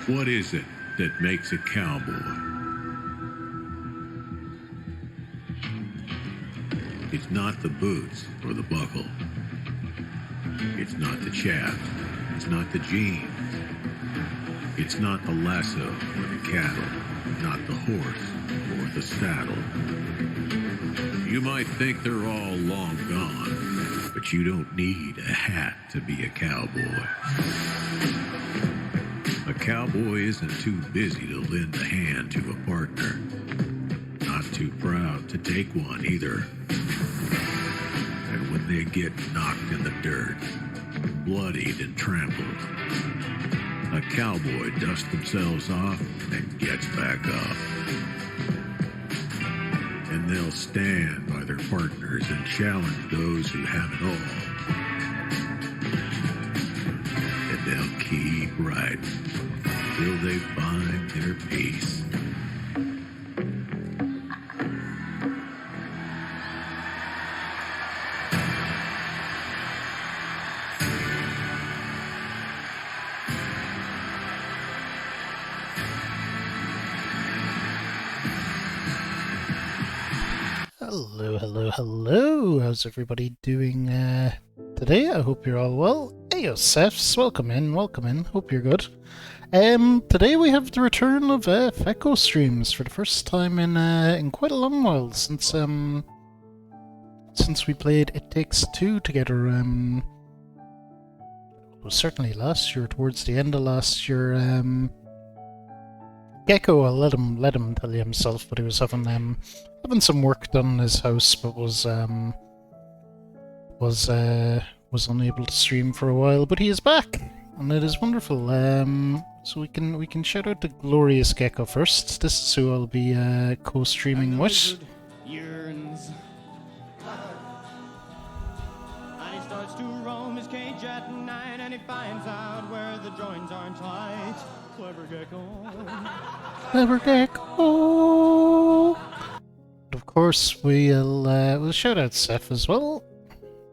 What is it that makes a cowboy? It's not the boots or the buckle. It's not the chaps. It's not the jeans. It's not the lasso or the cattle. Not the horse or the saddle. You might think they're all long gone, but you don't need a hat to be a cowboy. A cowboy isn't too busy to lend a hand to a partner. Not too proud to take one either. And when they get knocked in the dirt, bloodied and trampled, a cowboy dusts themselves off and gets back up. And they'll stand by their partners and challenge those who have it all. And they'll keep riding till they find their peace. Hello. How's everybody doing today? I hope you're all well. Hey, Seths, welcome in. Hope you're good. Today we have the return of Fecko streams for the first time in quite a long while since we played It Takes Two together. It was certainly last year, towards the end of last year. Gecko, I'll let him tell you himself, but he was having some work done in his house, but was unable to stream for a while. But he is back, and it is wonderful. So we can shout out to Glorious Gecko first. This is who I'll be co-streaming with. Yearns. And he starts to roam his cage at night, and he finds out where the joints aren't tight. Clever Gecko. Clever Gecko. Of course, we'll shout out Seth as well.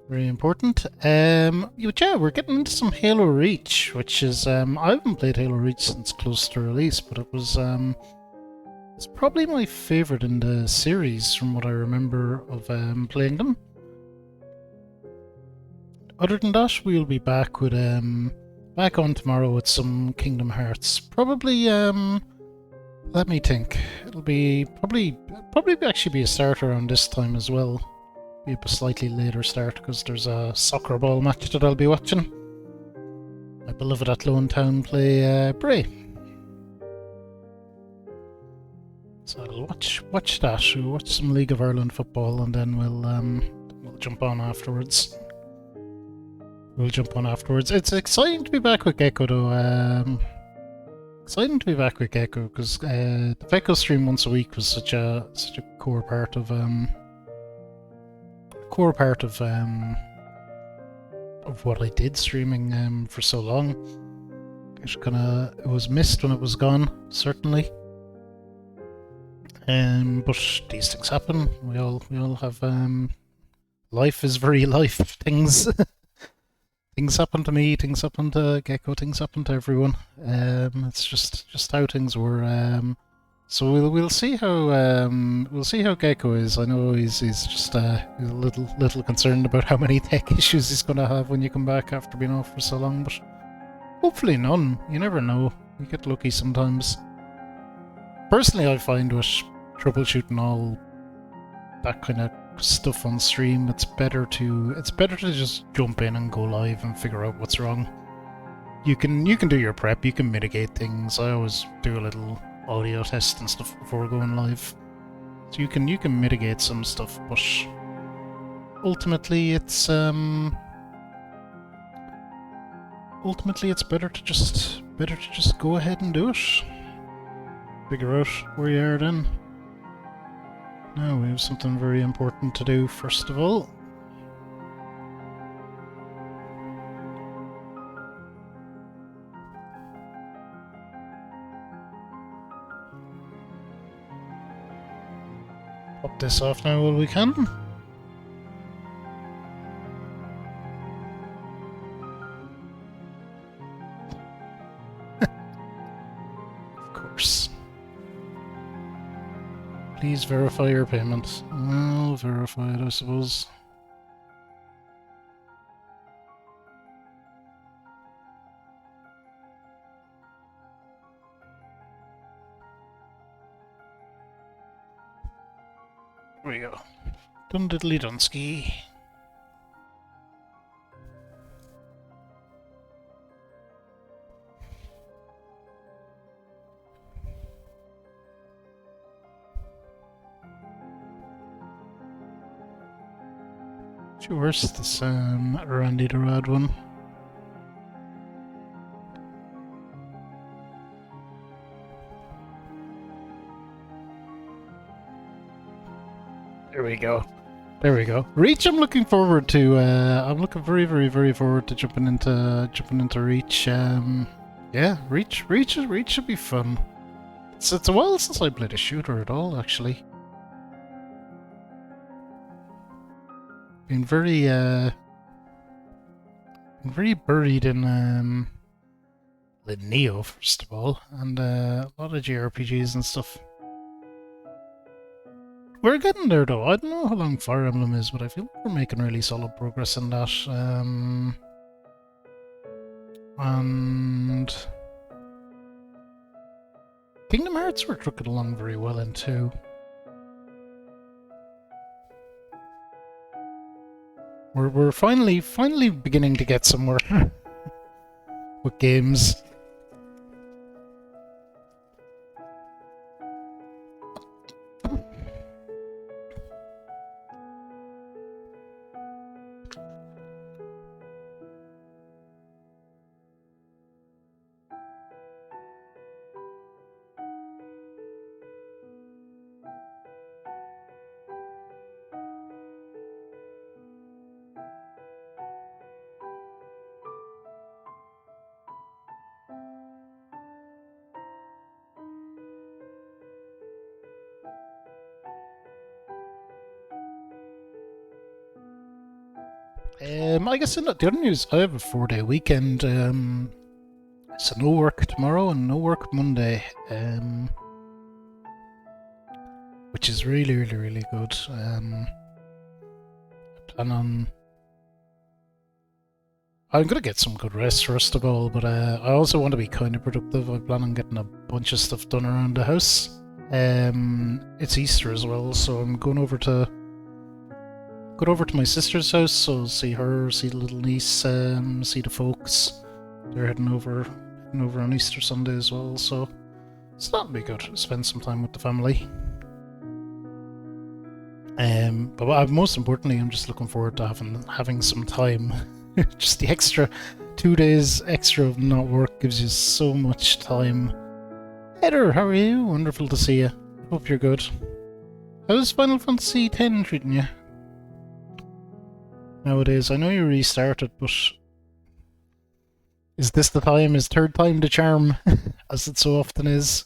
Very important. Yeah, we're getting into some Halo Reach, which is I haven't played Halo Reach since close to release, but it was it's probably my favorite in the series from what I remember of playing them. Other than that, we'll be back with back on tomorrow with some Kingdom Hearts. Probably let me think. It'll be probably actually be a starter on this time as well. Be a slightly later start because there's a soccer ball match that I'll be watching. My beloved Athlone Town play Bray. So I'll watch that. We'll watch some League of Ireland football, and then we'll jump on afterwards. It's exciting to be back with Gecko though. Exciting to be back with Gecko because the Fecko stream once a week was such a core part of what I did streaming for so long. It was missed when it was gone, certainly. But these things happen. We all have life is very life. Things happen to me, things happen to Gecko, things happen to everyone. It's just how things were. So we'll see how Gecko is. I know he's just a little concerned about how many tech issues he's gonna have when you come back after being off for so long, but hopefully none. You never know. You get lucky sometimes. Personally, I find with troubleshooting all that kind of stuff on stream, it's better to just jump in and go live and figure out what's wrong. You can do your prep, you can mitigate things. I always do a little audio test and stuff before going live, so you can mitigate some stuff, but ultimately it's better to just go ahead and do it. Figure out where you are then. Now we have something very important to do first of all. Pop this off now while we can. Of course. Please verify your payment. I'll verify it, I suppose. There we go. Dun diddly Dunsky. Where's this Randy the Rad one? There we go. There we go. Reach. I'm looking forward to. I'm looking very forward to jumping into Reach. Yeah, Reach should be fun. It's a while since I played a shooter at all, actually. Been very buried in Neo first of all, and a lot of JRPGs and stuff. We're getting there though. I don't know how long Fire Emblem is, but I feel like we're making really solid progress in that. And Kingdom Hearts we're trucking along very well in too. We're finally beginning to get somewhere with games. I guess the other news, I have a 4-day weekend, so no work tomorrow and no work Monday, which is really good. I plan on... I'm going to get some good rest first of all, but I also want to be kind of productive. I plan on getting a bunch of stuff done around the house. It's Easter as well, so I'm going over to my sister's house, so see her, see the little niece, see the folks. They're heading over on Easter Sunday as well, so that'll be good. Spend some time with the family. But most importantly, I'm just looking forward to having some time. Just the extra 2 days extra of not work gives you so much time. Heather, how are you? Wonderful to see you. Hope you're good. How's Final Fantasy X treating you nowadays? I know you restarted, but is this the time? Is third time the charm, as it so often is?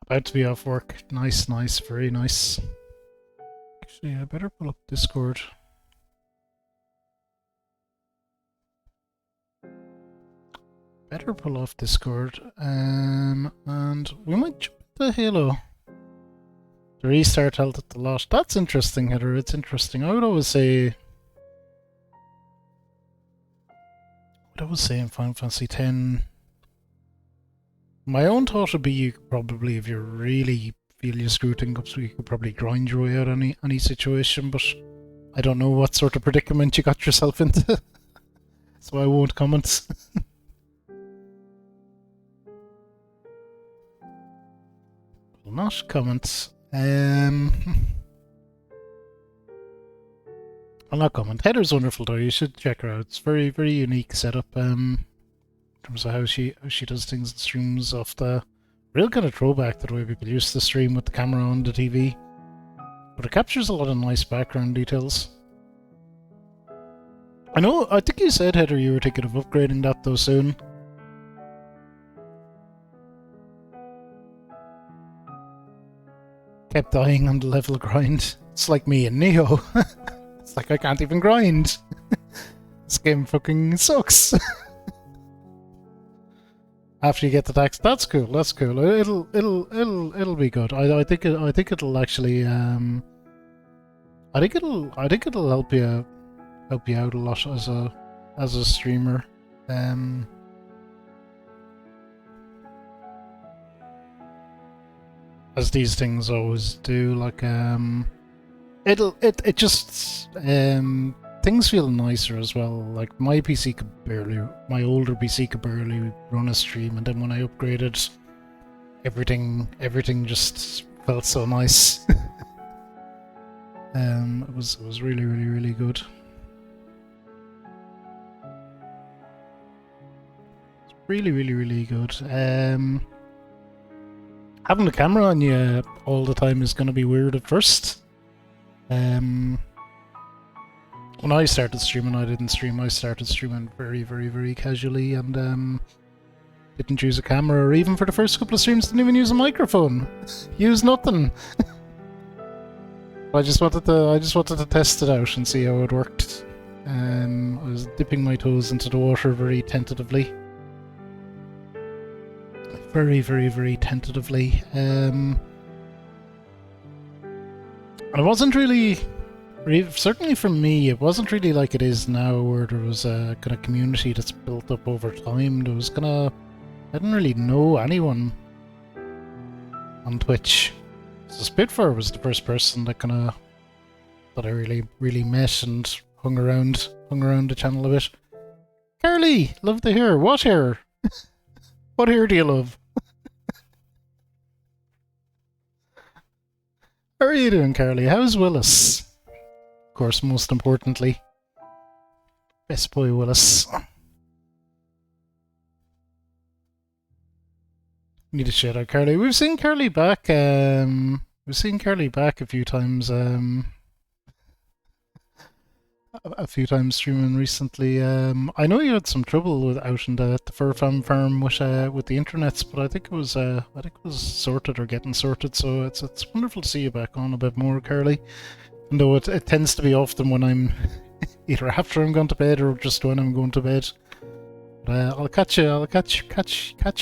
About to be off work. Nice, very nice. Actually, I better pull up Discord. Better pull off Discord, and we might jump into Halo. The restart held at the lot. That's interesting, Heather. It's interesting. I would always say in Final Fantasy X, my own thought would be you could probably, if you really feel you're screwing up, so you could probably grind your way out of any situation, but I don't know what sort of predicament you got yourself into, so I won't comment. Will not comment. I'll not comment. Heather's wonderful though, you should check her out. It's very unique setup in terms of how she does things and streams off the real kind of throwback to the way people used to stream with the camera on the TV. But it captures a lot of nice background details. I think you said, Heather, you were thinking of upgrading that though soon. kept dying on the level grind. It's like me and Neo. It's like I can't even grind. This game fucking sucks. After you get the tax, that's cool. That's cool. It'll be good. I think it'll actually I think it'll help you out a lot as a streamer. As these things always do, like it just things feel nicer as well. Like my older PC could barely run a stream, and then when I upgraded, everything just felt so nice. It was really good. It's really good. Having the camera on you all the time is going to be weird at first. When I started streaming, I didn't stream. I started streaming very casually, and didn't use a camera, or even for the first couple of streams, didn't even use a microphone. Use nothing. I just wanted to test it out and see how it worked. I was dipping my toes into the water very tentatively. Very tentatively. And it wasn't really, certainly for me, it wasn't really like it is now, where there was a kind of community that's built up over time. There was I didn't really know anyone on Twitch. So Spitfire was the first person that I really met and hung around the channel a bit. Carly, love to hear. What hair? What hair do you love? How are you doing, Carly? How's Willis? Of course, most importantly, best boy Willis. Need to shout out Carly. We've seen Carly back. We've seen Carly back a few times. A few times streaming recently. I know you had some trouble out in the Fur Farm with the internets, but I think it was sorted or getting sorted. So it's wonderful to see you back on a bit more, Carly. And though it tends to be often when I'm either after I'm going to bed or just when I'm going to bed. I'll catch you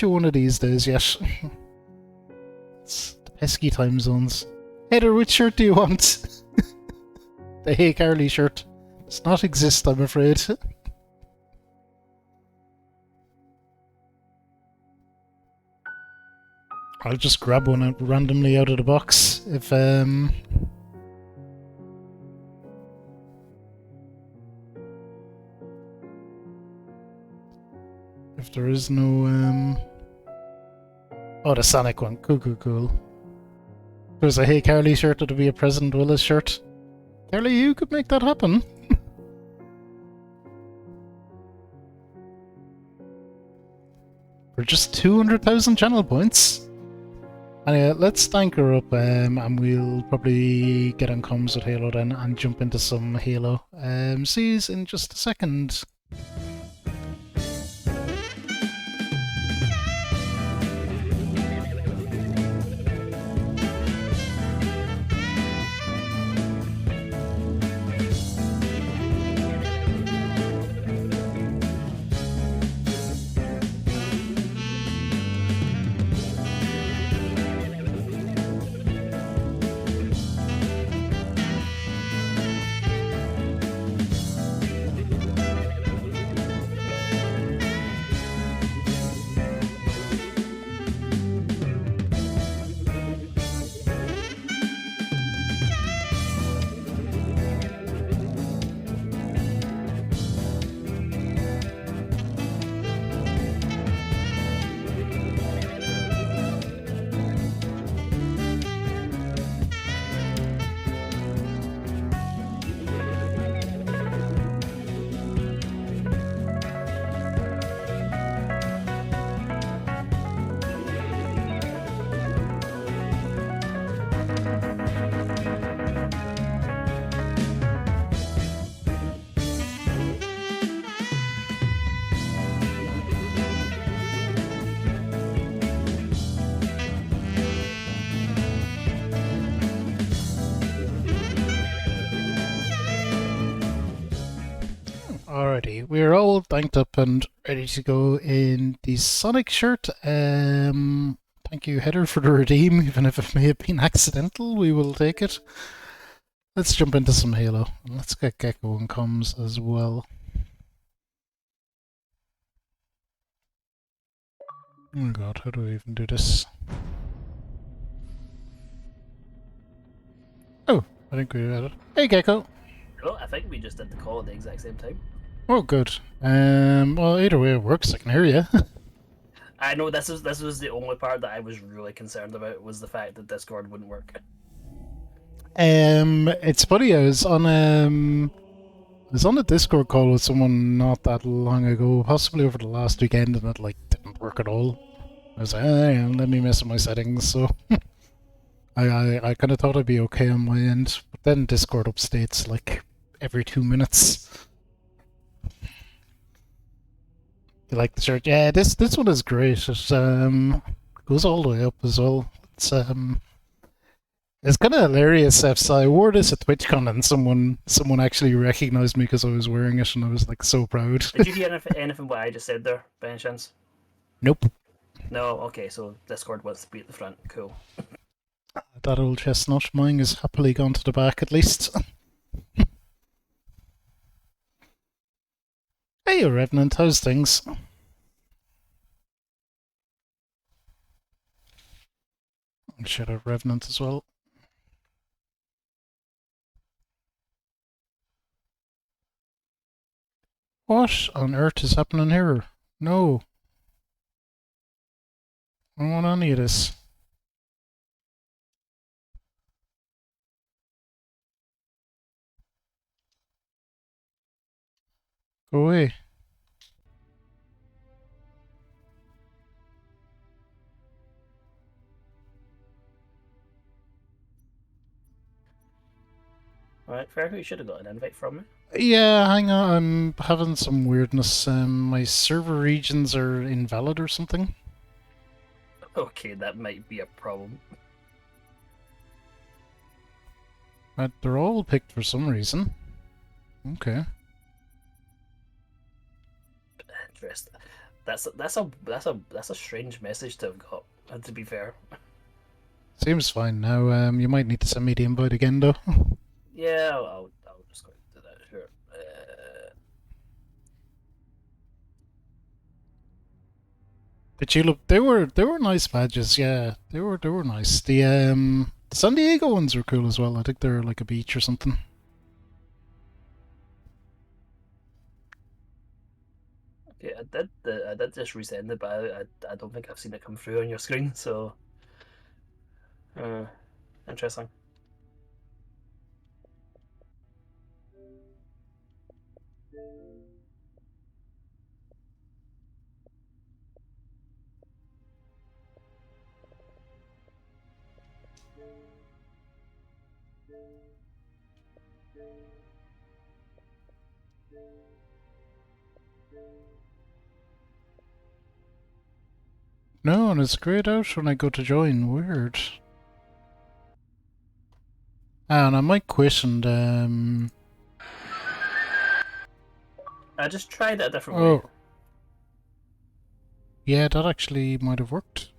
one of these days, yes. It's the pesky time zones. Heather, which shirt do you want? The Hey Carly shirt. Does not exist, I'm afraid. I'll just grab one randomly out of the box if there is no oh, the Sonic one. Cool. If there's a Hey Carly shirt, it'll be a President Willis shirt. Carly, you could make that happen. For just 200,000 channel points. Anyway, let's thank her up, and we'll probably get on comms with Halo then and jump into some Halo. See you in just a second. Alrighty, we're all tanked up and ready to go in the Sonic shirt. Thank you, Header, for the redeem, even if it may have been accidental. We will take it. Let's jump into some Halo. And let's get Gecko and comms as well. Oh my god, how do I even do this? Oh, I think we had it. Hey, Gecko! Oh, I think we just did the call at the exact same time. Oh, good. Well, either way it works, I can hear you. I know this was the only part that I was really concerned about, was the fact that Discord wouldn't work. It's funny, I was on a Discord call with someone not that long ago, possibly over the last weekend, and it like didn't work at all. I was like, let me mess with my settings, so I kind of thought I'd be okay on my end, but then Discord updates like every 2 minutes. You like the shirt? Yeah, this one is great. It goes all the way up as well. It's kind of hilarious. So I wore this at TwitchCon and someone actually recognized me because I was wearing it, and I was like so proud. Did you hear anything what I just said there, by any chance? Nope. No. Okay, so Discord wants to be at the front. Cool. That old chestnut. Mine is happily gone to the back at least. Hey, Revenant, how's things? Shout out Revenant as well. What on earth is happening here? No. I don't want any of this. Go away. Alright, fair. You should have got an invite from me. Yeah, hang on. I'm having some weirdness. My server regions are invalid or something. Okay, that might be a problem. But they're all picked for some reason. Okay. Interesting. That's a strange message to have got. To be fair. Seems fine now. You might need to send me the invite again, though. Yeah, I'll just go do that. Sure. Did you look? They were nice badges. Yeah, they were nice. The San Diego ones were cool as well. I think they're like a beach or something. Okay, I did just resend it, but I don't think I've seen it come through on your screen. So, interesting. No, and it's grayed out when I go to join. Weird. And I might quit and I just tried it a different way. Oh. Yeah, that actually might have worked.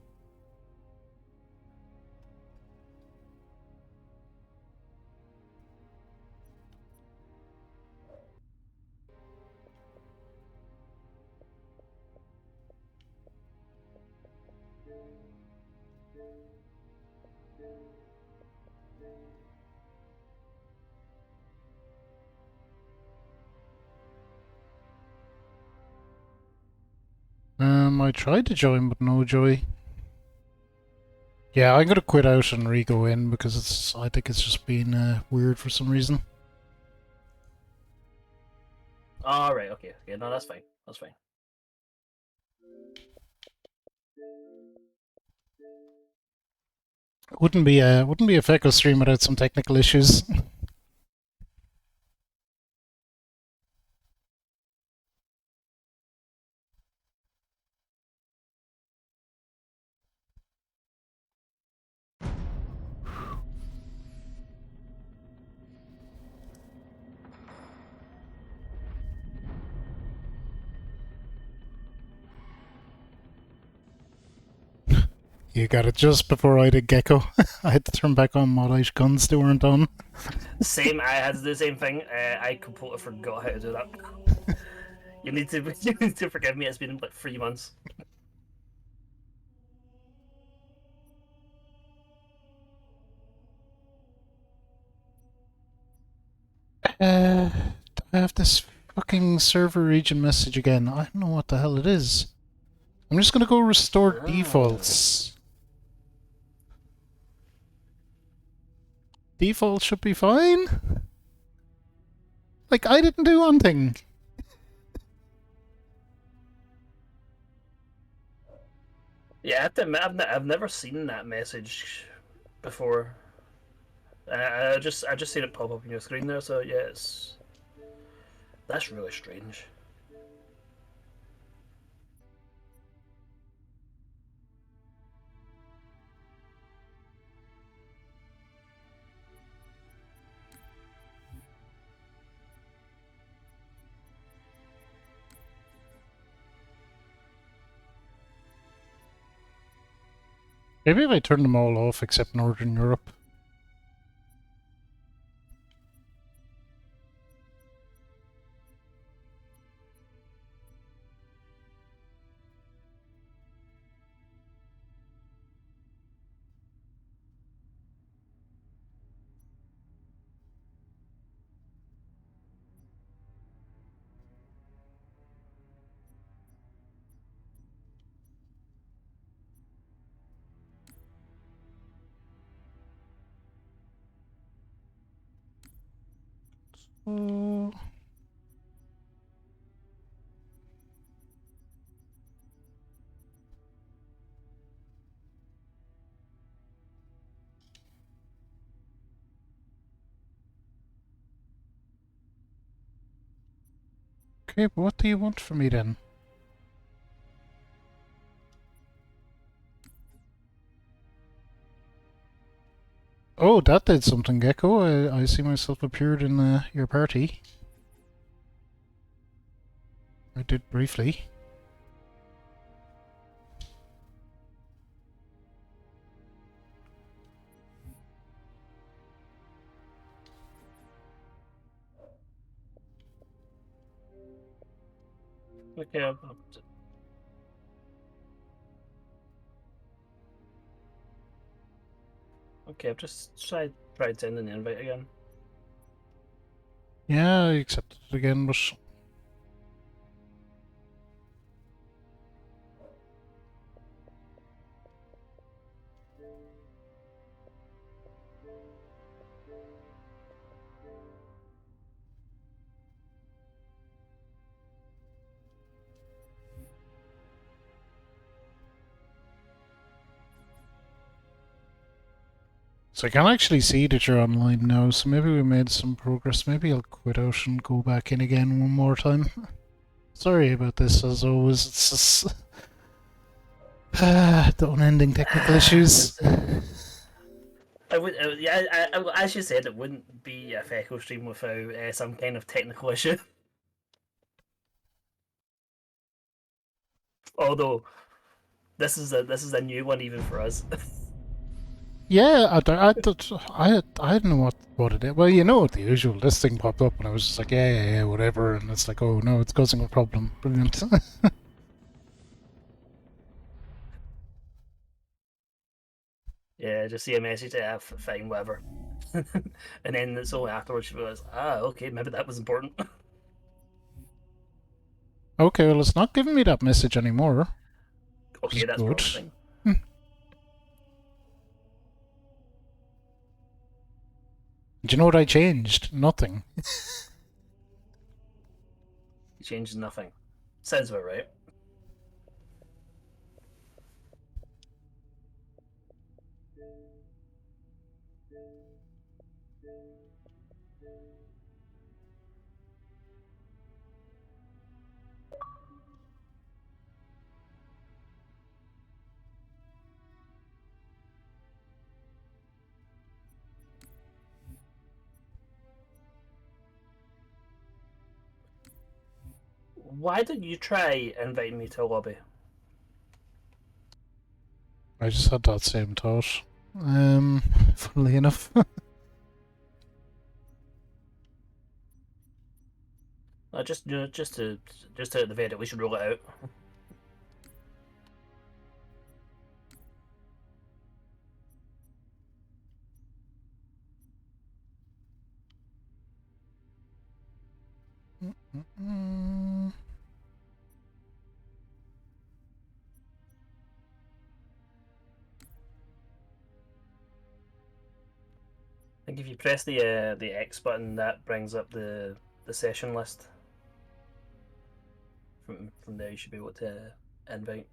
I tried to join, but no joy. Yeah, I'm gonna quit out and re-go in because I think it's just been weird for some reason. All right. Okay. Okay. No, that's fine. That's fine. Wouldn't be a Feco stream without some technical issues. You got it just before I did Gecko. I had to turn back on Mod guns, they weren't on. Same. I had to do the same thing. I completely forgot how to do that. You need to you need to forgive me. It's been like 3 months. I have this fucking server region message again. I don't know what the hell it is. I'm just gonna go restore defaults. Default should be fine. Like, I didn't do one thing. Yeah, I have to admit, I've never seen that message before. I just seen it pop up on your screen there. So yeah, that's really strange. Maybe if I turn them all off except Northern Europe. Oh. Okay, but what do you want from me then? Oh, that did something, Gecko. I see myself appeared in your party. I did briefly. Okay, I've just tried sending the invite again. Yeah, I accepted it again, but so I can actually see that you're online now, so maybe we made some progress. Maybe I'll quit out and go back in again one more time. Sorry about this, as always. It's just... the unending technical issues. I would, yeah, as you said, it wouldn't be a Feco stream without some kind of technical issue. Although, this is a new one even for us. Yeah, I don't know what it is. Well, you know, the usual. This thing popped up, and I was just like, yeah, whatever. And it's like, oh no, it's causing a problem. Brilliant. Yeah, just see a message, fine, whatever. And then it's only afterwards you realize, okay, maybe that was important. Okay, well, it's not giving me that message anymore. Okay, that's good. promising. Do you know what I changed? Nothing. You changed nothing. Sounds about right. Why did you try inviting me to a lobby? I just had that same thought. Funnily enough. Just to at the very least, we should roll it out. Mm. I think if you press the X button, that brings up the session list. From there, you should be able to invite.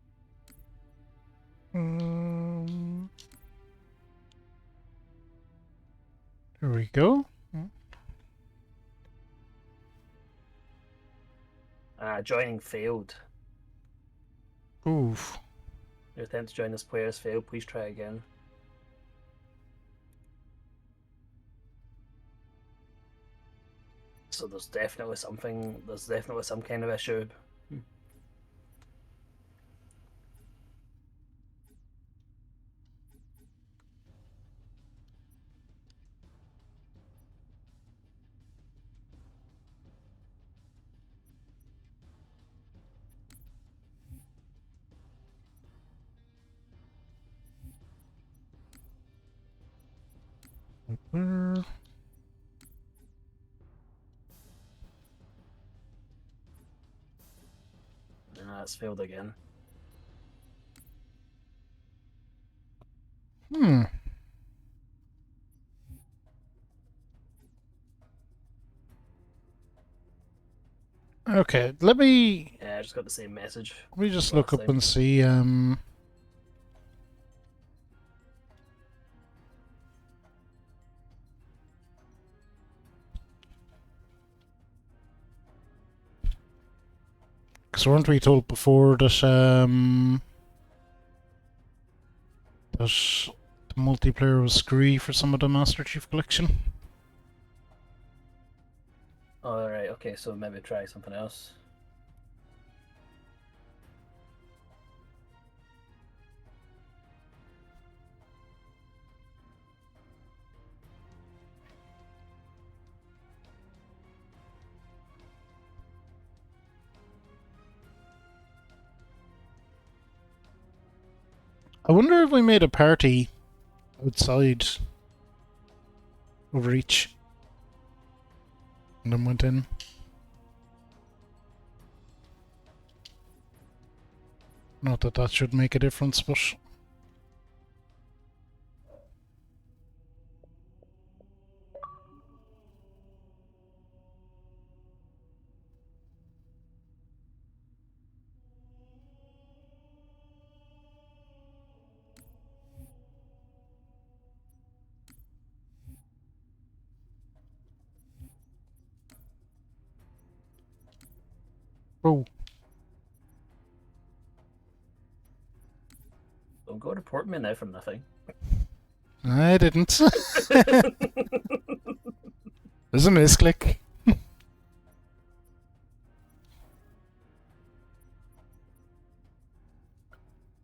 There we go. Joining failed. Oof. Your attempt to join this player has failed. Please try again. So there's definitely something. There's definitely some kind of issue. It's failed again. Okay, let me. Yeah, I just got the same message. Let me just look up and see. Because weren't we told before that that the multiplayer was screwy for some of the Master Chief Collection? Oh, right. Okay, so maybe try something else. I wonder if we made a party outside Overreach and then went in. Not that that should make a difference, but... Oh. Don't go report me now for nothing. I didn't. There's a misclick.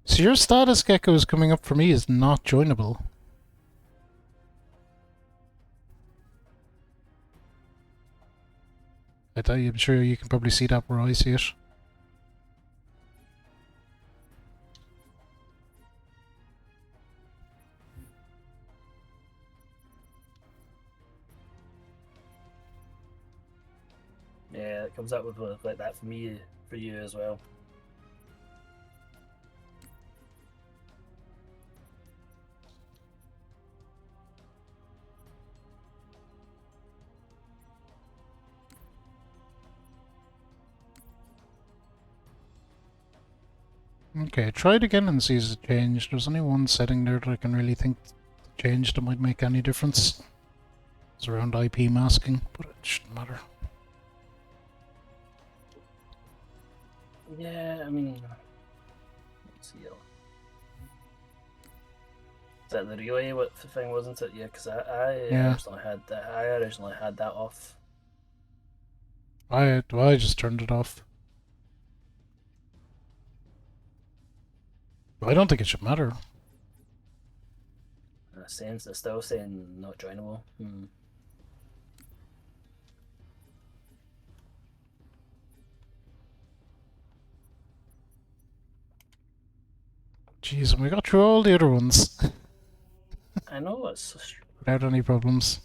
So your status gecko is coming up for me is not joinable. I'm sure you can probably see that where I see it. Yeah, it comes up with like that for me, for you as well. Okay, try it again and see if it changed. There's only one setting there that I can really think changed that might make any difference. It's around IP masking, but it shouldn't matter. Yeah, I mean, let's see. Is that the relay what the thing, wasn't it? Yeah, because I originally had that. I originally had that off. I just turned it off. I don't think it should matter. Sense it's still saying not joinable. Jeez, and we got through all the other ones I know it's without any problems.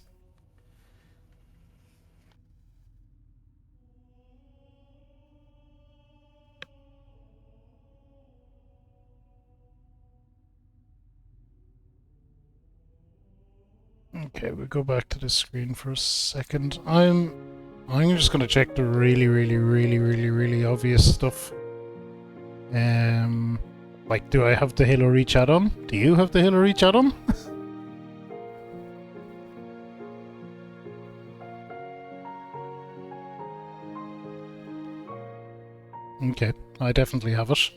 Okay, we go back to the screen for a second. I'm just gonna check the really obvious stuff. Like, do I have the Halo Reach add-on? Do you have the Halo Reach add-on? Okay, I definitely have it.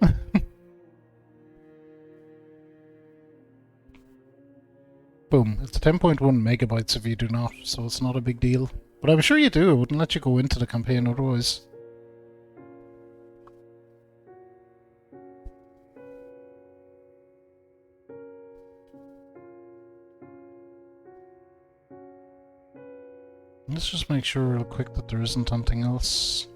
Boom, it's 10.1 megabytes if you do not, so it's not a big deal. But I'm sure you do, it wouldn't let you go into the campaign otherwise. Let's just make sure real quick that there isn't anything else.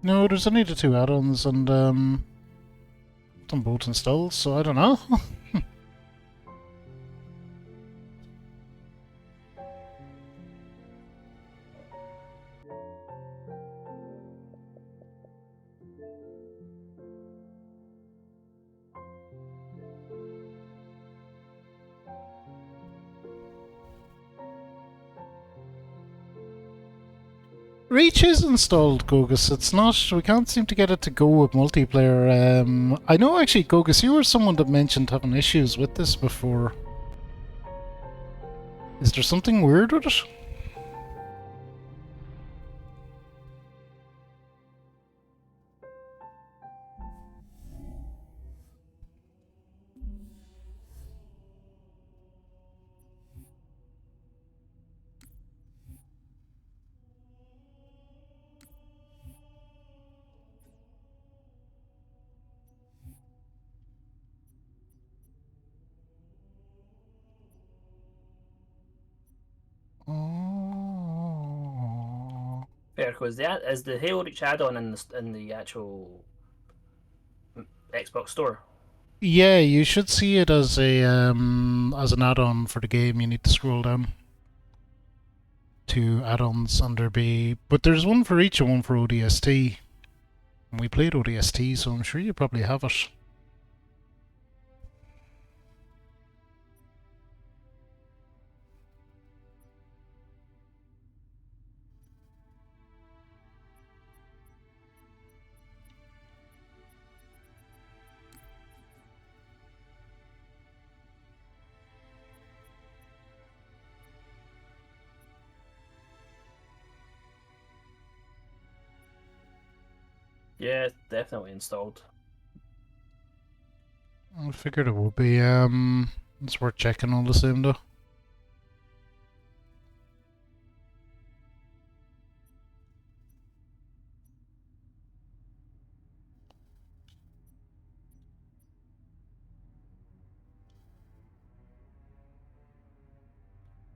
No, there's only the two add-ons and them both installed, so I don't know. Reach is installed, Gogus. It's not. We can't seem to get it to go with multiplayer. I know actually, Gogus, you were someone that mentioned having issues with this before. Is there something weird with it? Oh. fair because that is the Halo Reach add-on in the actual Xbox store. Yeah, you should see it as an add-on for the game. You need to scroll down to add-ons, and but there's one for each and one for ODST. And we played ODST, so I'm sure you probably have it. Yeah, it's definitely installed. I figured it would be. It's worth checking all the same, though.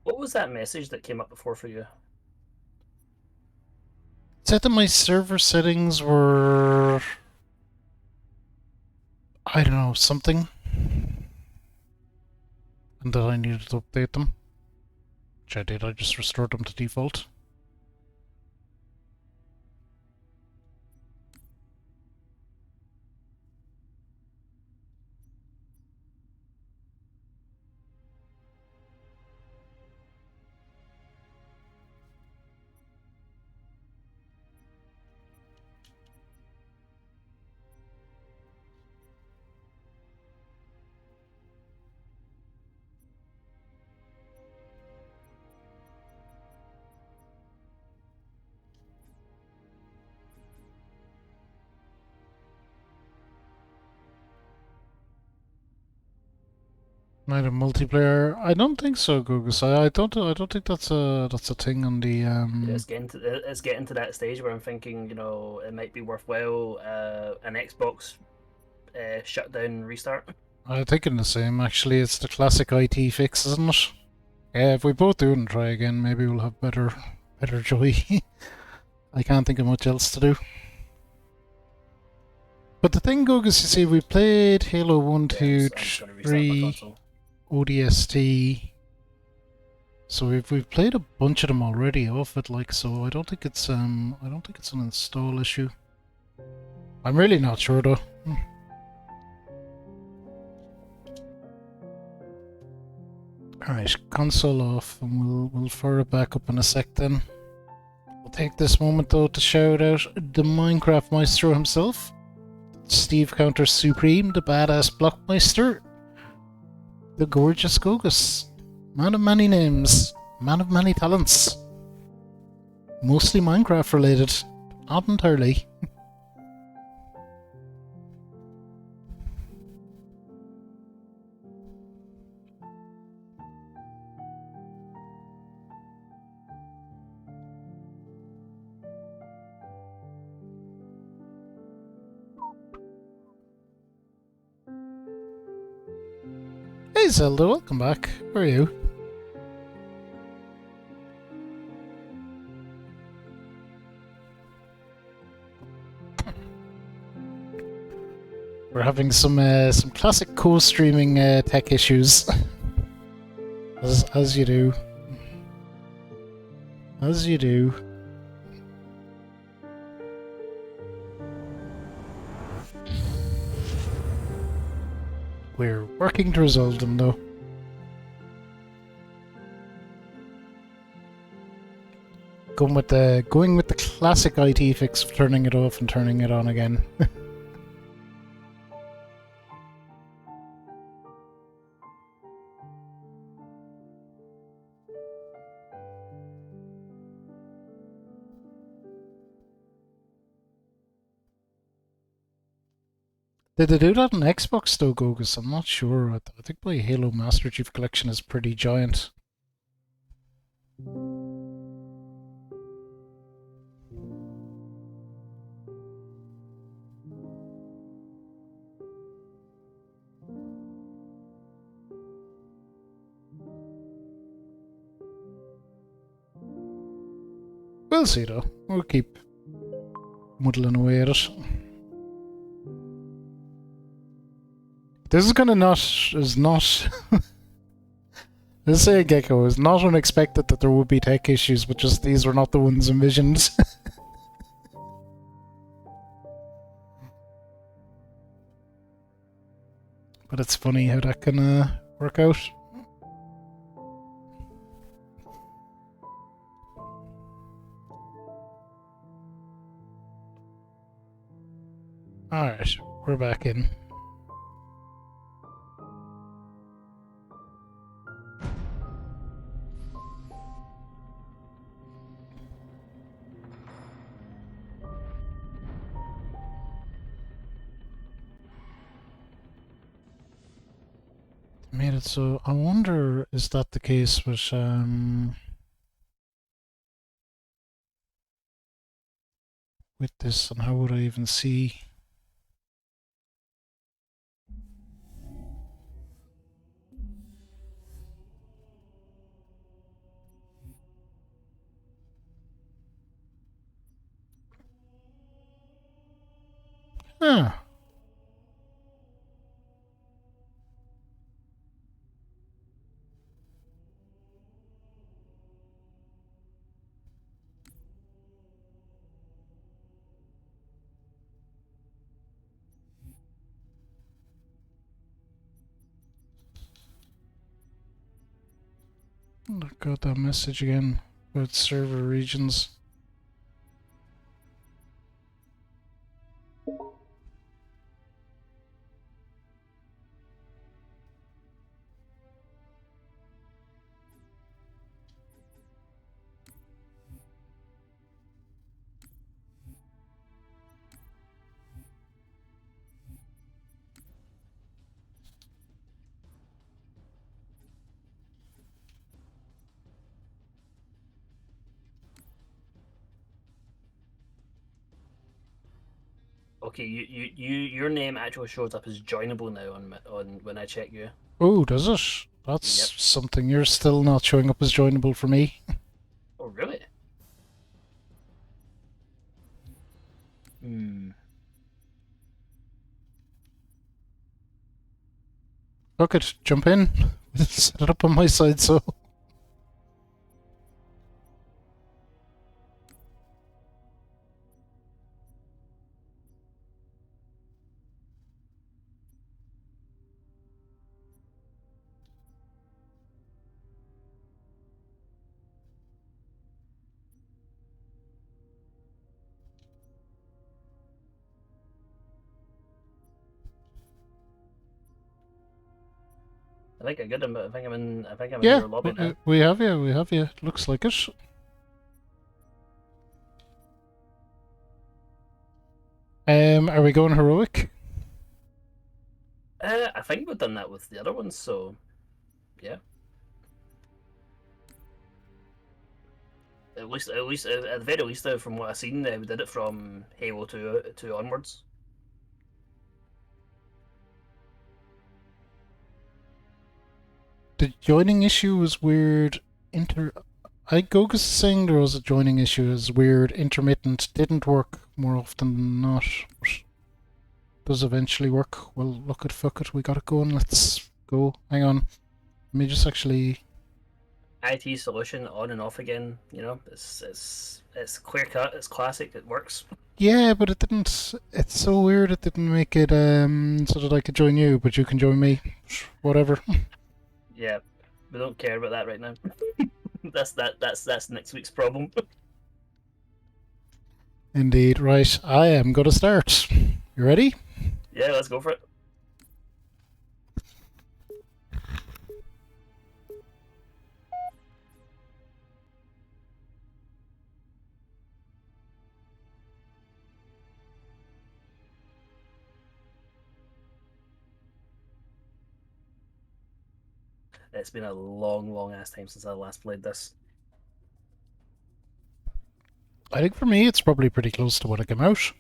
What was that message that came up before for you? It said that my server settings were, I don't know, something, and that I needed to update them. Which I did. I just restored them to default. Night of multiplayer? I don't think so, Gugus. I don't think that's a thing on the It's getting to that stage where I'm thinking, it might be worthwhile an Xbox shutdown restart. I'm thinking the same actually. It's the classic IT fix, isn't it? Yeah, if we both do it and try again, maybe we'll have better joy. I can't think of much else to do. But the thing, Gugus, you see, we played Halo 1, 2, I'm just gonna restart my 3, console. ODST. So we've played a bunch of them already off it, like, so I don't think it's an install issue. I'm really not sure though. Alright, console off, and we'll fire it back up in a sec then. We'll take this moment though to shout out the Minecraft Maestro himself, Steve Counter Supreme, the badass Blockmeister, the gorgeous Gogus, man of many names, man of many talents, mostly Minecraft related, not entirely. Hey Zelda, welcome back. How are you? We're having some classic co-streaming tech issues, as you do, as you do. We're working to resolve them, though. Going with the classic IT fix of turning it off and turning it on again. Did they do that on Xbox though, Gogus? I'm not sure. I think my Halo Master Chief Collection is pretty giant. We'll see though. We'll keep muddling away at it. This is kind of not. Let's say Gecko is not unexpected that there would be tech issues, but just these were not the ones envisioned. But it's funny how that can work out. Alright, we're back in. Made it so. I wonder, is that the case with this, and how would I even see? Ah. I got that message again about server regions. Okay, your name actually shows up as joinable now on when I check you. Oh, does it? That's Yep. something. You're still not showing up as joinable for me. Oh, really? Hmm. Fuck it, jump in. Set it up on my side, so. I think I got him. I think I'm in. I think I'm in Yeah, your lobby now. we have you, we have you. Looks like it. Are we going heroic? I think we've done that with the other ones, so yeah. At the very least, from what I've seen, we did it from Halo 2 onwards. The joining issue was weird. I Gogus saying there was a joining issue is weird. Intermittent didn't work more often than not. But does eventually work. Well, look at fuck it. We got it going. Let's go. Hang on. Let me just actually. IT solution on and off again. You know, it's clear cut. It's classic. It works. Yeah, but it didn't. It's so weird. It didn't make it so that I could join you, but you can join me. Whatever. Yeah, we don't care about that right now. That's next week's problem. Indeed. Right. I am going to start. You ready? Yeah, let's go for it. It's been a long ass time since I last played this. I think for me, it's probably pretty close to when it came out.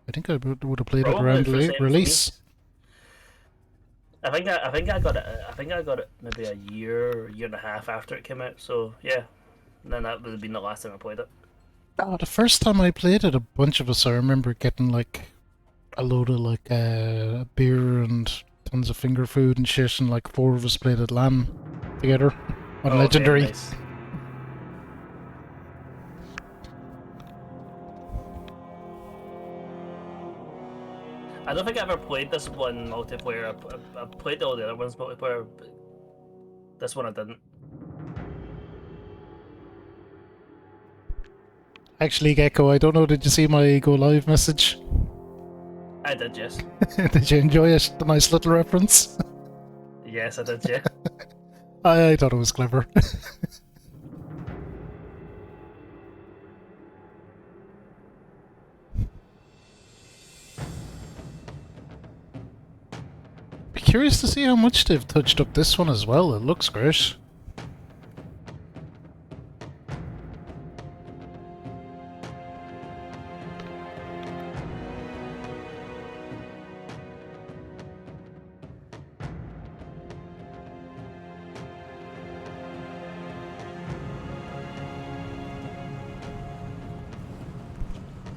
I think I would have played it Probably around for same for me. release. I think I got it. I think I got it maybe a year and a half after it came out. So yeah, and then that would have been the last time I played it. Oh, the first time I played it, a bunch of us, I remember getting like a load of like beer and tons of finger food and shit, and like 4 of us played at LAN together on Oh, okay, Legendary. nice. I don't think I ever played this one multiplayer. I played all the other ones multiplayer, but this one I didn't. Actually, Gecko, I don't know, did you see my go live message? I did, yes. Did you enjoy it? The nice little reference? Yes, I did, yeah. I thought it was clever. Be curious to see how much they've touched up this one as well. It looks great.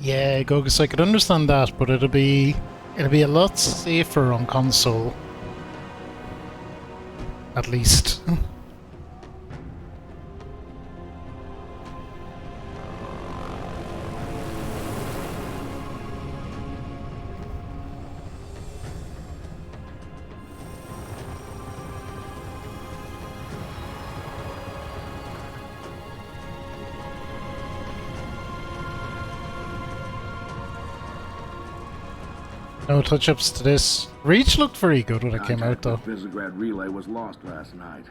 Yeah, Gogus, I could understand that, but it'll be a lot safer on console. At least. No touch-ups to this. Reach looked very good when it came out, though. The Visegrad relay was lost last night.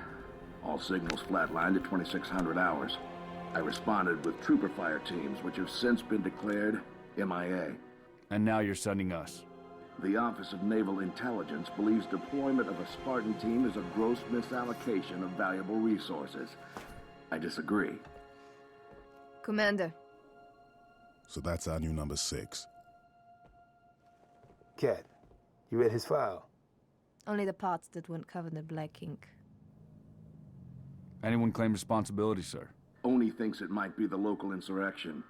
All signals flatlined at 2600 hours. I responded with trooper fire teams, which have since been declared MIA. And now you're sending us. The Office of Naval Intelligence believes deployment of a Spartan team is a gross misallocation of valuable resources. I disagree. Commander, So that's our new number 6. Cat, you read his file? Only the parts that weren't covered in black ink. Anyone claim responsibility, sir? Only thinks it might be the local insurrection.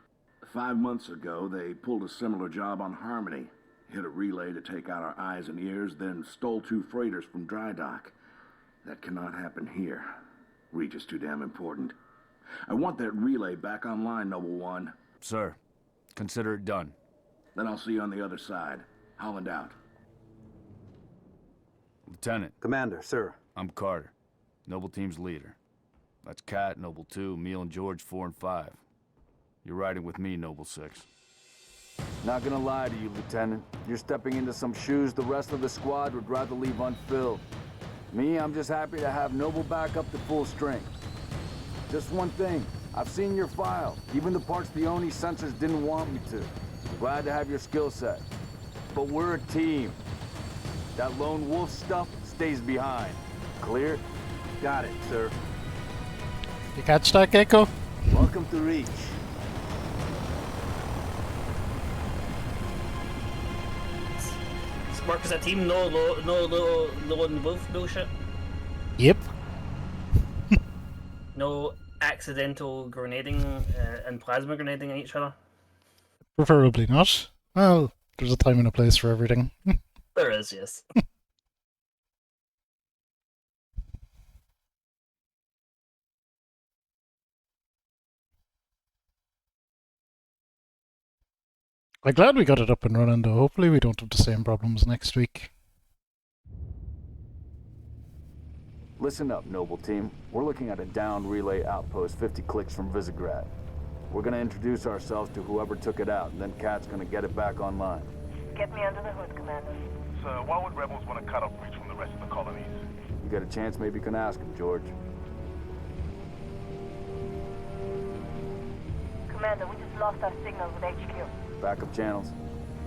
5 months ago, they pulled a similar job on Harmony. Hit a relay to take out our eyes and ears, then stole 2 freighters from dry dock. That cannot happen here. Regis too damn important. I want that relay back online, Noble One. Sir, consider it done. Then I'll see you on the other side. Holland out. Lieutenant, Commander, sir. I'm Carter, Noble Team's leader. That's Cat, Noble 2, Emil and George 4 and 5. You're riding with me, Noble 6. Not gonna lie to you, Lieutenant. You're stepping into some shoes the rest of the squad would rather leave unfilled. Me, I'm just happy to have Noble back up to full strength. Just one thing, I've seen your file, even the parts the Oni censors didn't want me to. Glad to have your skill set. But we're a team. That lone wolf stuff stays behind. Clear? Got it, sir. You catch that, Gecko? Welcome to Reach. Work as a team, no lone wolf bullshit. Yep. No accidental grenading and plasma grenading at each other. Preferably not. Well, there's a time and a place for everything. There is, yes. I'm glad we got it up and running, though. Hopefully we don't have the same problems next week. Listen up, Noble Team. We're looking at a downed relay outpost 50 clicks from Visegrad. We're gonna introduce ourselves to whoever took it out, and then Cat's gonna get it back online. Get me under the hood, Commander. Sir, why would rebels want to cut off Reach from the rest of the colonies? You get a chance, maybe you can ask him, George. Commander, we just lost our signal with HQ. Backup channels.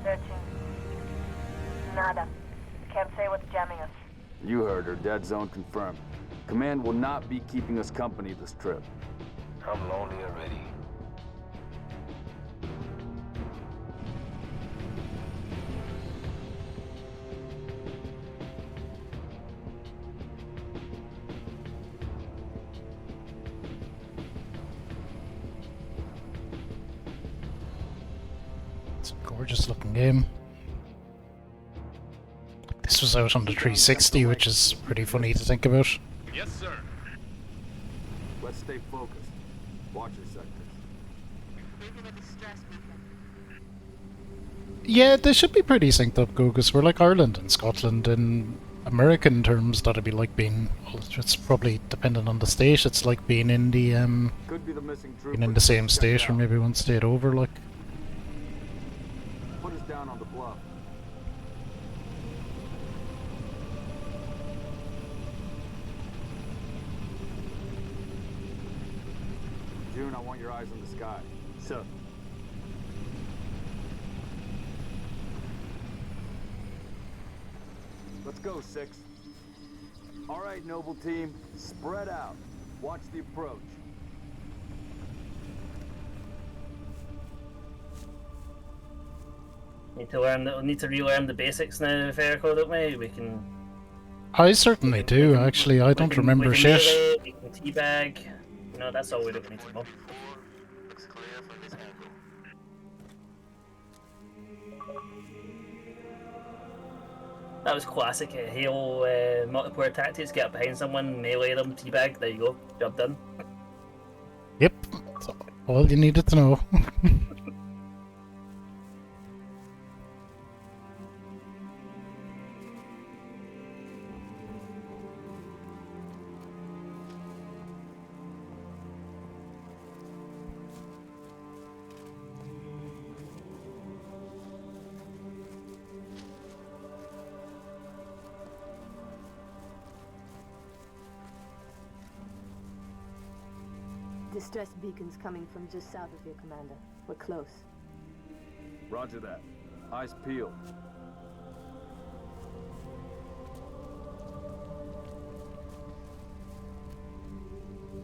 Searching. Nada. Can't say what's jamming us. You heard her. Dead zone confirmed. Command will not be keeping us company this trip. I'm lonely already. It's a gorgeous looking game. This was out on the 360, which is pretty funny to think about. Yes, sir. Let's stay focused. Watch your sectors. Yeah, they should be pretty synced up, Gogus. We're like Ireland and Scotland in American terms. That'd be like being. Well, it's probably dependent on the state. It's like being in the Could be the missing troop. being in the same state, or maybe one state over. Like. Put us down on the bluff. June, I want your eyes on the sky. Sir. Let's go, 6. All right, Noble Team, spread out. Watch the approach. Need to relearn the basics now, Verico, don't we? We can. I certainly do. Actually, I don't remember shit. Melee, we can teabag. You know, that's all we don't need to know. That was classic Halo multiplayer tactics. Get up behind someone, melee them, teabag. There you go. Job done. Yep. That's all you needed to know. Distress beacons coming from just south of here, Commander. We're close. Roger that. Eyes peeled.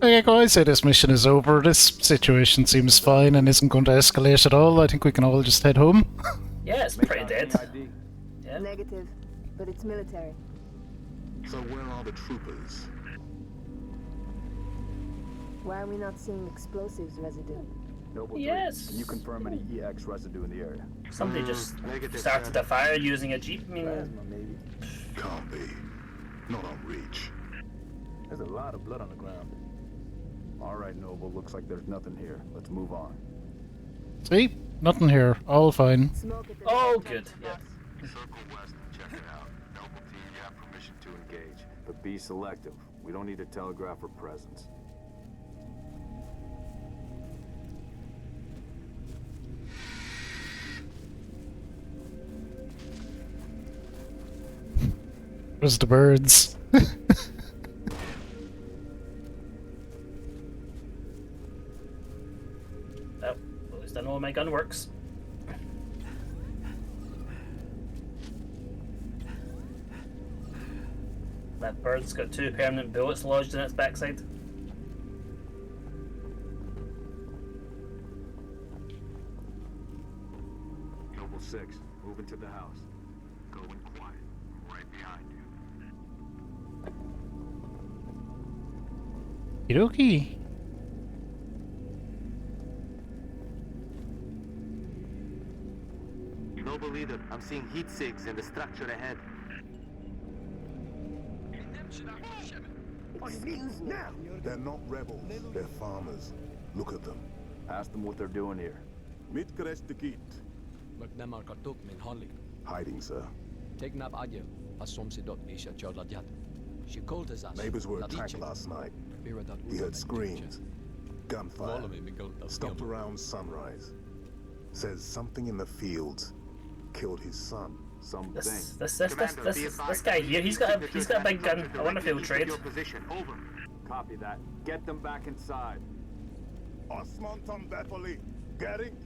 Okay, guys, say this mission is over. This situation seems fine and isn't going to escalate at all. I think we can all just head home. Yeah, it's Make pretty out dead. any ID? Yeah. Negative, but it's military. So where are the troopers? Why are we not seeing explosives residue? Noble Yes. 3, can you confirm any EX residue in the area? Somebody just Negative, started sir. a fire using a jeep. I mean, Plasma, maybe. Can't be. Not on Reach. There's a lot of blood on the ground. All right, Noble, looks like there's nothing here. Let's move on. See? Nothing here. All fine. Smoke at the oh, north good. junction, Yeah. boss. Circle west and check it out. Noble team, you have permission to engage. But be selective. We don't need to telegraph our presence. There's the birds. Oh, at least I know my gun works. That bird's got 2 permanent bullets lodged in its backside. Noble 6, move into the house. Go in quiet. Right behind you. Okie Noble leader, I'm seeing heat sigs in the structure ahead. They're not rebels. They're farmers. Look at them. Ask them what they're doing here. Mitkerestikit. McNamar katuk min Holly. Hiding, sir. Tegnab adje, asom sidot isha chodladjat. She called us. Neighbors were attacked last night. We heard screams. Gunfire. Stopped around sunrise. Says something in the fields killed his son. Something. This guy here, he's got a big gun. I wonder if he'll trade. Copy that. Get them back inside. Osman Tom Bepoli. Getting.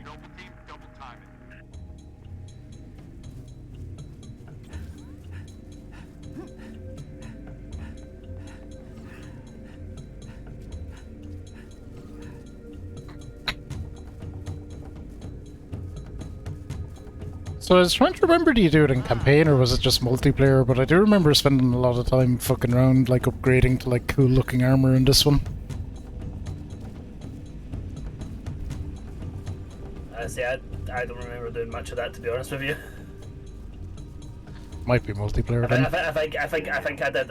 Noble team, double time it. So I was trying to remember, do you do it in campaign or was it just multiplayer? But I do remember spending a lot of time fucking around, like upgrading to like cool looking armor in this one. See, I don't remember doing much of that, to be honest with you. Might be multiplayer then. I think I did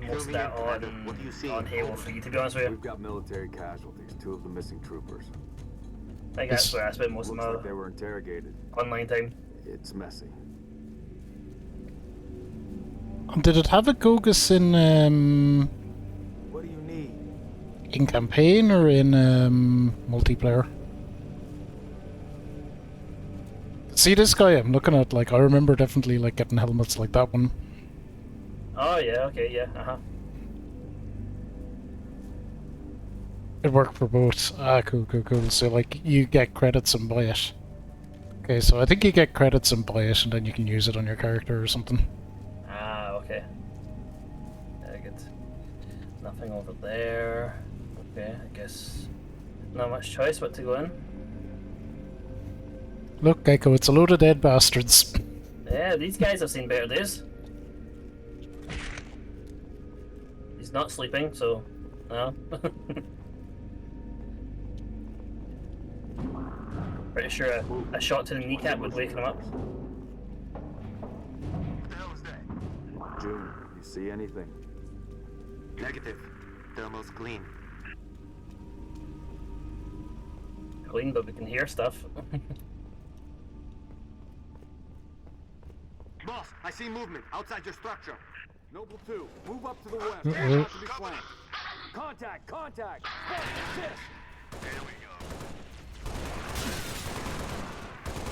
most of that on Halo 3, to be honest with you. We've got military casualties, 2 of the missing troopers. I think that's where I spent most of Looks my like they were interrogated. online time. It's messy. Did it have a Gogus in What do you need? in campaign or in multiplayer? See this guy I'm looking at, like I remember definitely like getting helmets like that one. Oh yeah, okay, yeah, It worked for both. Ah, cool. So like you get credits and buy it. Okay, so I think you get credits and buy it and then you can use it on your character or something. Ah, okay. Very good. Nothing over there. Okay, I guess not much choice but to go in. Look, Gecko, it's a load of dead bastards. Yeah, these guys have seen better days. He's not sleeping, so no. Pretty sure a shot to the kneecap would wake him up. What the hell is that? June, you see anything? Negative. Thermal's clean. Clean, but we can hear stuff. Boss, I see movement outside your structure. Noble 2, move up to the west. Uh-oh. About to be flanked. Contact! Assist! There we go.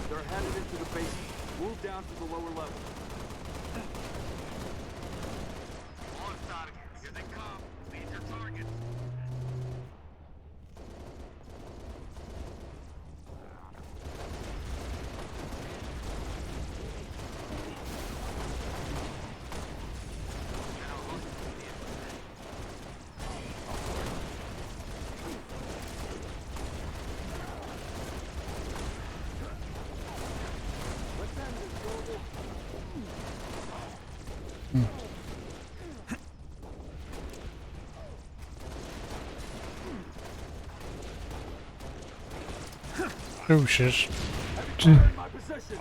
They're headed into the basement. Move down to the lower level. On target. Here they come. Lead your targets. Oh shit. My position.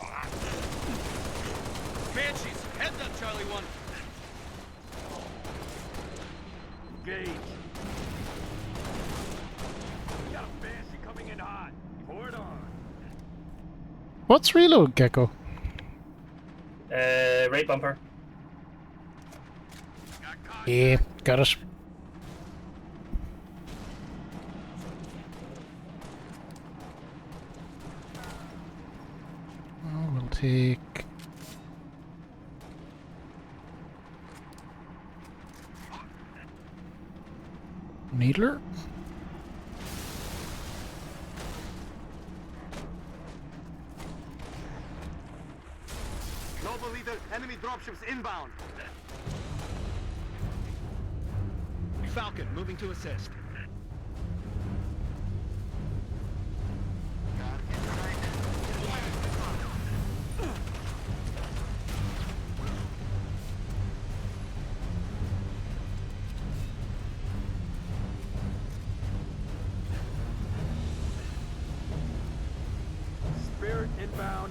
Banshees, heads up, Charlie 1. Engage. We got a Banshee coming in hot. Pour it on. What's reload, Gecko? Right bumper. Yeah, got it. Oh, we'll take... Needler? Noble leader, enemy dropships inbound. Falcon, moving to assist. Spirit inbound.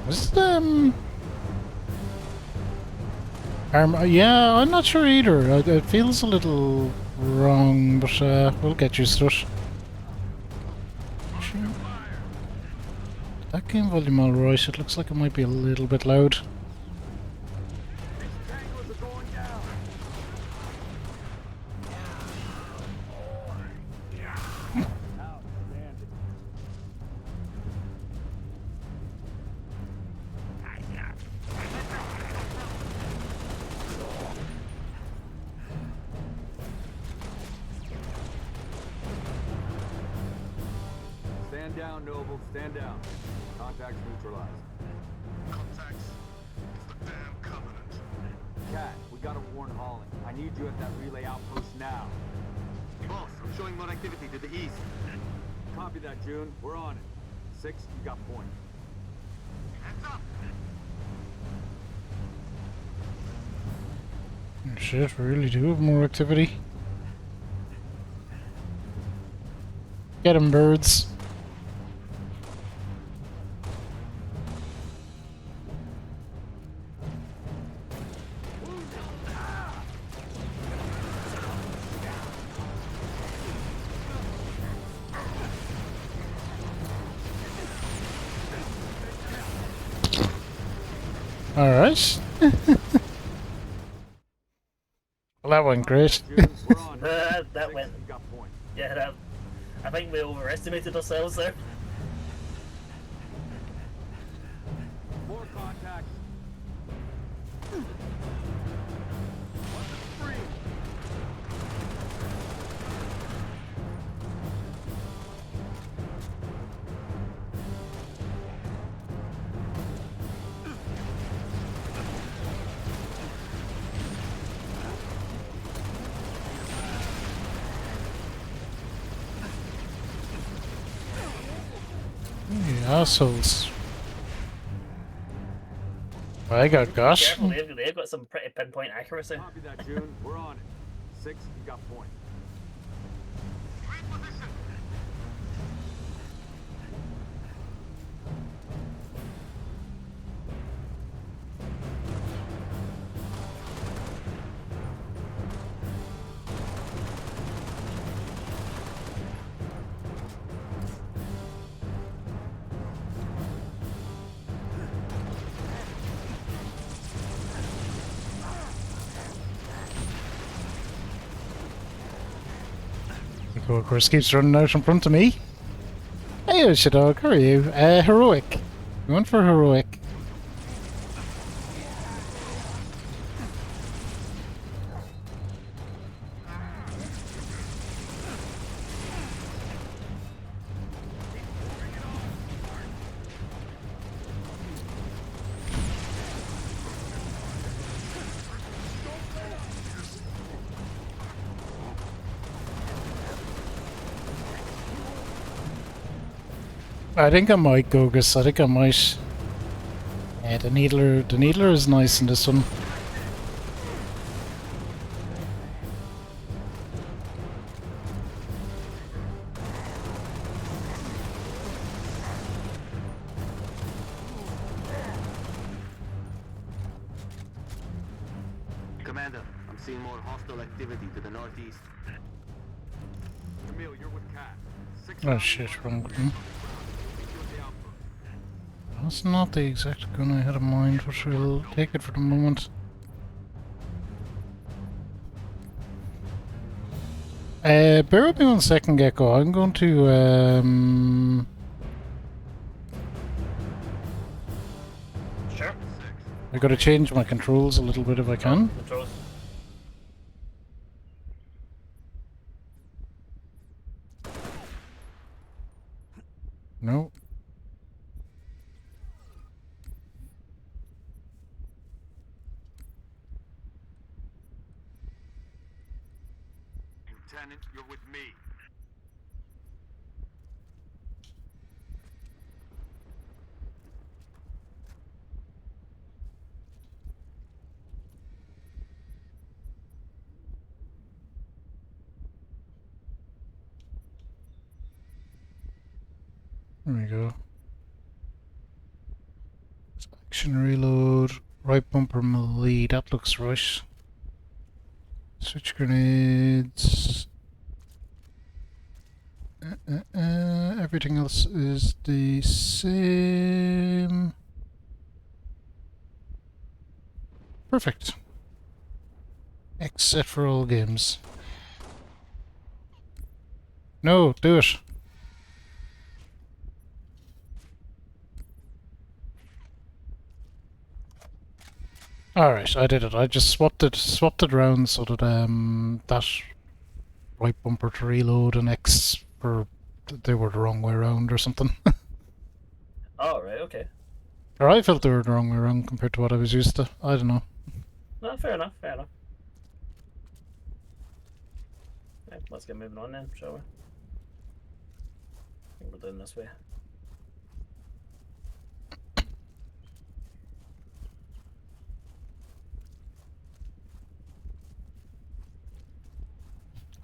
Is it, yeah, I'm not sure either. It feels a little wrong, but we'll get used to it. Sure. That game volume alright, it looks like it might be a little bit loud. Tangos are going down. Outstanding. Stand down, Noble. Stand down. Contacts neutralized. Contacts. It's the damn Covenant. Cat, we gotta warn Holland. I need you at that relay outpost now. Boss, I'm showing more activity to the east. Copy that, June. We're on it. 6, you got point. Heads up. Shit, we really do have more activity. Get 'em, birds. Alright. Well, that went great. June, we're on it. That 6, went. you got point. Yeah, that. I think we overestimated ourselves there. More contacts. Free. You assholes. I got gosh. Careful, they've got some pretty pinpoint accuracy. Copy that, June. We're on it. 6, you got point. Of course, keeps running out in front of me. Hey, Shadog, how are you? Heroic. We went for heroic. I think I might go, Gus. I think I might. Yeah, the needler is nice in this one. Commander, I'm seeing more hostile activity to the northeast. Camille, you're with Cat. Oh shit, wrong button. That's not the exact gun I had in mind, but we'll take it for the moment. Bear with me 1 second, Gecko. I'm going to Sure. I gotta change my controls a little bit if I can. Controls. No. Lieutenant, you're with me. There we go. Action reload. Right bumper melee. That looks right. Switch grenades. Everything else is the same. Perfect. Except for all games. No, do it. Alright, I did it. I just swapped it around so that that right bumper to reload and X for they were the wrong way around or something. Oh, right, okay. Or I felt they were the wrong way around compared to what I was used to. I don't know. No, fair enough, fair enough. Right, let's get moving on then, shall we? I think we're doing this way.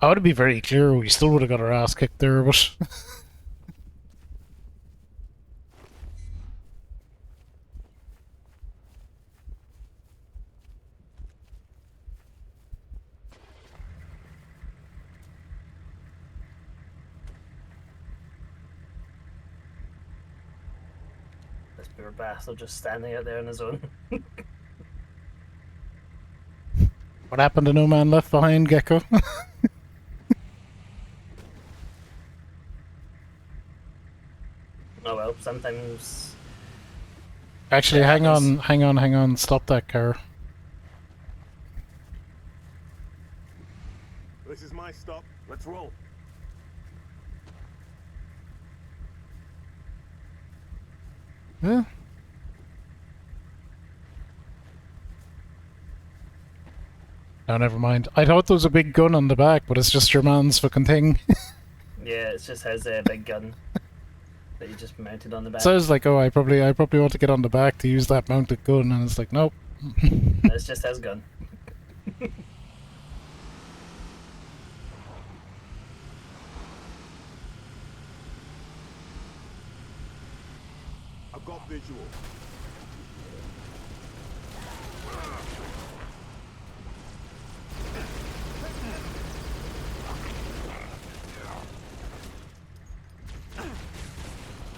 I would be very clear, we still would have got our ass kicked there, but... This poor bastard just standing out there in his own. What happened to No Man Left Behind, Gecko? Oh well, sometimes... Actually, Yeah, hang on, stop that car. This is my stop. Let's roll. Yeah. No, never mind. I thought there was a big gun on the back, but it's just your man's fucking thing. Yeah, it's just his big gun that he just mounted on the back. So I was like, oh, I probably want to get on the back to use that mounted gun, and it's like, nope. It's just his gun. I've got visual.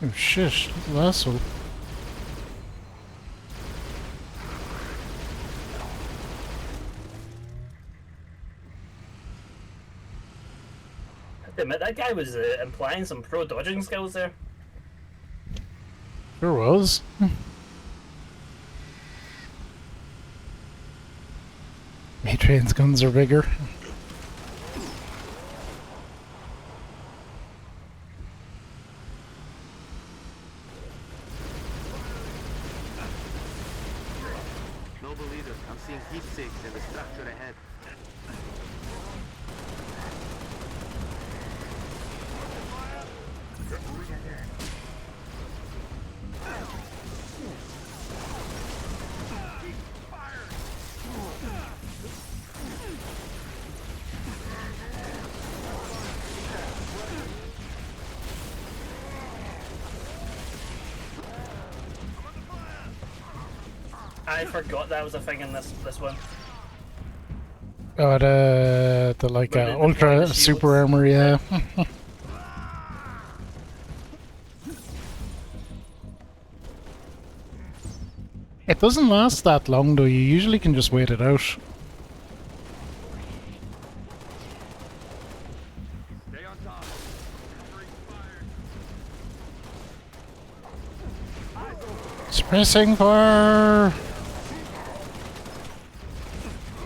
Oh shit, little asshole. I have to admit, that guy was implying some pro dodging skills there. Sure was. Matrain's guns are bigger. Noble leaders, I'm seeing heat sinks in the structure ahead. I forgot that was a thing in this one. Oh, the like But the ultra shields. super armor, yeah. It doesn't last that long though. You usually can just wait it out. Stay on top. Covering fire. Suppressing fire.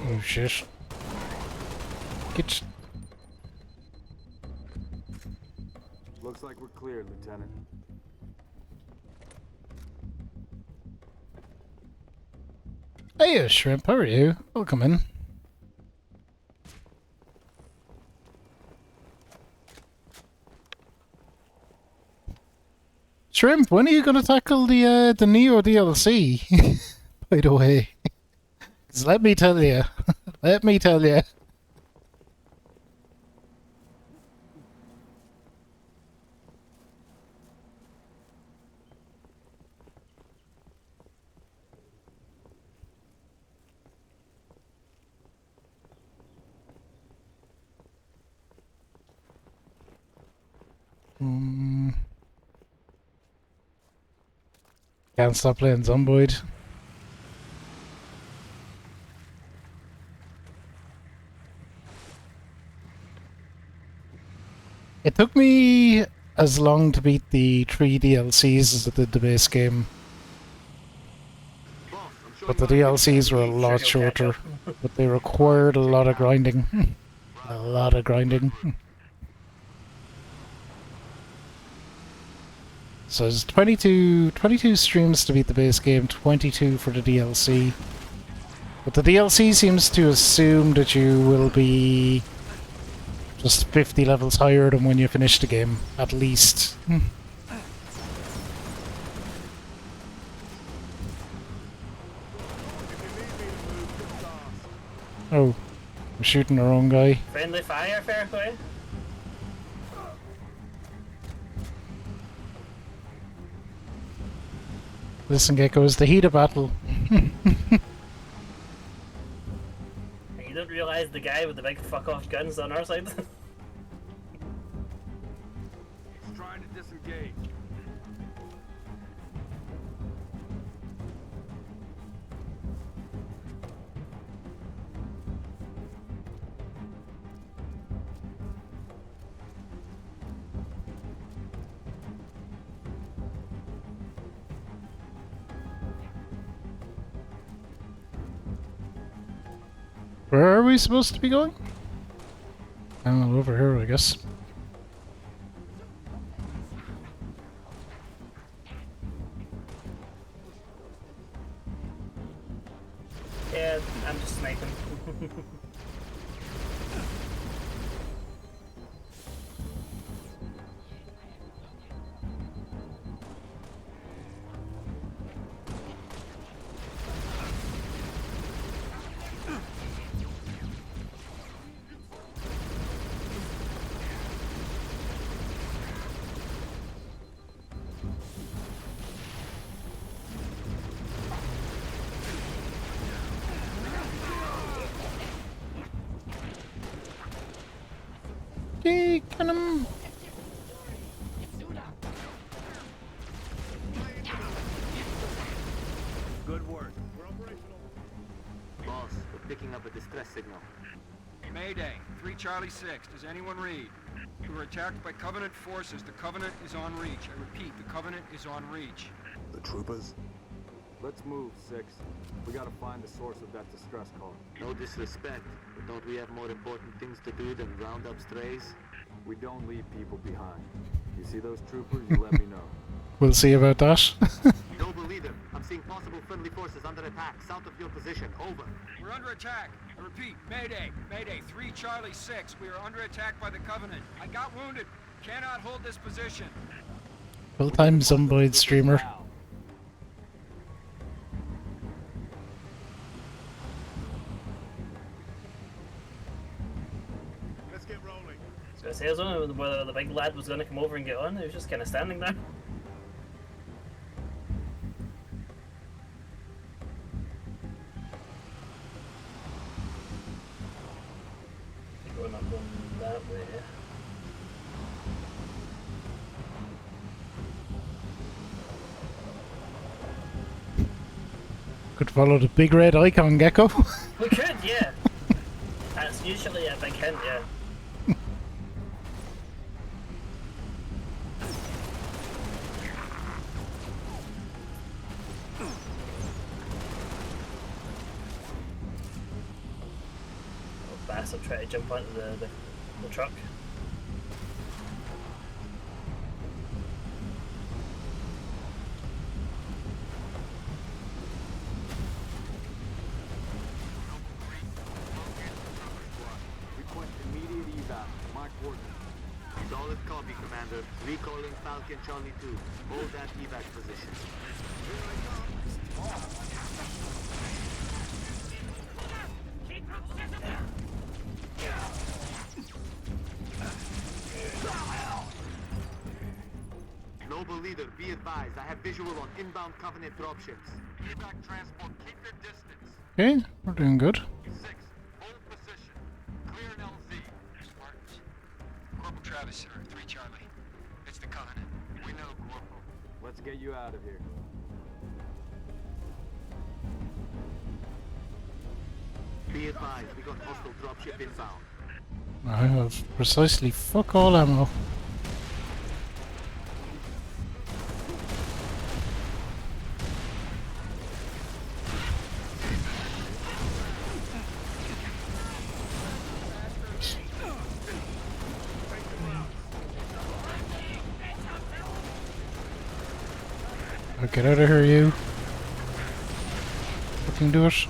Oh shit! Get. Looks like we're clear, Lieutenant. Hey, Shrimp, how are you? Welcome in. Shrimp, when are you going to tackle the Neo DLC? By the way, 'cause let me tell you, let me tell you. Can't stop playing Zomboid. It took me as long to beat the 3 DLCs as it did the base game. But the DLCs were a lot shorter. But they required a lot of grinding. A lot of grinding. So there's 22 streams to beat the base game, 22 for the DLC. But the DLC seems to assume that you will be just 50 levels higher than when you finish the game, at least. Oh, we're shooting the wrong guy. Friendly fire, fair play. Listen, Gecko, it's the heat of battle. You don't realise the guy with the big fuck-off guns on our side? He's trying to disengage. Where are we supposed to be going? I don't know, over here, I guess. Yeah, I'm just sniping. Yay, can him. Good work. We're operational. Boss, we're picking up a distress signal. Mayday, 3 Charlie 6. Does anyone read? We were attacked by Covenant forces. The Covenant is en reach. I repeat, the Covenant is en reach. The troopers? Let's move, 6. We gotta find the source of that distress call. No disrespect, but don't we have more important things to do than round up strays? We don't leave people behind. You see those troopers, you let me know. We'll see about that. Noble leader, I'm seeing possible friendly forces under attack south of your position. Over. We're under attack. I repeat, Mayday. Mayday, 3 Charlie 6. We are under attack by the Covenant. I got wounded. Cannot hold this position. Full-time Zomboid streamer. Let's get rolling. I was gonna say, I was wondering whether the big lad was gonna come over and get on. He was just kind of standing there. could follow the big red icon, Gecko. We could, yeah. That's usually a big hint, yeah. Bastard try to jump onto the truck. Request immediate evac. Mark Warden. Solid copy, Commander. Recalling Falcon Charlie 2. Hold that evac position. Noble leader, be advised. I have visual on inbound Covenant dropships. Evac transport, keep your distance. Okay, we're doing good. 6, hold position. Clear an LZ. Spartans. Corporal Travis, sir. 3 Charlie. It's the Covenant. We know, Corporal. Let's get you out of here. Be advised, we got hostile dropship inbound. I have precisely fuck all ammo. Oh, get out of here, you. Fucking do it.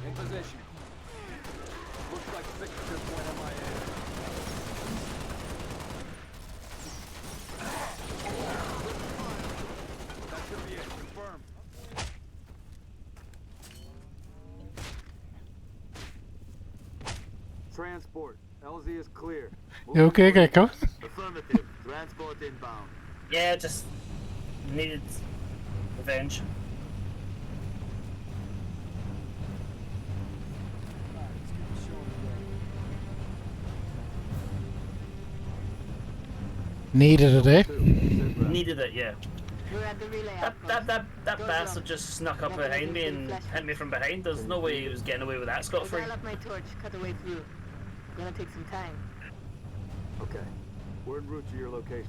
In position. Looks like signature point MIA. That should be it. Confirm. Transport. LZ is clear. You okay, Gecko? Affirmative. Transport inbound. Yeah, just needed revenge. Needed it, eh? Needed it, yeah. We're at the relay That bastard just snuck up behind me and hit me from behind. There's no way he was getting away with that scot-free. Dial up my torch, cut a way through. Gonna take some time. Okay. We're en route to your location.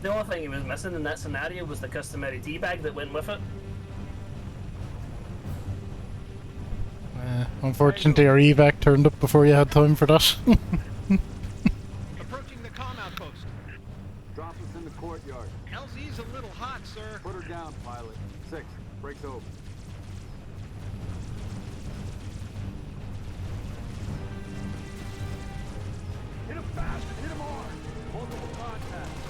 The only thing he was missing in that scenario was the customary tea bag that went with it. Unfortunately, our evac turned up before you had time for that. Approaching the comm outpost. Drop us in the courtyard. LZ's a little hot, sir. Put her down, pilot. 6. Breaks open. Hit him fast and hit him hard. Multiple contacts.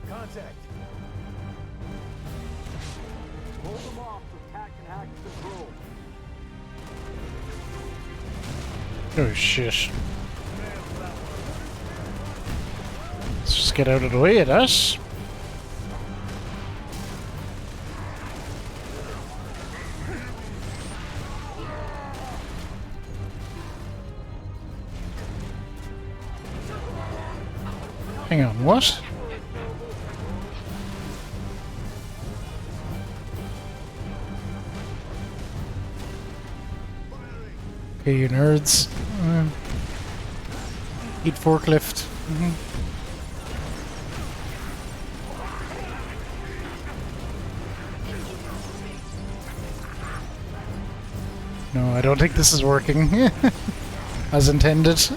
Contact. Hold them off so Cat can hack control. Oh shit. Let's just get out of the way of that. Hang on, what? Okay, you nerds. Eat forklift. No, I don't think this is working as intended.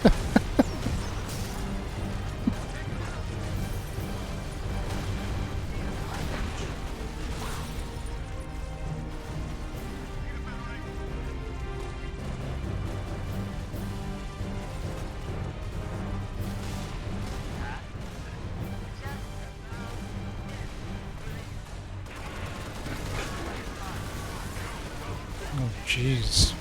Oh, jeez.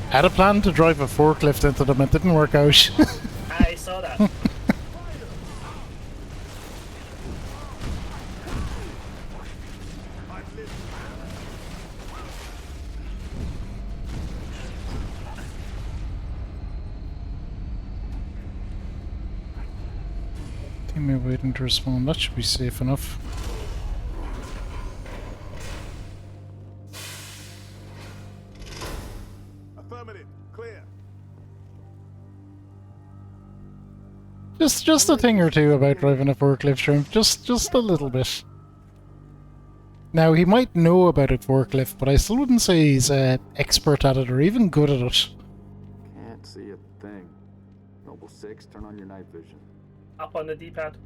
Had a plan to drive a forklift into them, it didn't work out. I saw that. Teammate waiting to respond, that should be safe enough. Affirmative. Clear. Just a thing or two about driving a forklift, Shrimp. Just a little bit. Now, he might know about a forklift, but I still wouldn't say he's expert at it or even good at it. Can't see a thing. Noble 6, turn on your night vision. Up on the D-pad.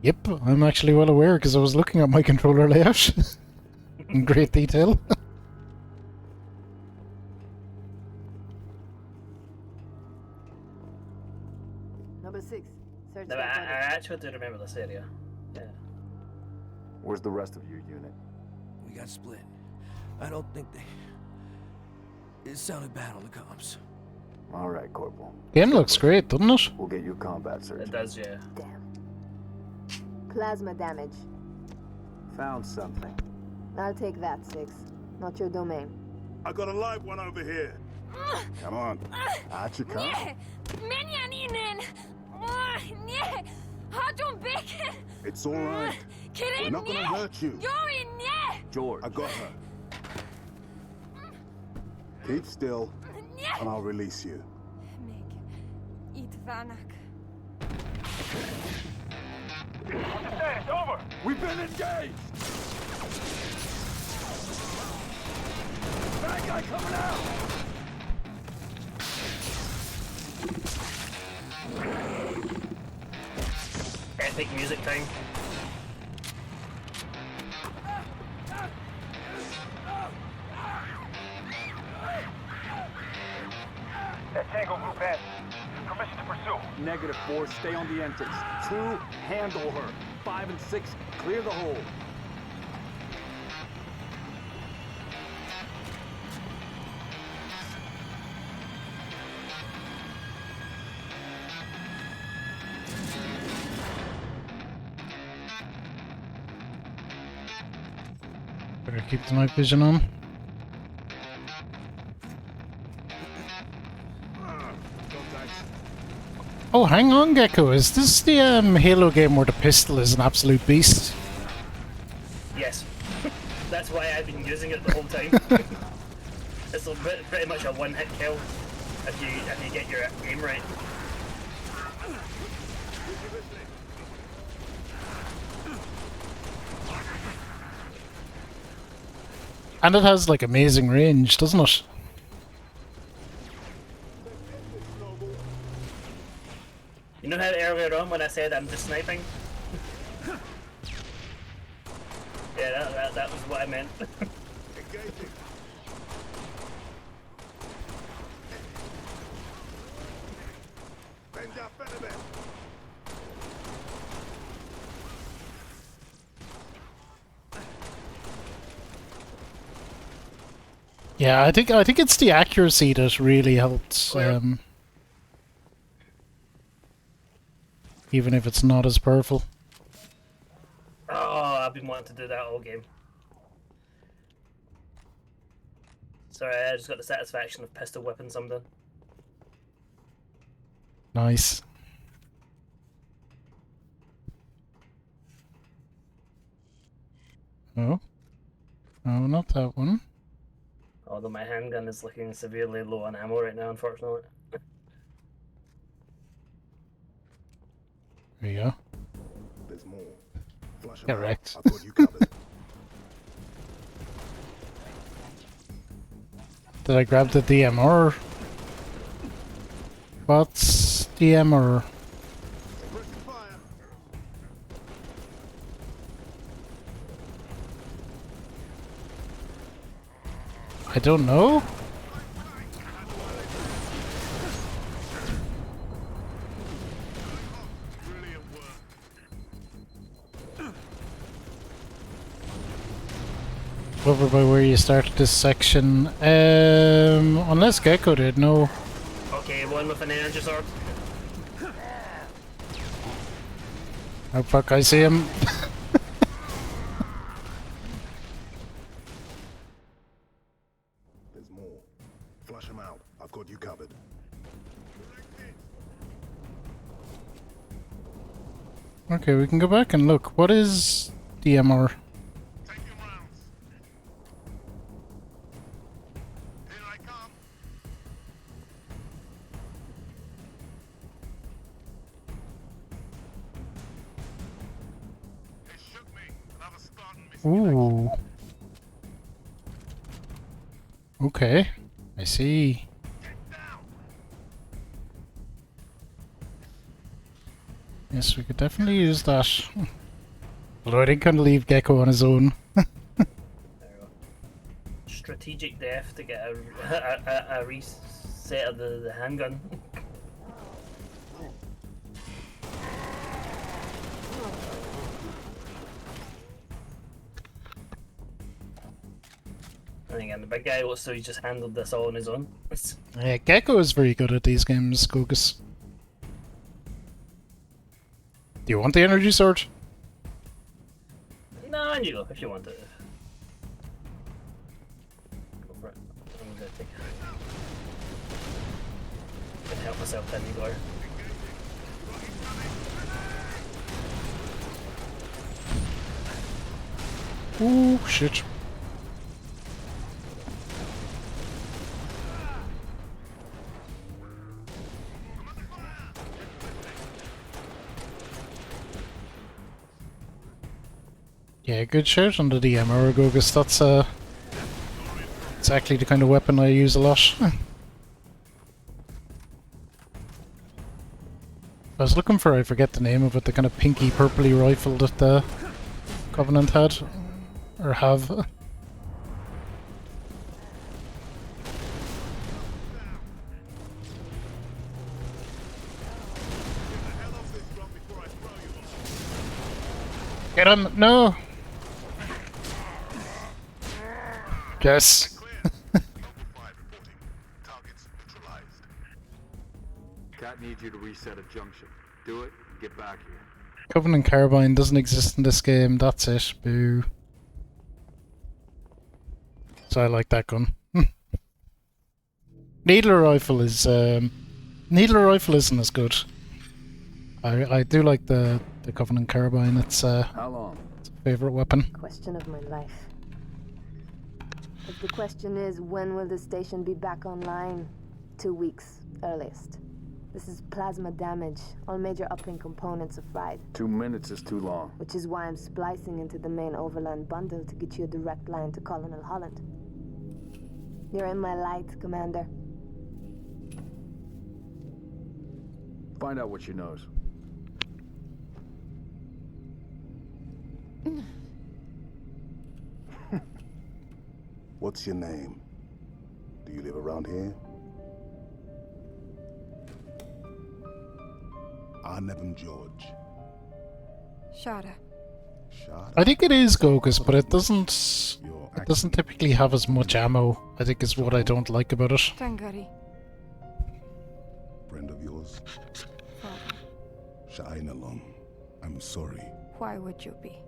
Yep, I'm actually well aware because I was looking at my controller layout in great detail. Number 6. Search No, I that body. actually do remember this area. Yeah. Where's the rest of your unit? We got split. I don't think they... It sounded bad on the comms. All right, Corporal. Game looks great, doesn't it? We'll get you a combat search. It does, yeah. Damn. Plasma damage. Found something. I'll take that, 6. Not your domain. I got a live one over here. Come on. Out you come. Minion ihnen! Nie! Hat bacon! It's all right. We're not gonna hurt you. George. I got her. Keep still, and I'll release you. Eat Vanak. Understand, it's over! We've been engaged! Bad guy coming out! Epic music time. That Tango group has permission to pursue. Negative 4, stay on the entrance. 2, handle her. 5 and 6, clear the hole. Better keep the night vision on. Oh, hang on, Gecko. Is this the Halo game where the pistol is an absolute beast? Yes. That's why I've been using it the whole time. It's pretty much a one-hit kill if you get your aim right. And it has like amazing range, doesn't it? You know how earlier on when I said I'm just sniping? Yeah, that was what I meant. Yeah, I think it's the accuracy that really helps. Even if it's not as powerful. I've been wanting to do that all game. Sorry, I just got the satisfaction of pistol whipping something. Nice. Oh. Oh, not that one. Although my handgun is looking severely low on ammo right now, unfortunately. There you go. There's more. Flush 'em Get out. wrecked. I've got you covered. Did I grab the DMR? What's DMR? I don't know. Over by where you started this section. Unless Gecko did, no. Okay, one with an energy sword. Oh fuck, I see him. There's more. Flush 'em out. I've got you covered. Okay, we can go back and look. What is DMR? Ooh. Okay, I see. Yes, we could definitely use that. Although I didn't kind of leave Gecko on his own. Strategic death to get a reset of the handgun. And again, the big guy looks so he just handled this all on his own. Yeah, Gecko is very good at these games, Gogus. Do you want the energy sword? No, and you go if you want it. Go for it. I'm gonna take it. Gonna help myself then, you go. Ooh, shit. Yeah, good shout on the DMR, Gogus. That's exactly the kind of weapon I use a lot. I was looking for, I forget the name of it, the kind of pinky purpley rifle that the Covenant had. Or have. Get him! No! Yes. Cat needs you to reset a junction. Do it, and get back here. Covenant Carbine doesn't exist in this game, that's it. Boo. So I like that gun. Needler rifle is Needler rifle isn't as good. I do like the Covenant Carbine. It's How long? It's a favorite weapon. Question of my life. If the question is, when will the station be back online? 2 weeks, earliest. This is plasma damage. All major uplink components are fried. 2 minutes is too long. Which is why I'm splicing into the main overland bundle to get you a direct line to Colonel Holland. You're in my light, Commander. Find out what she knows. What's your name? Do you live around here? Arnevin George. Shara. I think it is Gogus, but it doesn't typically have as much ammo, I think is what I don't like about it. Tangari. Friend of yours? Father. Sha'ain along. I'm sorry. Why would you be?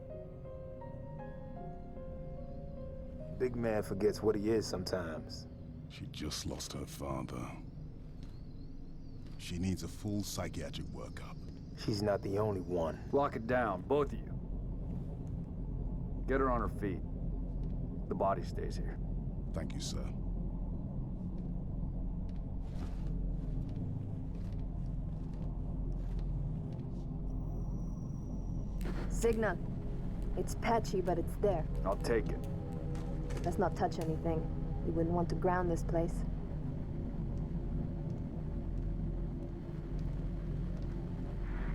Big man forgets what he is sometimes. She just lost her father. She needs a full psychiatric workup. She's not the only one. Lock it down, both of you. Get her on her feet. The body stays here. Thank you, sir. Signal. It's patchy, but it's there. I'll take it. Let's not touch anything. You wouldn't want to ground this place.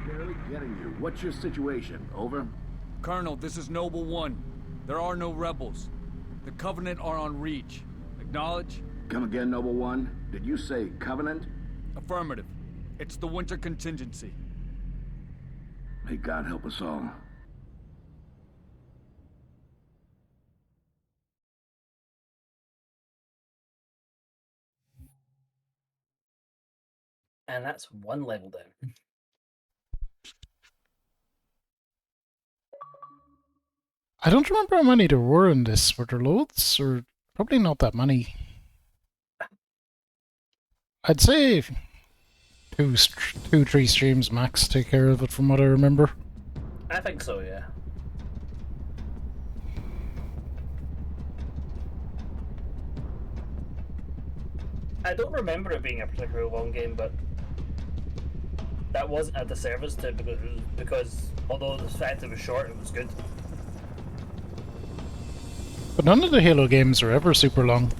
Barely getting you. What's your situation? Over? Colonel, this is Noble One. There are no rebels. The Covenant are on Reach. Acknowledge? Come again, Noble One. Did you say Covenant? Affirmative. It's the winter contingency. May God help us all. And that's one level down. I don't remember how many there were in this. Were there loads? Or probably not that many. I'd say 2-3 streams max take care of it from what I remember. I think so, yeah. I don't remember it being a particularly long game, but that wasn't a disservice to it because although the fact it was short, it was good. But none of the Halo games are ever super long.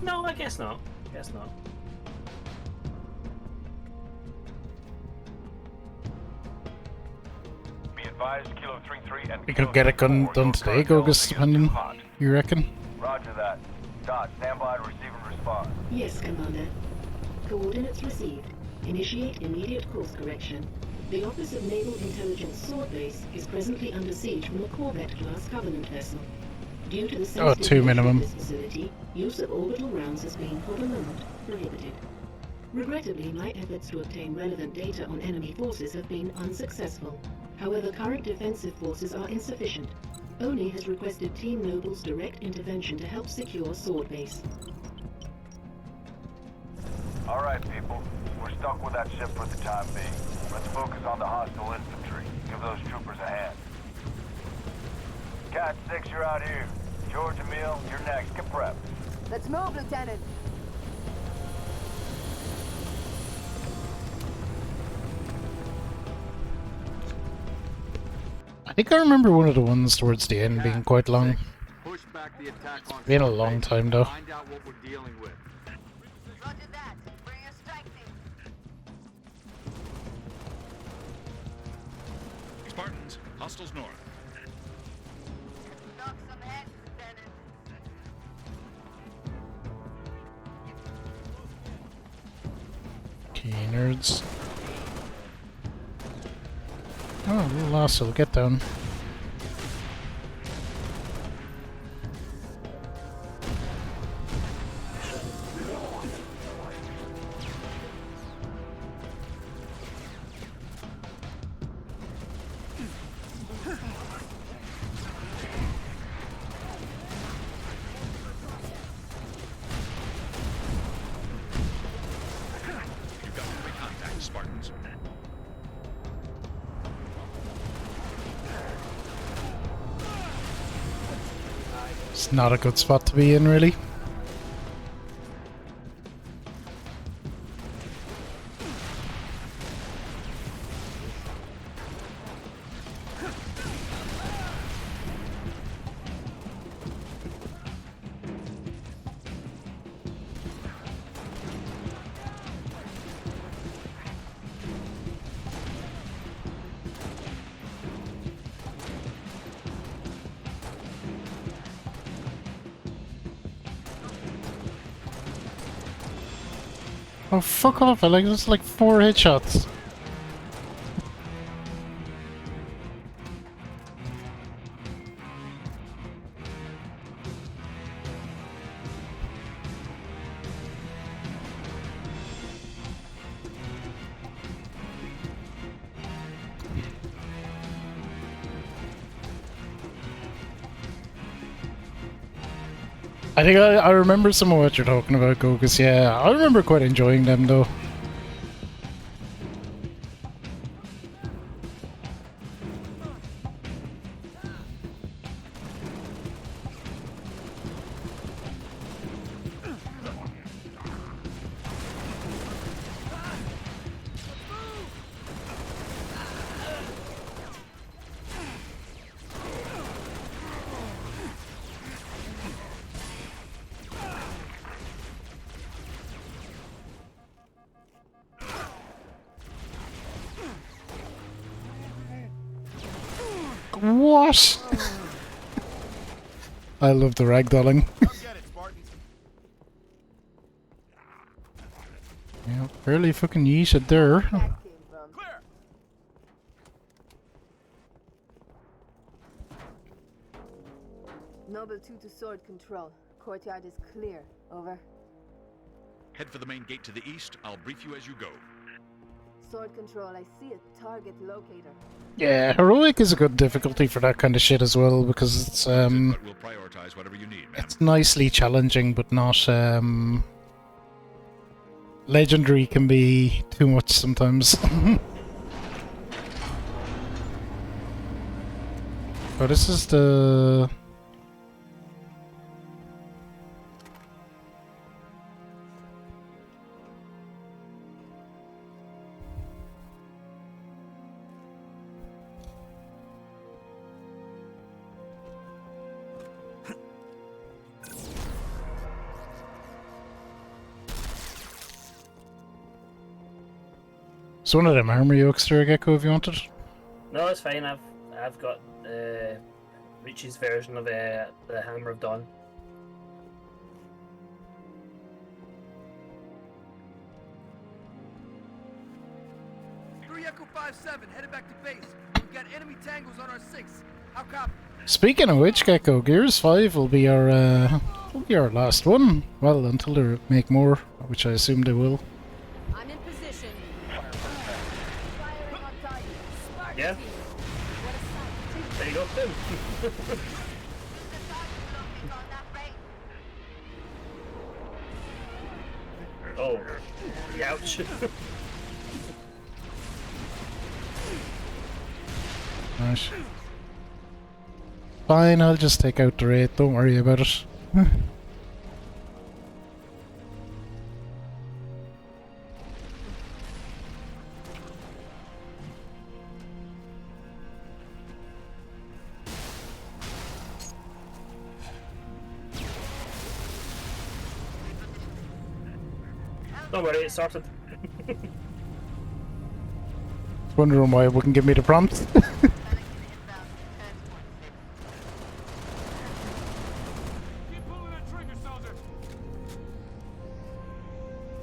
No, I guess not. Guess not. Be advised, Kilo 3-3 and We could get it done today, Gogus, depending, you reckon? Roger that. Dot, stand by to receive and respond. Yes, Commander. Coordinates received. Initiate immediate course correction. The Office of Naval Intelligence Sword Base is presently under siege from a Corvette-class Covenant vessel. Due to the sensitive 2 minimum. nature of this facility, use of orbital rounds has been, for the moment, prohibited. Regrettably, my efforts to obtain relevant data on enemy forces have been unsuccessful. However, current defensive forces are insufficient. ONI has requested Team Noble's direct intervention to help secure Sword Base. All right, people. We're stuck with that ship for the time being. Let's focus on the hostile infantry. Give those troopers a hand. Cat 6, you're out here. George, Emil, you're next. Get prepped. Let's move, Lieutenant. I think I remember one of the ones towards the end being quite long. Push back the attack on Been a long time though. Find out what we're dealing with. Roger that. Bring your strike team. Spartans, hostiles north. Knock some heads, Lieutenant. Okay, nerds. Oh, little lasso, get down. You've got enemy contact, Spartans. It's not a good spot to be in, really. Oh, fuck off, I like just like 4 headshots. I think I remember some of what you're talking about, Gogus. Yeah, I remember quite enjoying them though. What? I love the ragdolling. Yeah, barely fucking yeeted there. Noble 2 to sword control. Courtyard is clear. Over. Head for the main gate to the east. I'll brief you as you go. Sword control, I see a target locator. Yeah, heroic is a good difficulty for that kind of shit as well, because it's But we'll prioritize whatever you need, ma'am. it's nicely challenging, but not legendary can be too much sometimes. Oh, this is the... It's one of them armor yokes there, Gecko, if you wanted. No, it's fine. I've got Reach's version of the Hammer of Dawn. Echo 5-7, headed back to base. We've got enemy tangles on our 6. How copy? Speaking of which, Gecko, Gears 5 will be our last one. Well, until they make more, which I assume they will. I'm in position. Yeah. There you go, Tim. Oh, ouch. Right. Fine, I'll just take out the Wraith, don't worry about it. Don't worry, it started. Wondering why it wouldn't give me the prompt.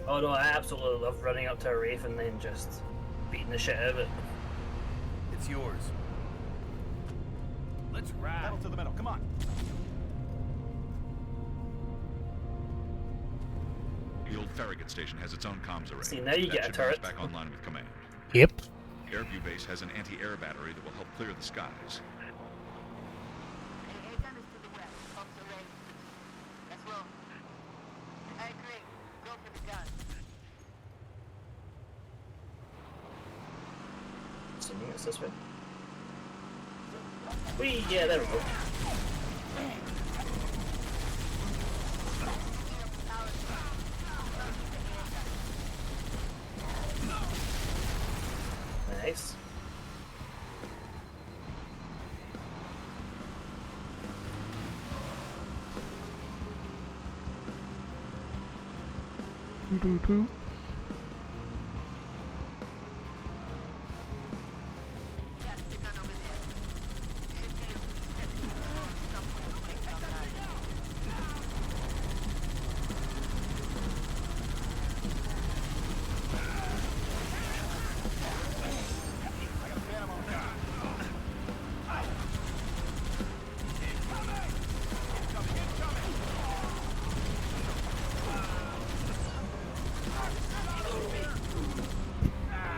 Oh no, I absolutely love running up to a Wraith and then just beating the shit out of it. It's yours. Let's ride. Pedal to the metal, come on. The old Farragut station has its own comms array. See, now you That get a should bring us turret. back online with command. Yep. Airview Base has an anti-air battery that will help clear the skies. Assuming it's this way. Whee! Yeah, there we go. Nice.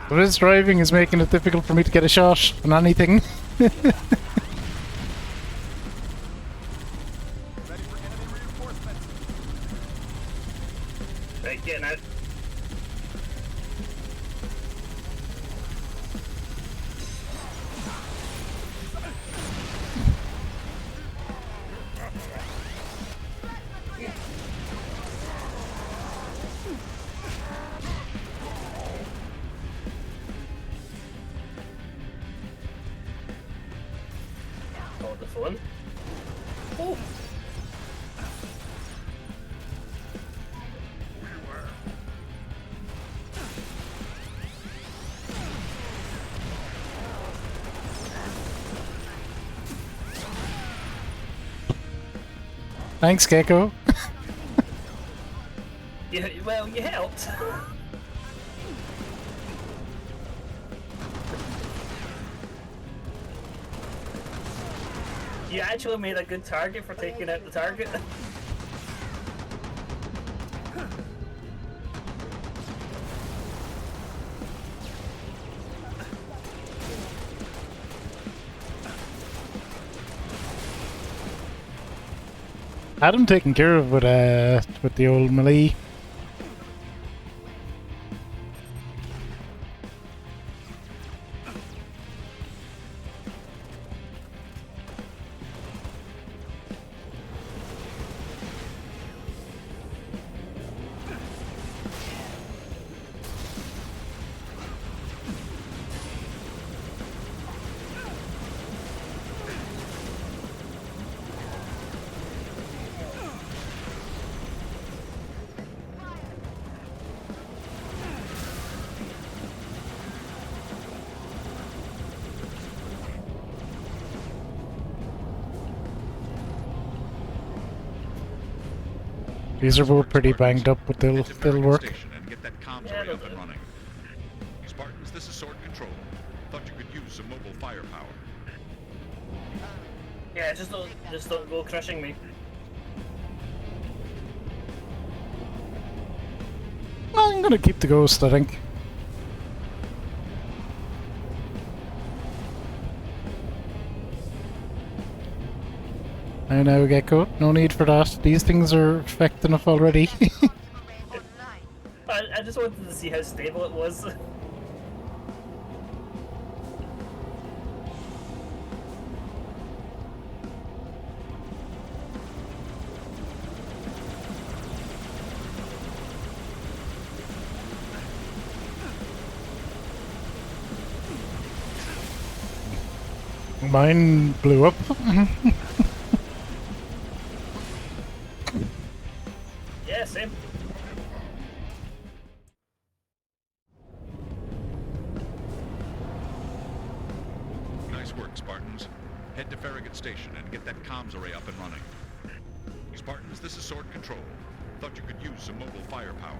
But this driving is making it difficult for me to get a shot on anything. Right, getting out. Hold the phone. Oh! Thanks, Gecko. Yeah, well, you helped. You actually made a good target for taking out the target. Had him taken care of with the old melee. These are both pretty banged up, but they'll work. And get that comms array up and running. Spartans, this is Sword Control. Thought you could use some mobile firepower. Yeah, just don't go crushing me. I'm gonna keep the ghost, I think. I know, Gecko. No need for that. These things are effective enough already. I just wanted to see how stable it was. Mine blew up. Yeah, same. Nice work, Spartans. Head to Farragut Station and get that comms array up and running. Spartans, this is Sword Control. Thought you could use some mobile firepower.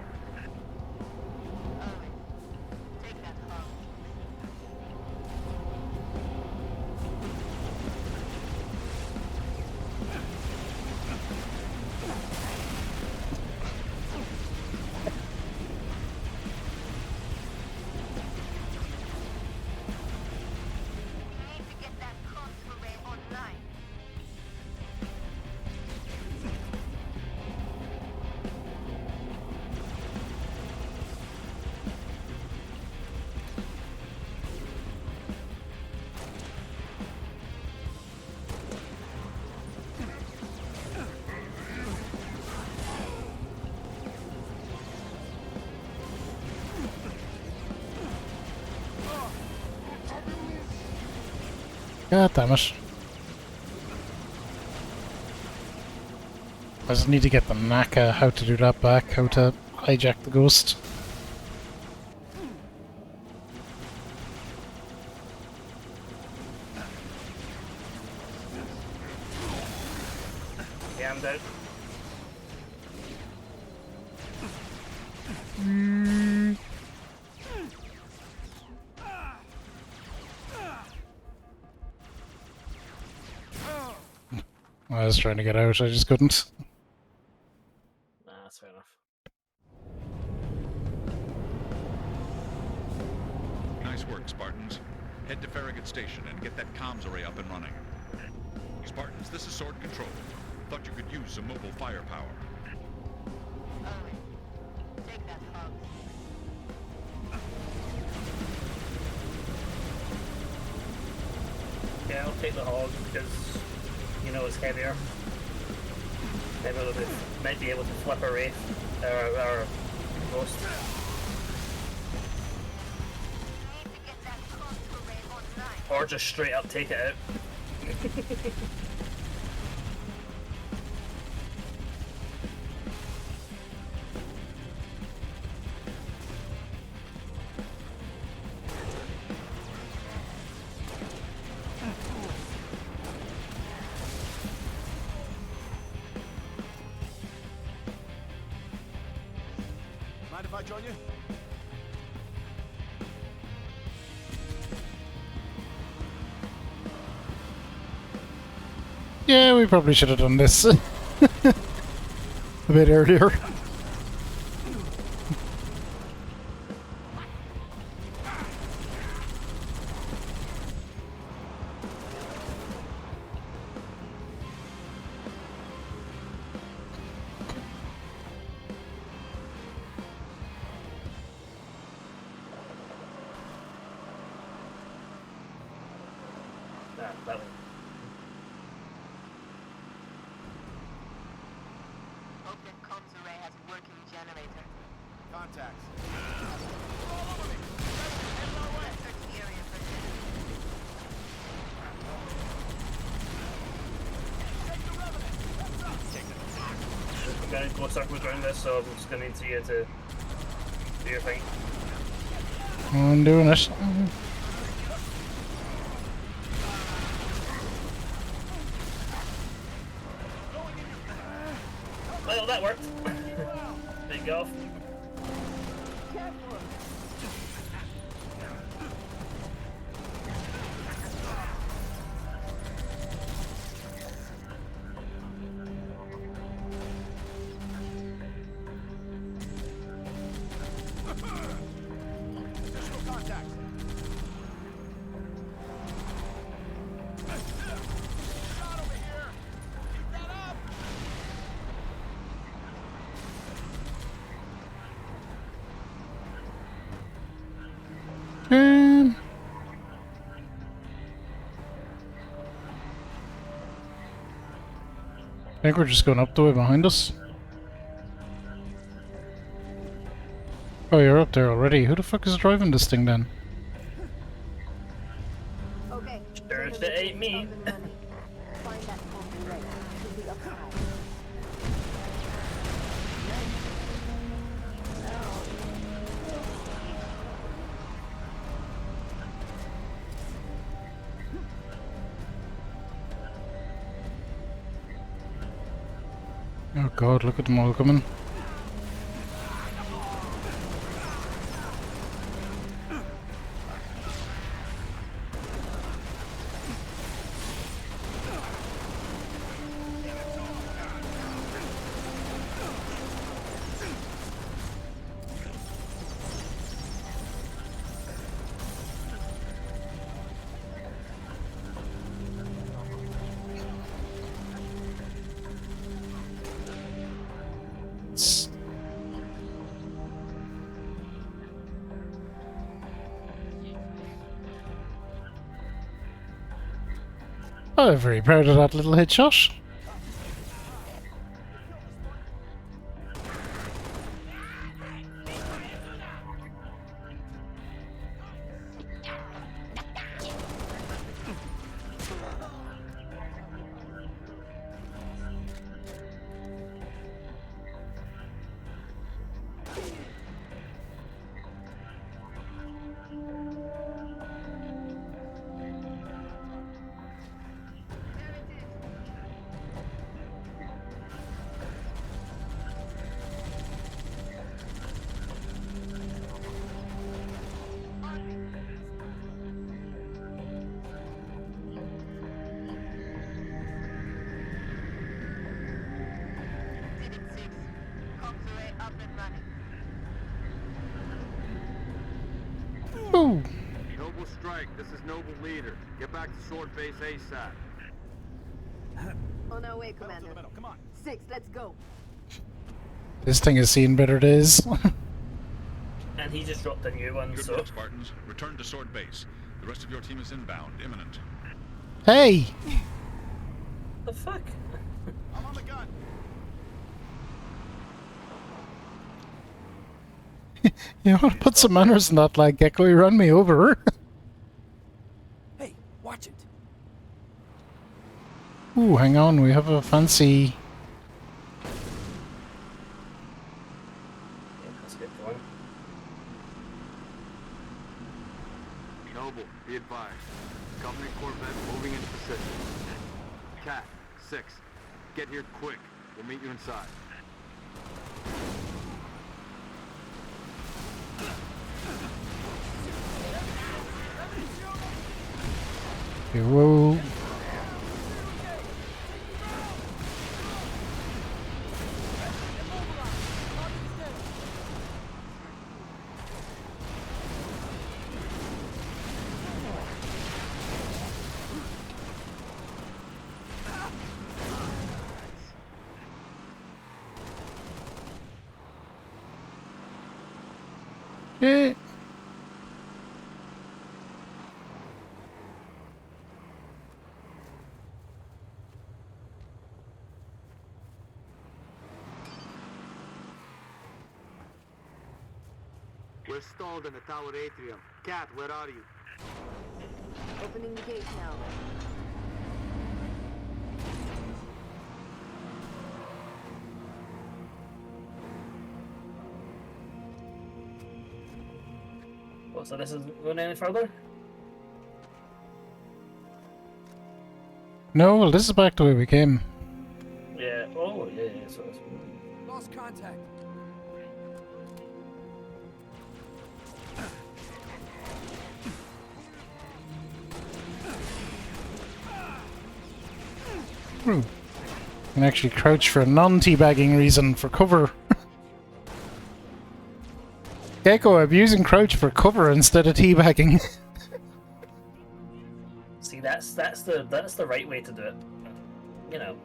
God damn it. I just need to get the knack of how to do that back, how to hijack the ghost. Yeah, I'm dead. I was trying to get out, I just couldn't. Nah, that's fair enough. Nice work, Spartans. Head to Farragut Station and get that comms array up and running. Spartans, this is Sword Control. Thought you could use some mobile firepower. Yeah, I'll take the hog because you know it's heavier. Maybe might be able to flip a wraith or ghost. Or just straight up take it out. Mind if I join you? Yeah, we probably should have done this a bit earlier. That one. Open comms array has working generator. Contacts. Search the area for I'm going to go circles around this, so I'm just going to need you to do your thing. I'm doing it. Well, that worked. There you go. Additional contact. Shot over here. Keep that up. I think we're just going up the way behind us. Oh, you're up there already. Who the fuck is driving this thing then? Okay. Sure as it ain't me. Find that comms array. Should be up high. Oh god, look at them all coming. Oh, I'm very proud of that little headshot. Ooh. Noble Strike, this is Noble Leader. Get back to Sword Base ASAP. On our way, Commander. Come on. 6, let's go. This thing has seen better days. And he just dropped a new one, Good so... work, Spartans. Return to Sword Base. The rest of your team is inbound, imminent. Hey! The fuck? I'm on the gun. You know what? Put some manners in that, like, Gecko. You run me over. Hey, watch it. Ooh, hang on. We have a fancy... Yeah, let's get going. Noble, be advised. Covenant Corvette moving into position. Cat, 6. Get here quick. We'll meet you inside. Okay, whoa. Yeah. We're stalled in the tower atrium. Cat, where are you? Opening the gate now. Oh, so this isn't going any further? No, well, this is back the way we came. Yeah. Oh, yeah, so it's... Lost contact. Ooh. Can actually crouch for a non-teabagging reason for cover. Gecko, I'm using crouch for cover instead of teabagging. See, that's the right way to do it. You know.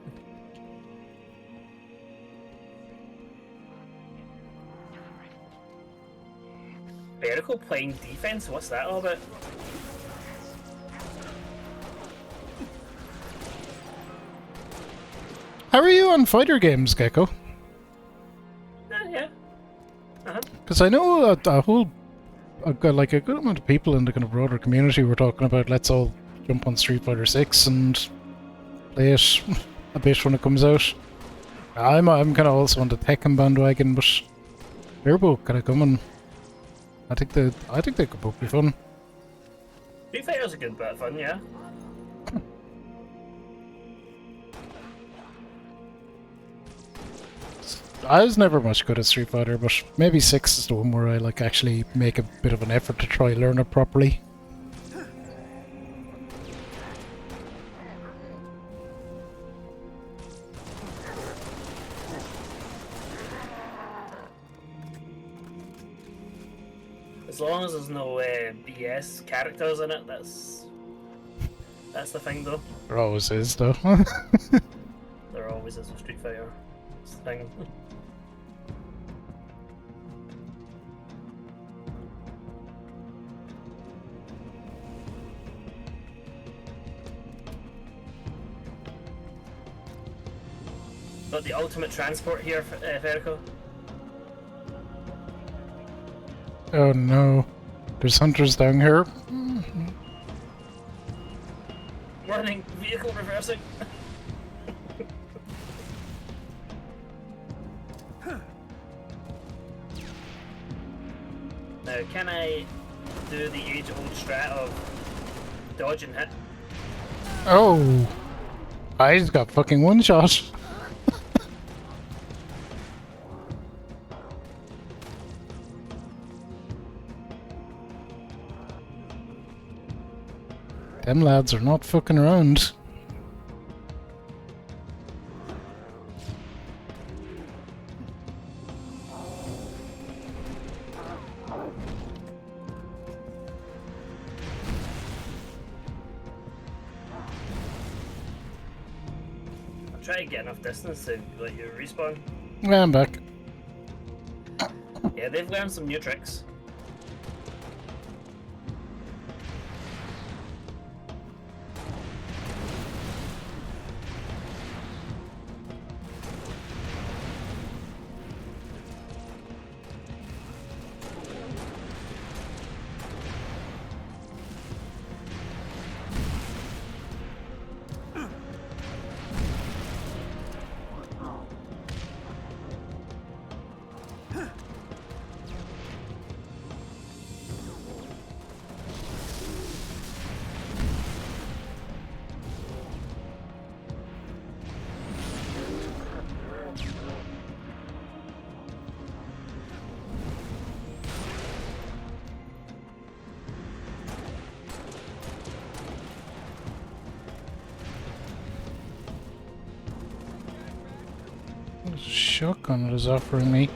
Vertical playing defense? What's that all about? How are you on fighter games, Gecko? Yeah. Because I know a whole, like a good amount of people in the kind of broader community were talking about let's all jump on Street Fighter 6 and play it a bit when it comes out. I'm kind of also on the Tekken bandwagon, but they're both kind of coming. I think they could both be fun. Street Fighter's a good bit of fun, yeah. I was never much good at Street Fighter, but maybe 6 is the one where I like actually make a bit of an effort to try learn it properly. As long as there's no BS characters in it, that's the thing, though. There always is, though. There always is with Street Fighter. It's the thing. Got the ultimate transport here, Verico. Oh no, there's hunters down here. Warning, vehicle reversing. Now, can I do the age-old strat of dodge and hit? Oh, I just got fucking one shot. Them lads are not fucking around. I'll try to get enough distance to let you respawn. Yeah, I'm back. Yeah, they've learned some new tricks. Shotgun it is offering me.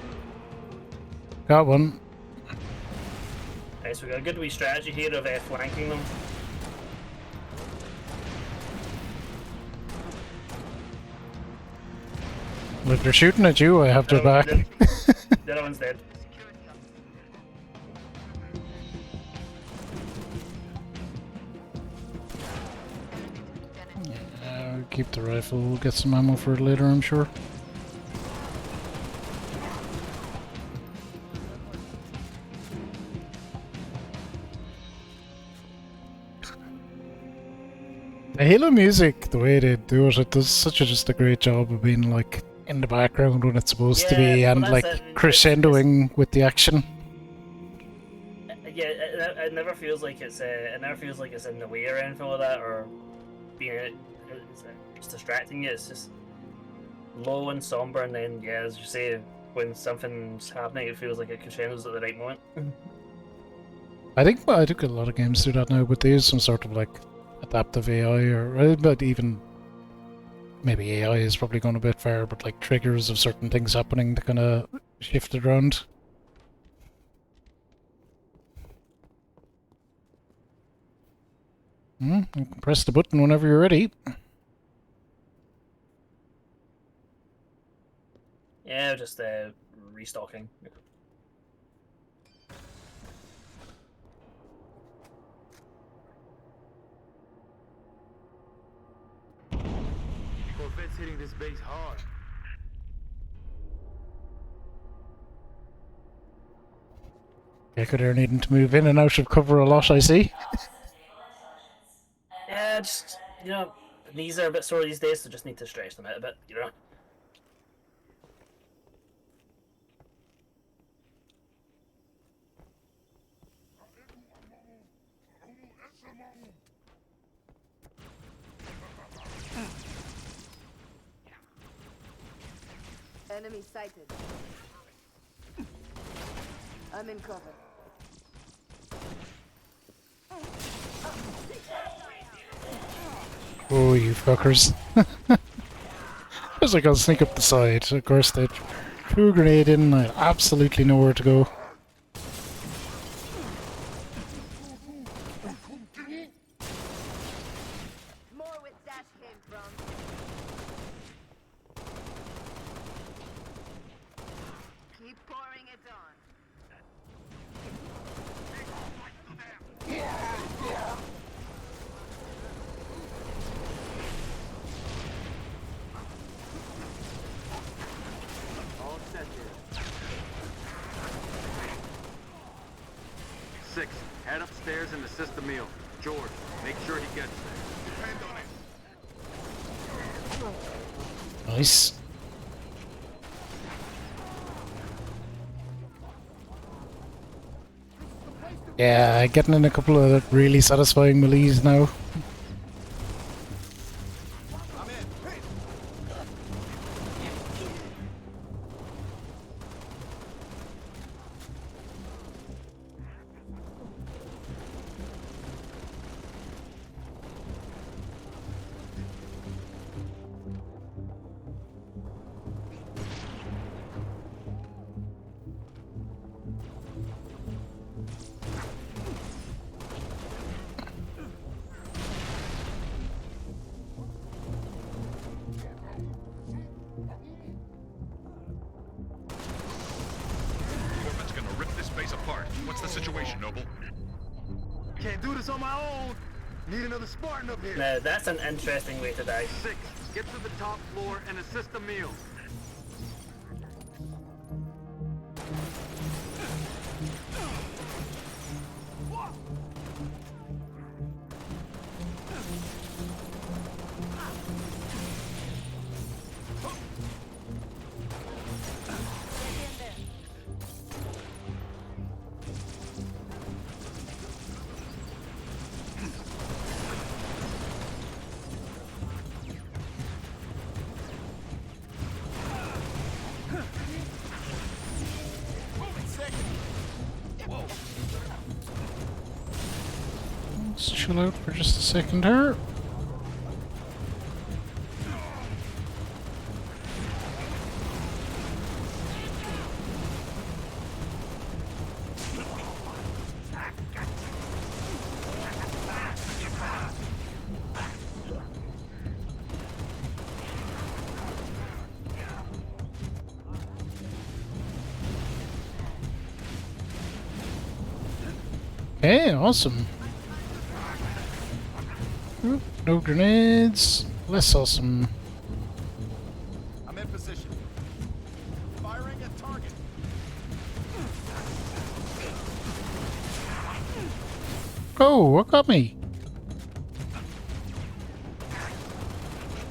Got one. Nice, we got a good wee strategy here of flanking them. Look, they're shooting at you, I have their back. The other one's dead. I'll keep the rifle, we'll get some ammo for it later, I'm sure. The Halo music, the way they do it, it does such just a great job of being like in the background when it's supposed to be, and like crescendoing with the action. Yeah, it never feels like it's in the way or anything like that, or being it's distracting you. It's just low and somber, and then yeah, as you say, when something's happening, it feels like it crescendos at the right moment. I think a lot of games do that now, but they use some sort of like adaptive AI, or but even maybe AI is probably going a bit far, but like triggers of certain things happening to kind of shift it around. You can press the button whenever you're ready. Yeah, just restocking. Corvette's hitting this base hard. Gecko there needing to move in and out of cover a lot, I see. Yeah, just, you know, knees are a bit sore these days, so just need to stretch them out a bit, you know. Enemy sighted. I'm in cover. Oh, you fuckers. I was like, I'll sneak up the side. Of course, they threw a grenade in, I had absolutely nowhere to go. More where Dash came from. Keep pouring it on. All set here. 6, head upstairs and assist the meal. George, make sure he gets there. Depend on it. Nice. Yeah, getting in a couple of really satisfying melees now. apart. What's the situation, Noble? Can't do this on my own. Need another Spartan up here. Now, that's an interesting way to die. 6, get to the top floor and assist Emil. Let's chill out for just a second here. Hey, awesome. Oop, no grenades. Less awesome. I'm in position. Firing at target. Oh, what got me?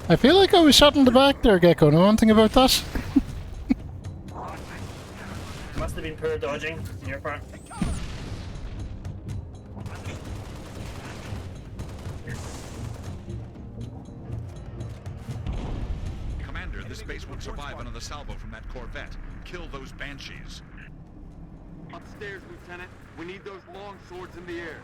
I feel like I was shot in the back there, Gecko. Know one thing about that? Must have been poor dodging on your part. Commander, this base won't survive another salvo from that Corvette. Kill those Banshees. Upstairs, Lieutenant. We need those long swords in the air.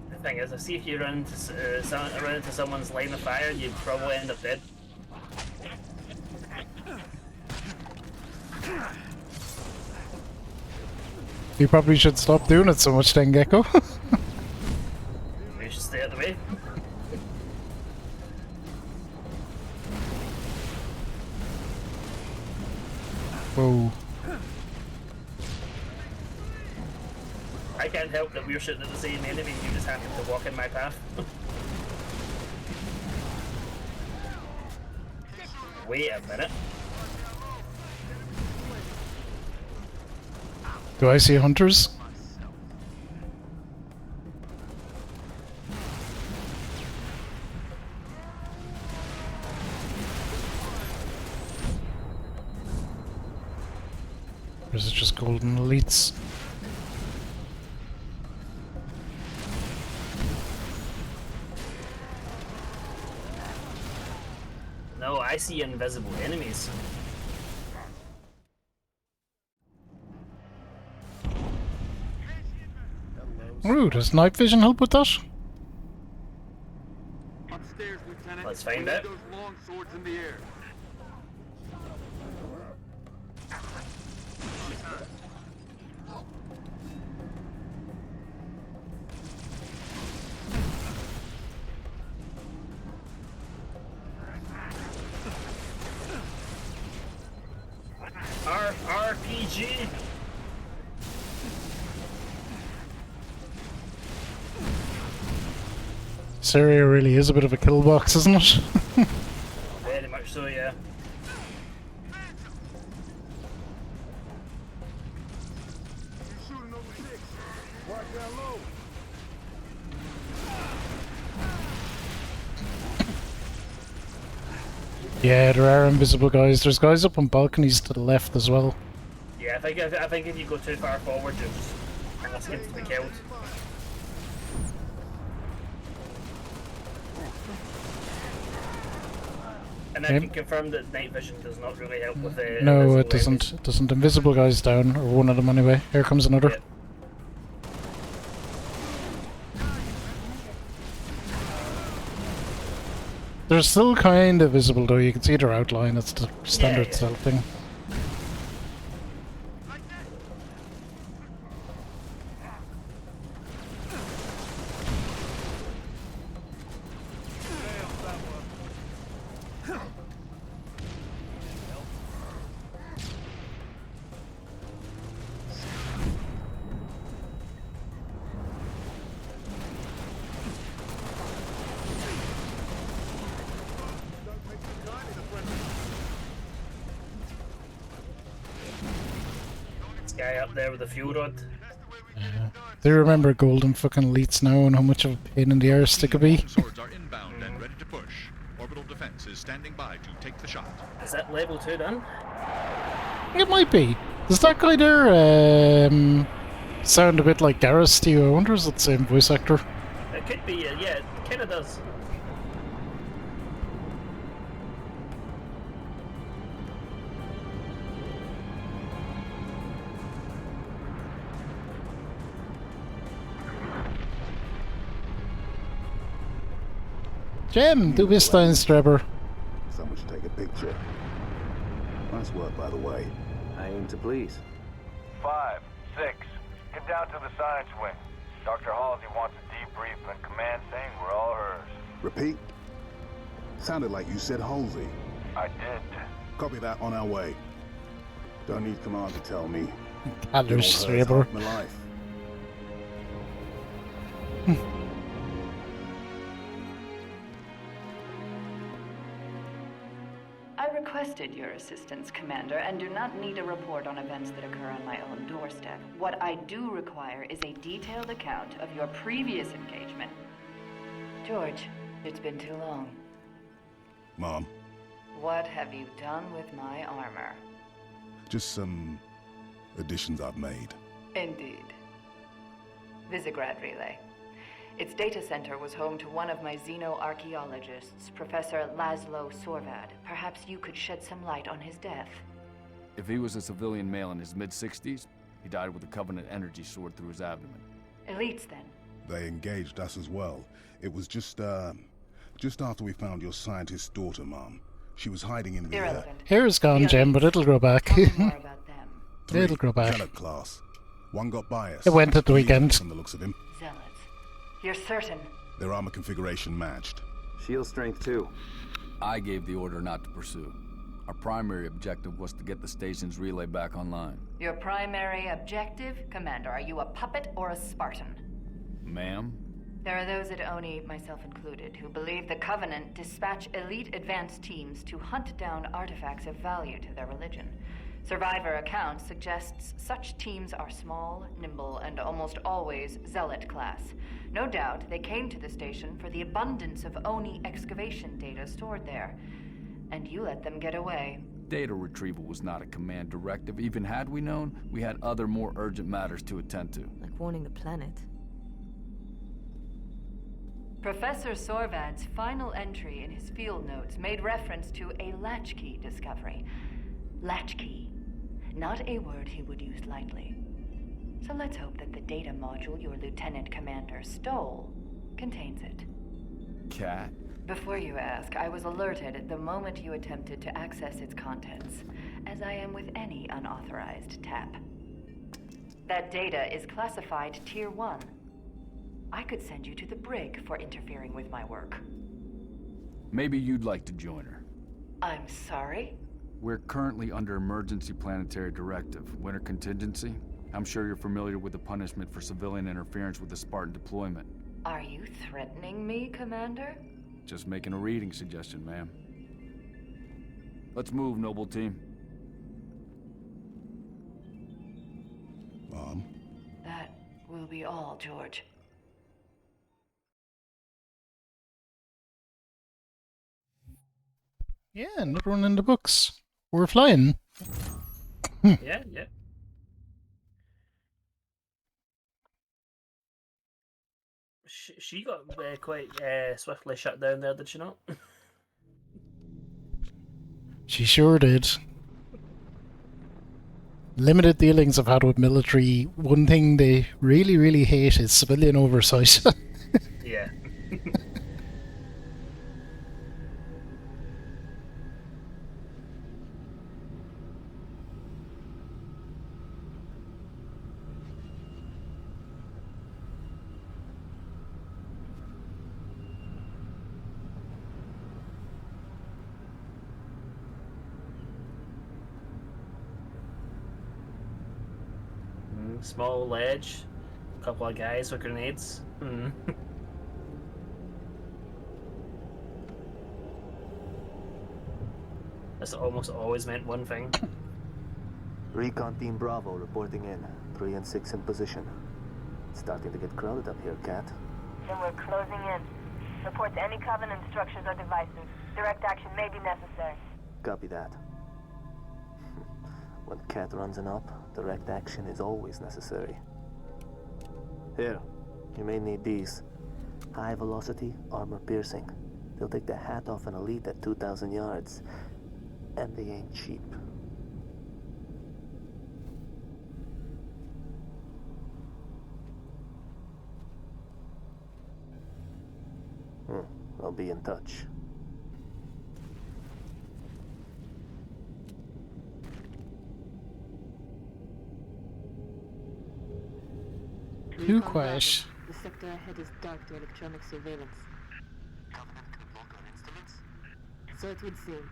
The thing is, I see if you run into someone's line of fire, you'd probably end up dead. You probably should stop doing it so much then, Gecko. You should stay out of the way. Whoa. I can't help that we're shooting at the same enemy and you just happen to walk in my path. Wait a minute. Do I see hunters? Or is it just golden elites? No, I see invisible enemies. Ooh, does night vision help with that? Upstairs, Lieutenant. Let's find we out. need those long swords in the air. RPG. Syria really is a bit of a kill box, isn't it? Very much so, yeah. Yeah, there are invisible guys. There's guys up on balconies to the left as well. Yeah, I think if you go too far forward, you're just asking to be killed. And I can confirm that night vision does not really help with the. No, it doesn't. It doesn't. Invisible guys down, or one of them anyway. Here comes another. Yep. They're still kind of visible though. You can see their outline. It's the standard stealth thing. Guy up there with the fuel rod. Do you remember golden fucking elites now and how much of a pain in the arse they could be? Swords are inbound and ready to push. Orbital defense is standing by to take the shot. Is that level 2 done? It might be. Does that guy there sound a bit like Garrus to you? I wonder is it the same voice actor? It could be, yeah, it kind of does. Jem, du bist ein Streber. Someone should take a picture. Nice work, by the way. I aim to please. 5, 6, get down to the science wing. Dr. Halsey wants a debrief and command saying we're all hers. Repeat. Sounded like you said Halsey. I did. Copy that, on our way. Don't need command to tell me. Hallo, Streber. My life. I requested your assistance, Commander, and do not need a report on events that occur on my own doorstep. What I do require is a detailed account of your previous engagement. George, it's been too long. Mom, What have you done with my armor? just some additions I've made. Indeed. Visegrad Relay. Its data center was home to one of my xenoarchaeologists, Professor Laszlo Sorvad. Perhaps you could shed some light on his death. If he was a civilian male in his mid-60s, he died with a Covenant energy sword through his abdomen. Elites, then. They engaged us as well. It was just after we found your scientist's daughter, Mom. She was hiding in the... Irrelevant. Hair's gone, Jem, but it'll grow back. More about them. It'll grow back. Zealot class. One got biased. It went at the weekend. From the looks of him. Zealots. You're certain? Their armor configuration matched. Shield strength 2. I gave the order not to pursue. Our primary objective was to get the station's relay back online. Your primary objective? Commander, are you a puppet or a Spartan? Ma'am? There are those at ONI, myself included, who believe the Covenant dispatch elite advanced teams to hunt down artifacts of value to their religion. Survivor accounts suggests such teams are small, nimble, and almost always Zealot class. No doubt they came to the station for the abundance of ONI excavation data stored there. And you let them get away. Data retrieval was not a command directive. Even had we known, we had other more urgent matters to attend to. Like warning the planet. Professor Sorvad's final entry in his field notes made reference to a latchkey discovery. Latchkey. Not a word he would use lightly. So let's hope that the data module your Lieutenant Commander stole contains it. Cat? Before you ask, I was alerted the moment you attempted to access its contents, as I am with any unauthorized tap. That data is classified Tier 1. I could send you to the brig for interfering with my work. Maybe you'd like to join her. I'm sorry? We're currently under emergency planetary directive, winter contingency. I'm sure you're familiar with the punishment for civilian interference with the Spartan deployment. Are you threatening me, Commander? Just making a reading suggestion, ma'am. Let's move, noble team. Mom? That will be all, George. Yeah, another one in the books. We're flying. Yeah, yeah. She got quite swiftly shut down there, did she not? She sure did. Limited dealings I've had with military. One thing they really, really hate is civilian oversight. Yeah. Small ledge, a couple of guys with grenades. This almost always meant one thing. Recon Team Bravo reporting in. 3 and 6 in position. It's starting to get crowded up here, Cat. Then we're closing in. Report to any Covenant structures or devices. Direct action may be necessary. Copy that. When Cat runs an op, direct action is always necessary. Here, you may need these. High velocity, armor piercing. They'll take the hat off an elite at 2,000 yards. And they ain't cheap. I'll be in touch. Too quiet. The sector ahead is dark to electronic surveillance. Covenant can block our instruments? So it would seem.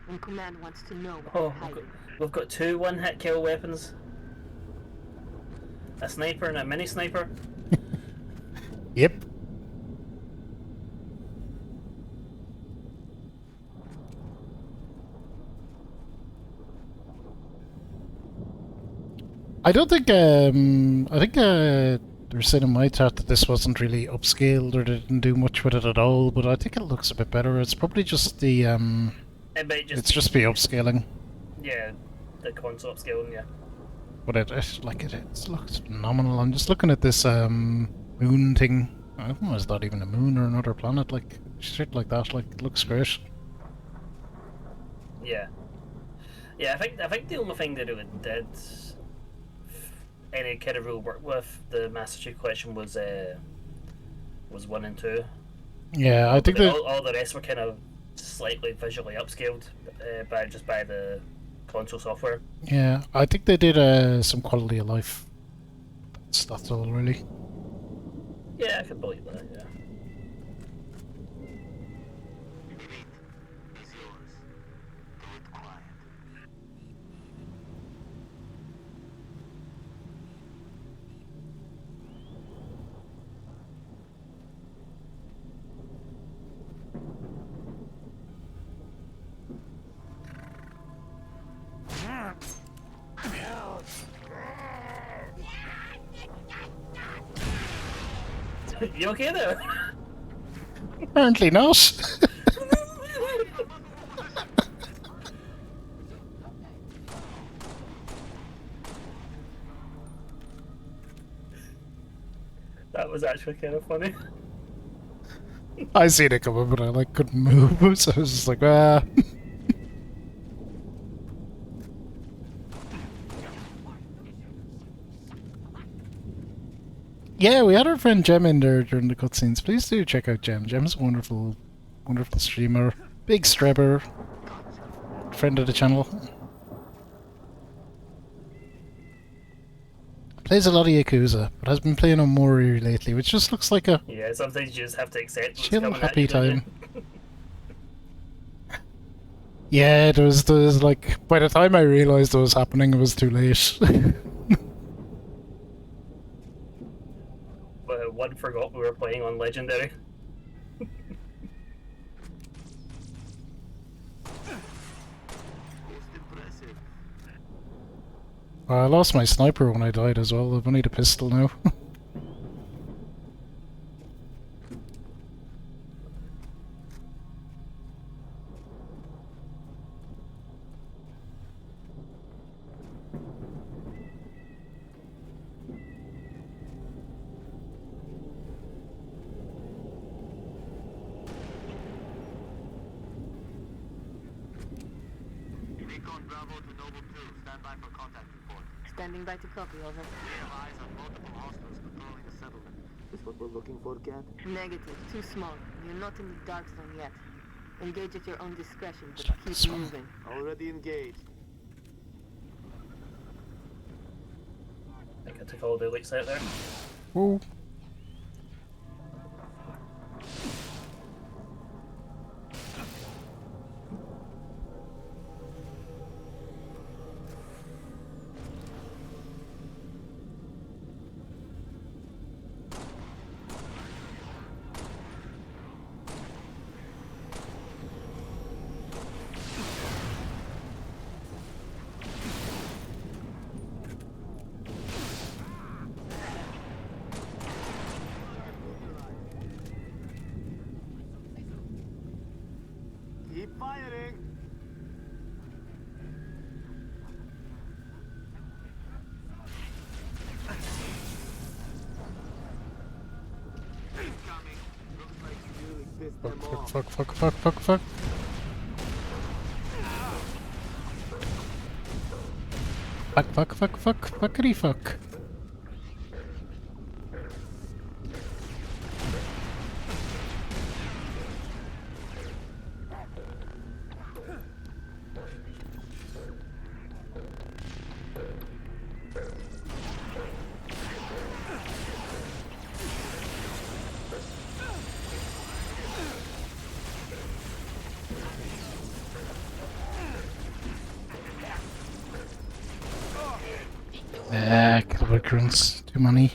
And Command wants to know what Oh, they're hiding. we've got 2 one-hit kill weapons. A sniper and a mini sniper. Yep. I don't think, I think they were saying in my chat that this wasn't really upscaled or they didn't do much with it at all, but I think it looks a bit better. It's probably just the, It might it's just be upscaling. Yeah, the console upscaling, yeah. But it looks phenomenal. I'm just looking at this, moon thing. I don't know, is that even a moon or another planet? Like, shit like that, like, it looks great. Yeah. Yeah, I think the only thing that it did any kind of real work with the Master Chief Collection was 1 and 2. Yeah, I think that all the rest were kind of slightly visually upscaled by the console software. yeah, I think they did some quality of life. That's all really. Yeah, I can believe that, yeah. You okay there? Apparently not. That was actually kind of funny. I seen it coming, but I couldn't move, so I was just like, ah. Yeah, we had our friend Jem in there during the cutscenes. Please do check out Jem. Jem's a wonderful, wonderful streamer, big strebber, friend of the channel. Plays a lot of Yakuza, but has been playing on Mori lately, which just looks like a Yeah, sometimes you just have to accept what's chill, coming at happy you, don't you? time. Yeah, there was like, by the time I realised it was happening, it was too late. But one forgot we were playing on Legendary. I lost my sniper when I died as well. I've only the pistol now. Recon Bravo to Noble 2. Stand by for contact report. Standing by to copy, over. We have eyes on multiple hostiles controlling the settlement. Is what we're looking for, Cat? Negative. Too small. You're not in the dark zone yet. Engage at your own discretion, but This keep one. moving. Already engaged. I think I took all the elites out there. Whoa. Fuck, fuck, fuck, fuck, fuck. Fuck, fuck, fuck, fuck, fuckity fuck. Kill grunts. Too many.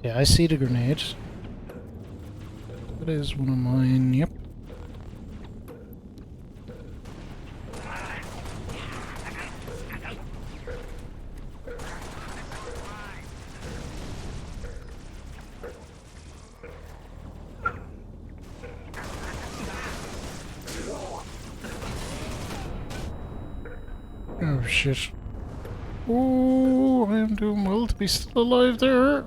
Yeah, I see the grenade. That is one of mine, yep. Oh shit. Oh, I am doing well to be still alive there.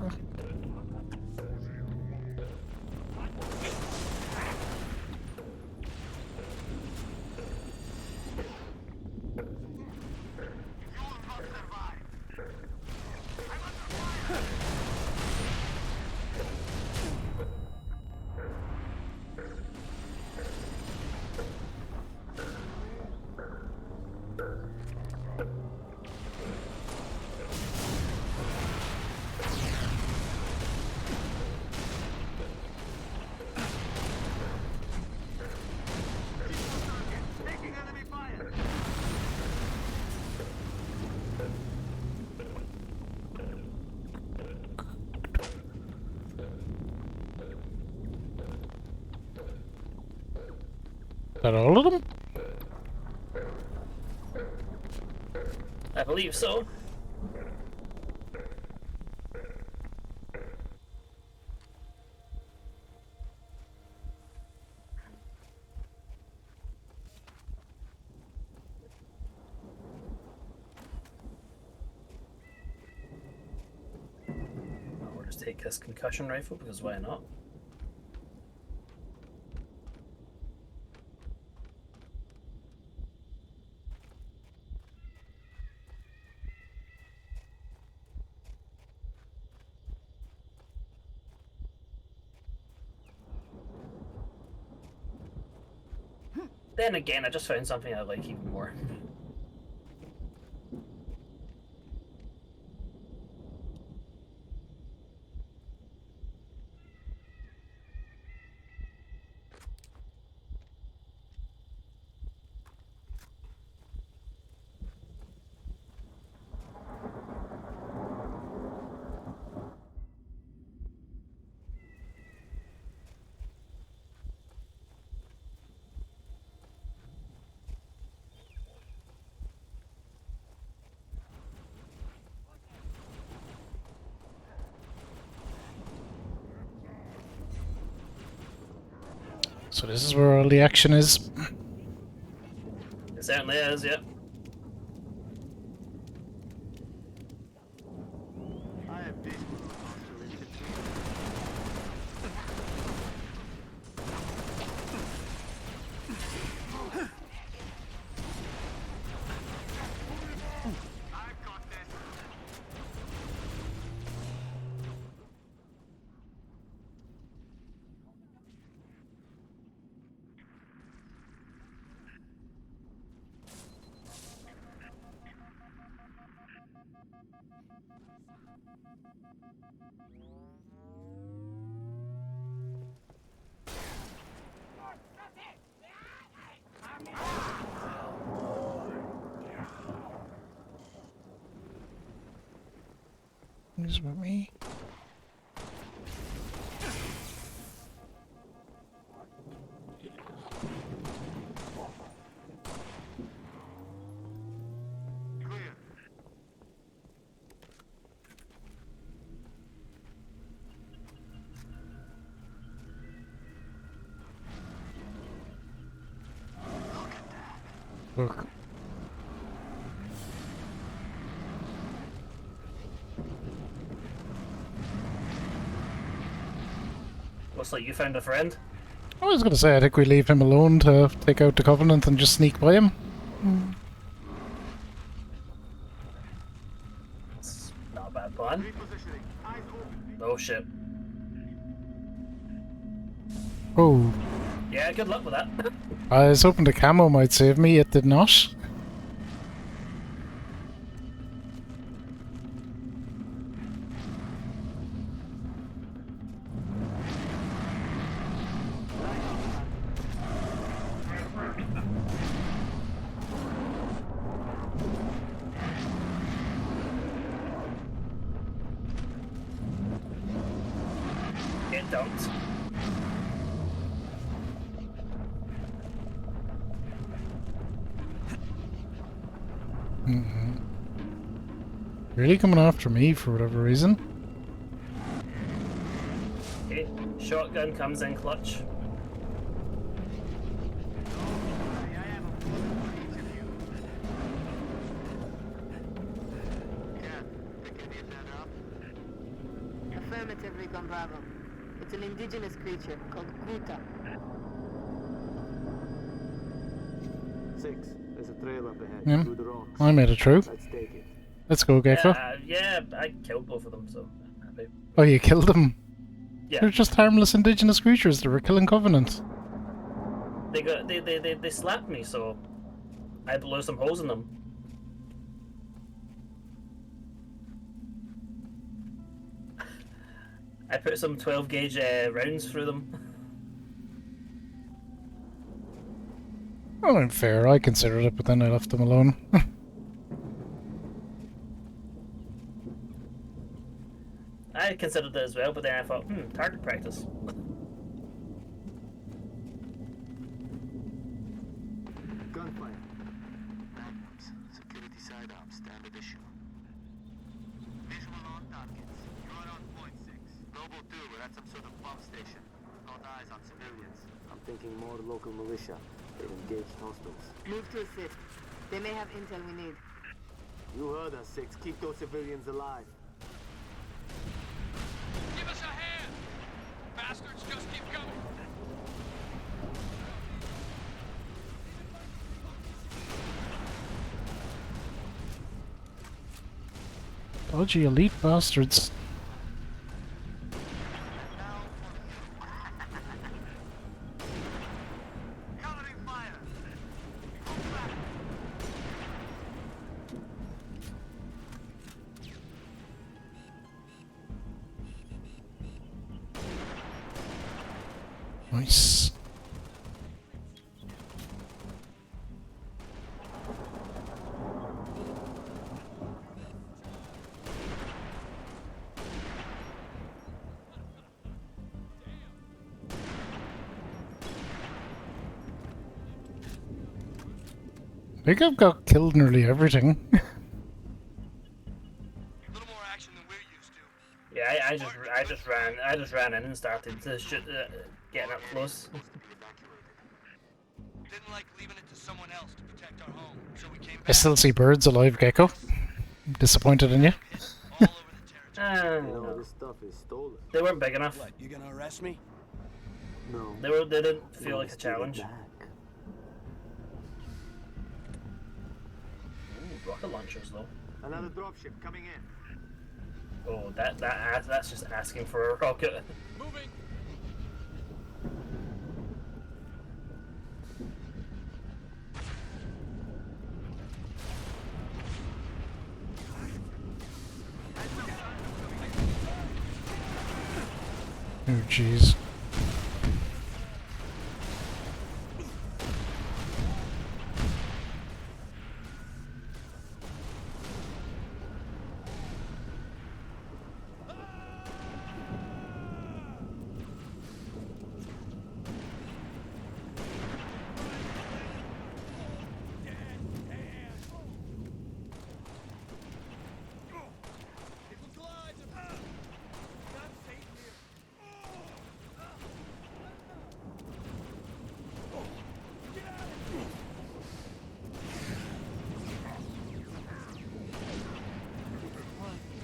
Is that all of them? I believe so. I'll just take this concussion rifle because why not? Then again, I just found something I like even more. So this is where all the action is. It certainly is, yep. Who's with me? Look. Looks like you found a friend. I was gonna say, I think we leave him alone to take out the Covenant and just sneak by him. It's not a bad plan. Oh shit. Oh. Yeah, good luck with that. I was hoping the camo might save me, it did not. It don't. Really coming after me for whatever reason. Okay, shotgun comes in clutch. Affirmative, Recon Bravo. It's an indigenous creature called Kuta. 6. There's a trail up ahead. Yeah. Through the rocks. I made it true. Let's take it. Let's go, Gecko. Yeah, I killed both of them, so I'm happy. Oh, you killed them? Yeah. They're just harmless indigenous creatures that were killing Covenant. They slapped me, so I had to blow some holes in them. I put some 12 gauge rounds through them. Well, I'm fair. I considered it, but then I left them alone. I considered it as well, but then I thought, target practice. Gunfire. Magnums. Security sidearms. Standard issue. Visual on targets. You are on point 6. Noble 2, we're at some sort of pump station. Not eyes on civilians. I'm thinking more local militia. They've engaged hostiles. Move to assist. They may have intel we need. You heard us, 6. Keep those civilians alive. Give us a hand! Bastards, just keep going! Dodgy elite bastards. Nice. I think I've got killed nearly everything. Yeah, I just ran in and started to shoot, getting up close. Didn't like leaving it to someone else to protect our home, so we came back. I still see birds alive, Gecko. I'm disappointed in you. This stuff is stolen. They weren't big enough. What, you gonna arrest me? No. They didn't feel like a challenge. Ooh, rocket launchers though. Another dropship coming in. Oh, that's just asking for a rocket. Moving. Oh, jeez.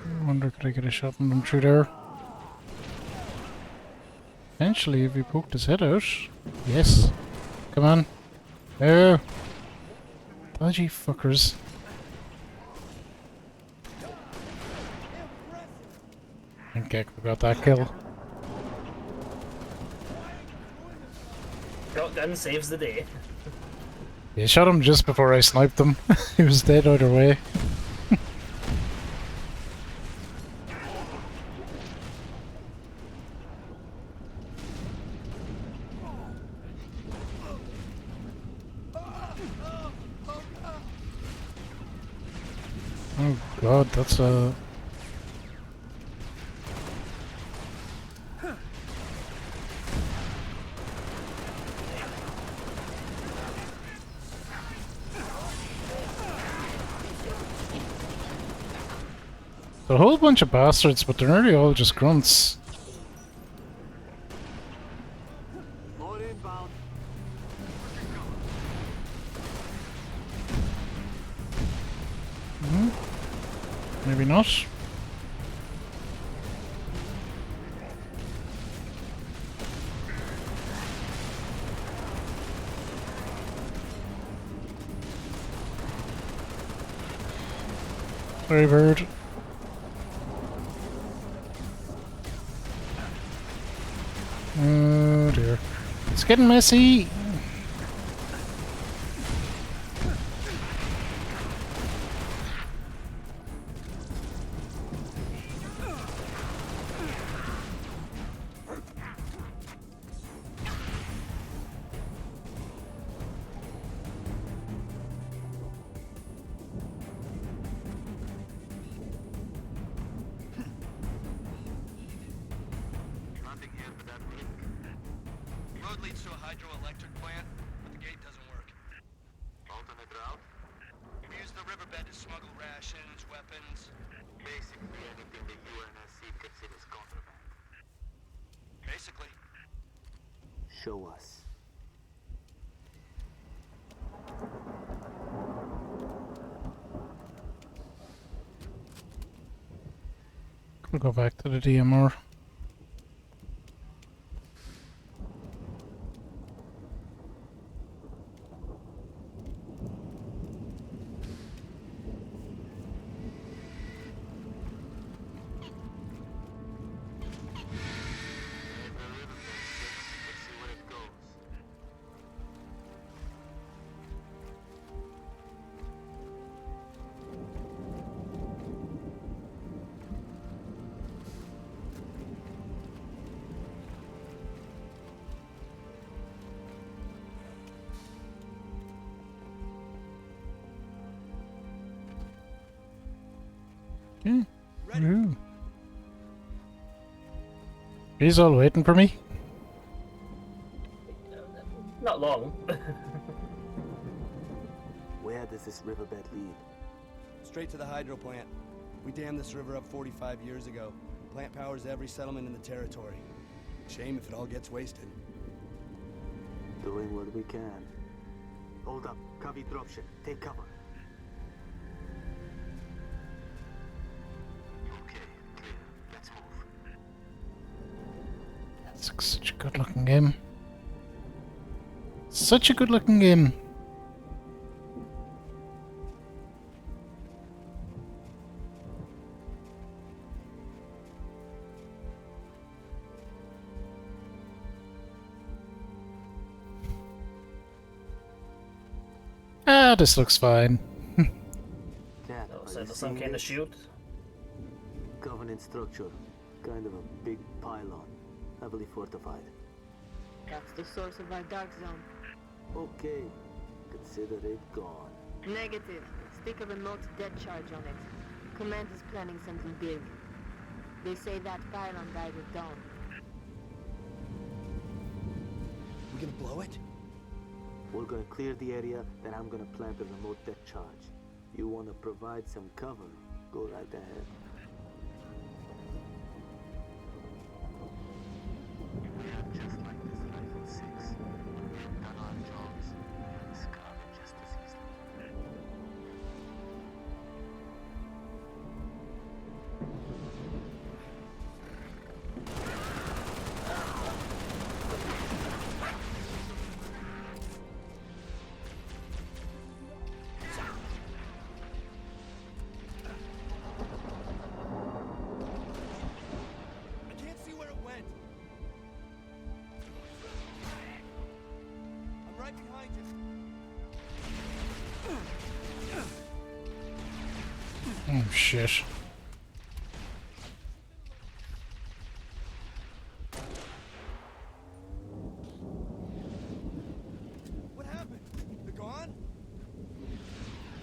I wonder could I get a shot from them through there? Eventually, if he poked his head out. Yes. Come on. There. Dodgy fuckers. I think Gecko got that kill. Shotgun saves the day. Yeah, shot him just before I sniped him. He was dead either way. Oh god, that's a... A whole bunch of bastards, but they're nearly all just grunts. Maybe not. Sorry, bird. Oh dear. It's getting messy. Leads to a hydroelectric plant, but the gate doesn't work. Alternate route? We use the riverbed to smuggle rations, weapons. Basically anything the UNSC considers contraband. Basically. Show us. We'll go back to the DMR. Yeah. Ooh. He's all waiting for me. Not long. Where does this riverbed lead? Straight to the hydro plant. We dammed this river up 45 years ago. Plant powers every settlement in the territory. Shame if it all gets wasted. Doing what we can. Hold up. Covey dropship. Take cover. Okay, clear. Let's move. It's such a good looking game. Such a good looking game. Ah, this looks fine. Cat, Oh, are so you there's some seeing kind of this? shield. Covenant structure. Kind of a big pylon. Heavily fortified. That's the source of our dark zone. Okay. Consider it gone. Negative. Stick a remote dead charge on it. Command is planning something big. They say that pylon died with dawn. We gonna blow it? We're gonna clear the area, then I'm gonna plant a remote deck charge. You wanna provide some cover? Go right ahead. We are just like this Rifle 6. We've done our jobs. Discarded just as easily. I can't see where it went. I'm right behind you. Oh shit. What happened? They're gone?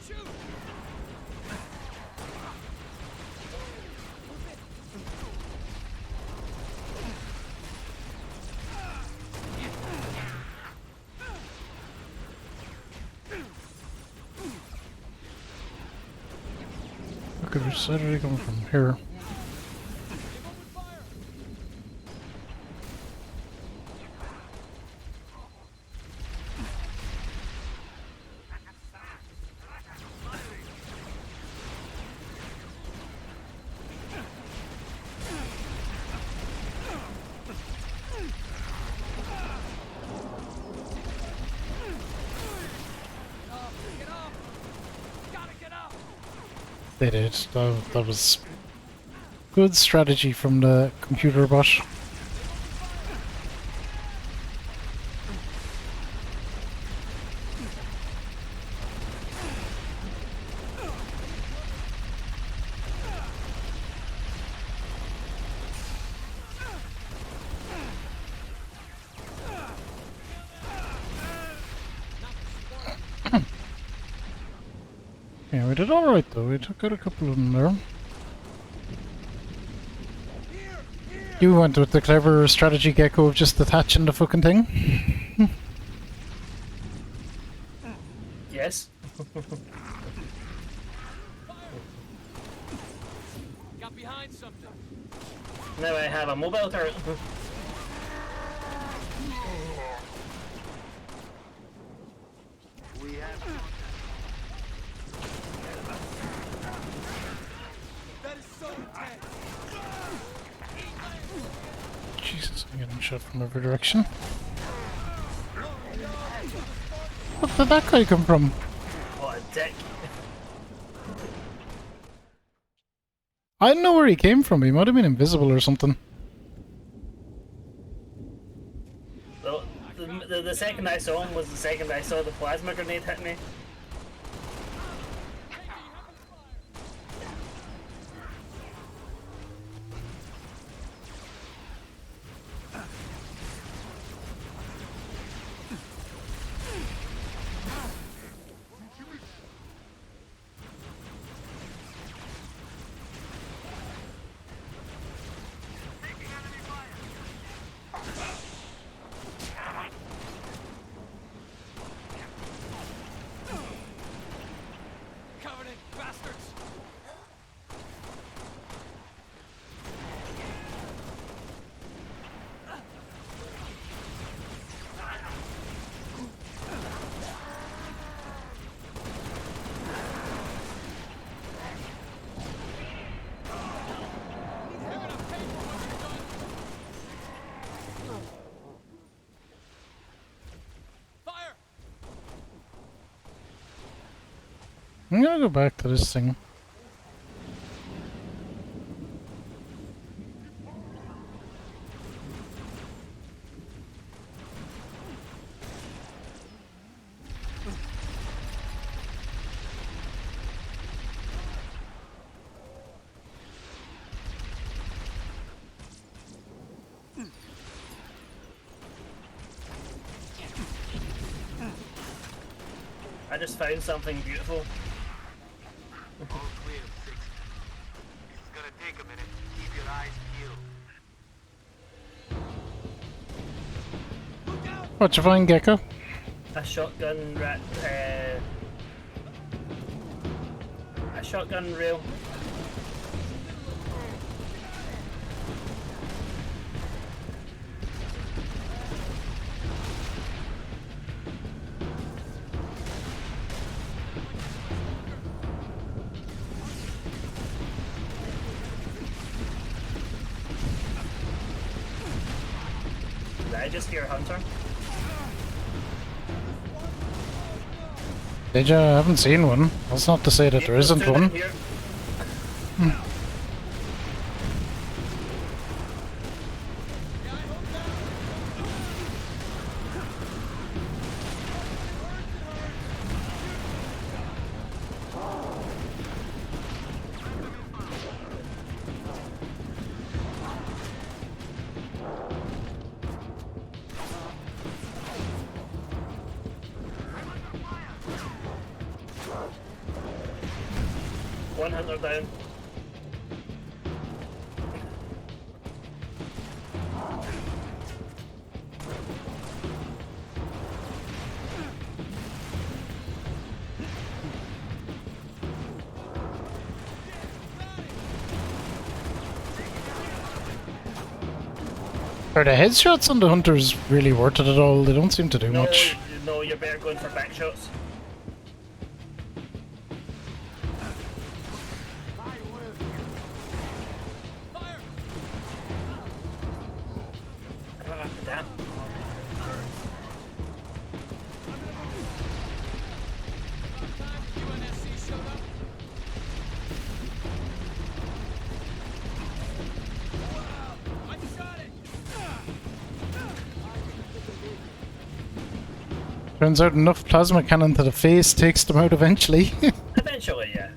Shoot! Okay, which side are they coming from? Here. They did. That was good strategy from the computer bot. Yeah, we did alright though. We took out a couple of them there. You went with the clever strategy, Gecko, of just detaching the fucking thing. Yes. Got behind something. Now I have a mobile turret. We have That is so intense. Jesus, I'm getting shot from every direction. Where did that guy come from? What a dick. I don't know where he came from. He might have been invisible or something. The second I saw him was the second I saw the plasma grenade hit me. I'm gonna go back to this thing. I just found something beautiful. All clear, 6. This is gonna take a minute. Keep your eyes peeled. What'd you find, Gecko? A shotgun a shotgun rail. Did I just hear Hunter? Did you? I haven't seen one. That's not to say that there isn't one. One hunter down. Are the headshots on the hunters really worth it at all? They don't seem to do much. No, you're better going for back shots. Damn. Turns out enough plasma cannon to the face takes them out eventually. Eventually, yeah.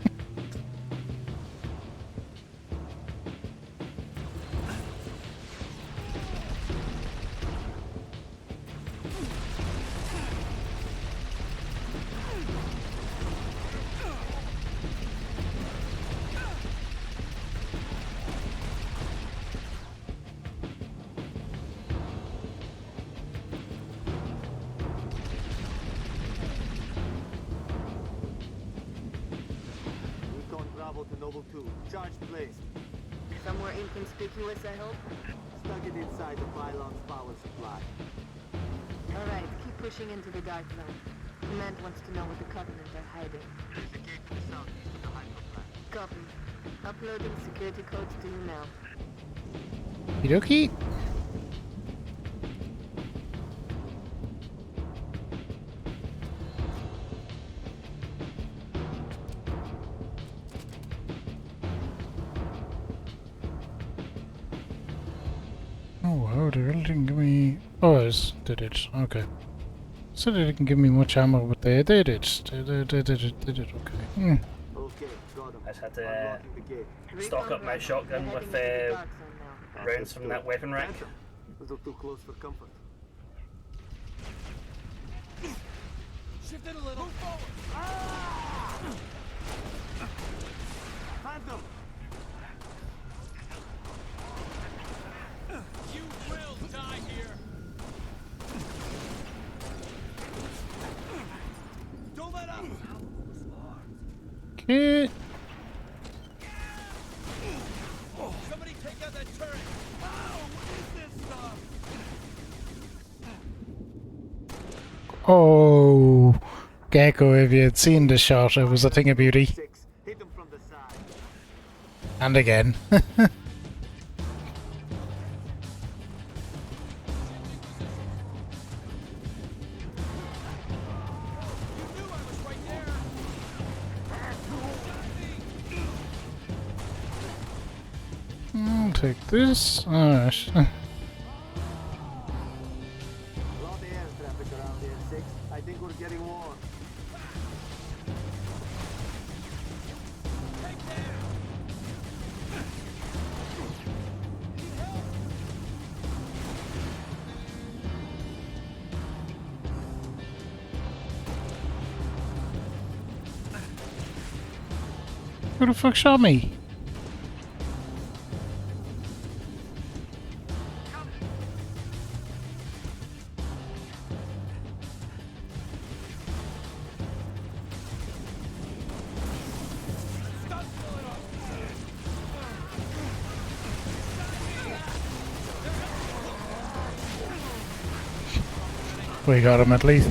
Recon Bravo to Noble 2. Charge placed. Somewhere inconspicuous, I hope? Stuck it inside the pylon's power supply. Alright, keep pushing into the dark zone. Command wants to know what the Covenant are hiding. There's a gate to the southeast of the hydro plant. Copy. Uploading security codes to you now. Okie dokie. Oh wow, they really didn't give me... Oh, they did. Okay. So they didn't give me much ammo, but they did it. They did it, okay. Hmm. Okay, got him. I just had to Unlocking the gate. stock up my shotgun with rounds from that weapon rack. A little too close for comfort. Shift it a little. Move forward. Phantom! You will die here. Don't let up. Okay. Somebody take out that turret. Ow! What is this stuff? Oh, Gecko, if you had seen the shot, it was a thing of beauty. Hit him from the side. And again. take this. Alright. A lot of air traffic around here, 6. I think we're getting warm. Who the fuck shot me? We got him at least.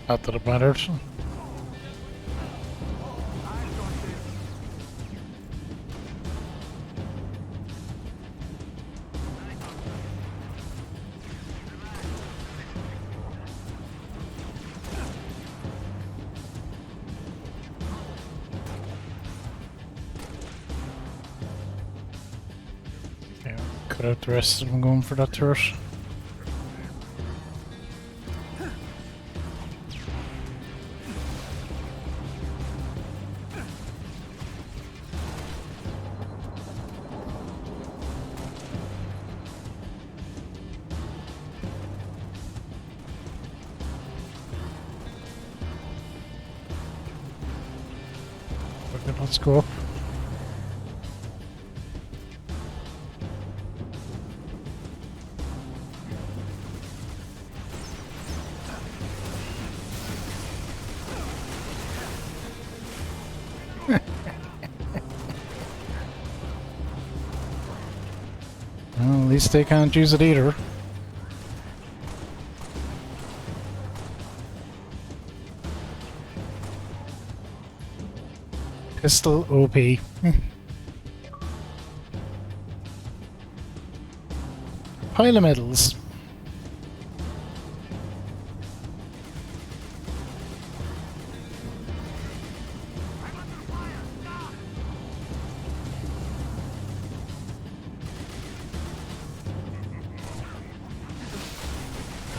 Not that it matters. Yeah, cut out the rest of them going for that turret. Okay, let's go up. Well, at least they can't use it either. Pistol OP. Pile of medals.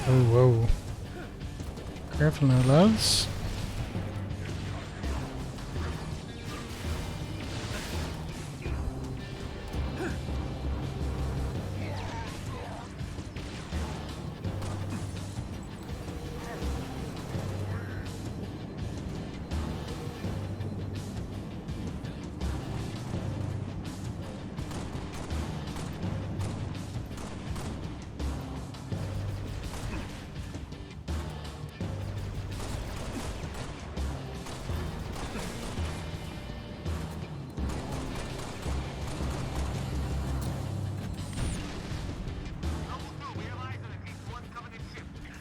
Oh, whoa. Careful now, lads.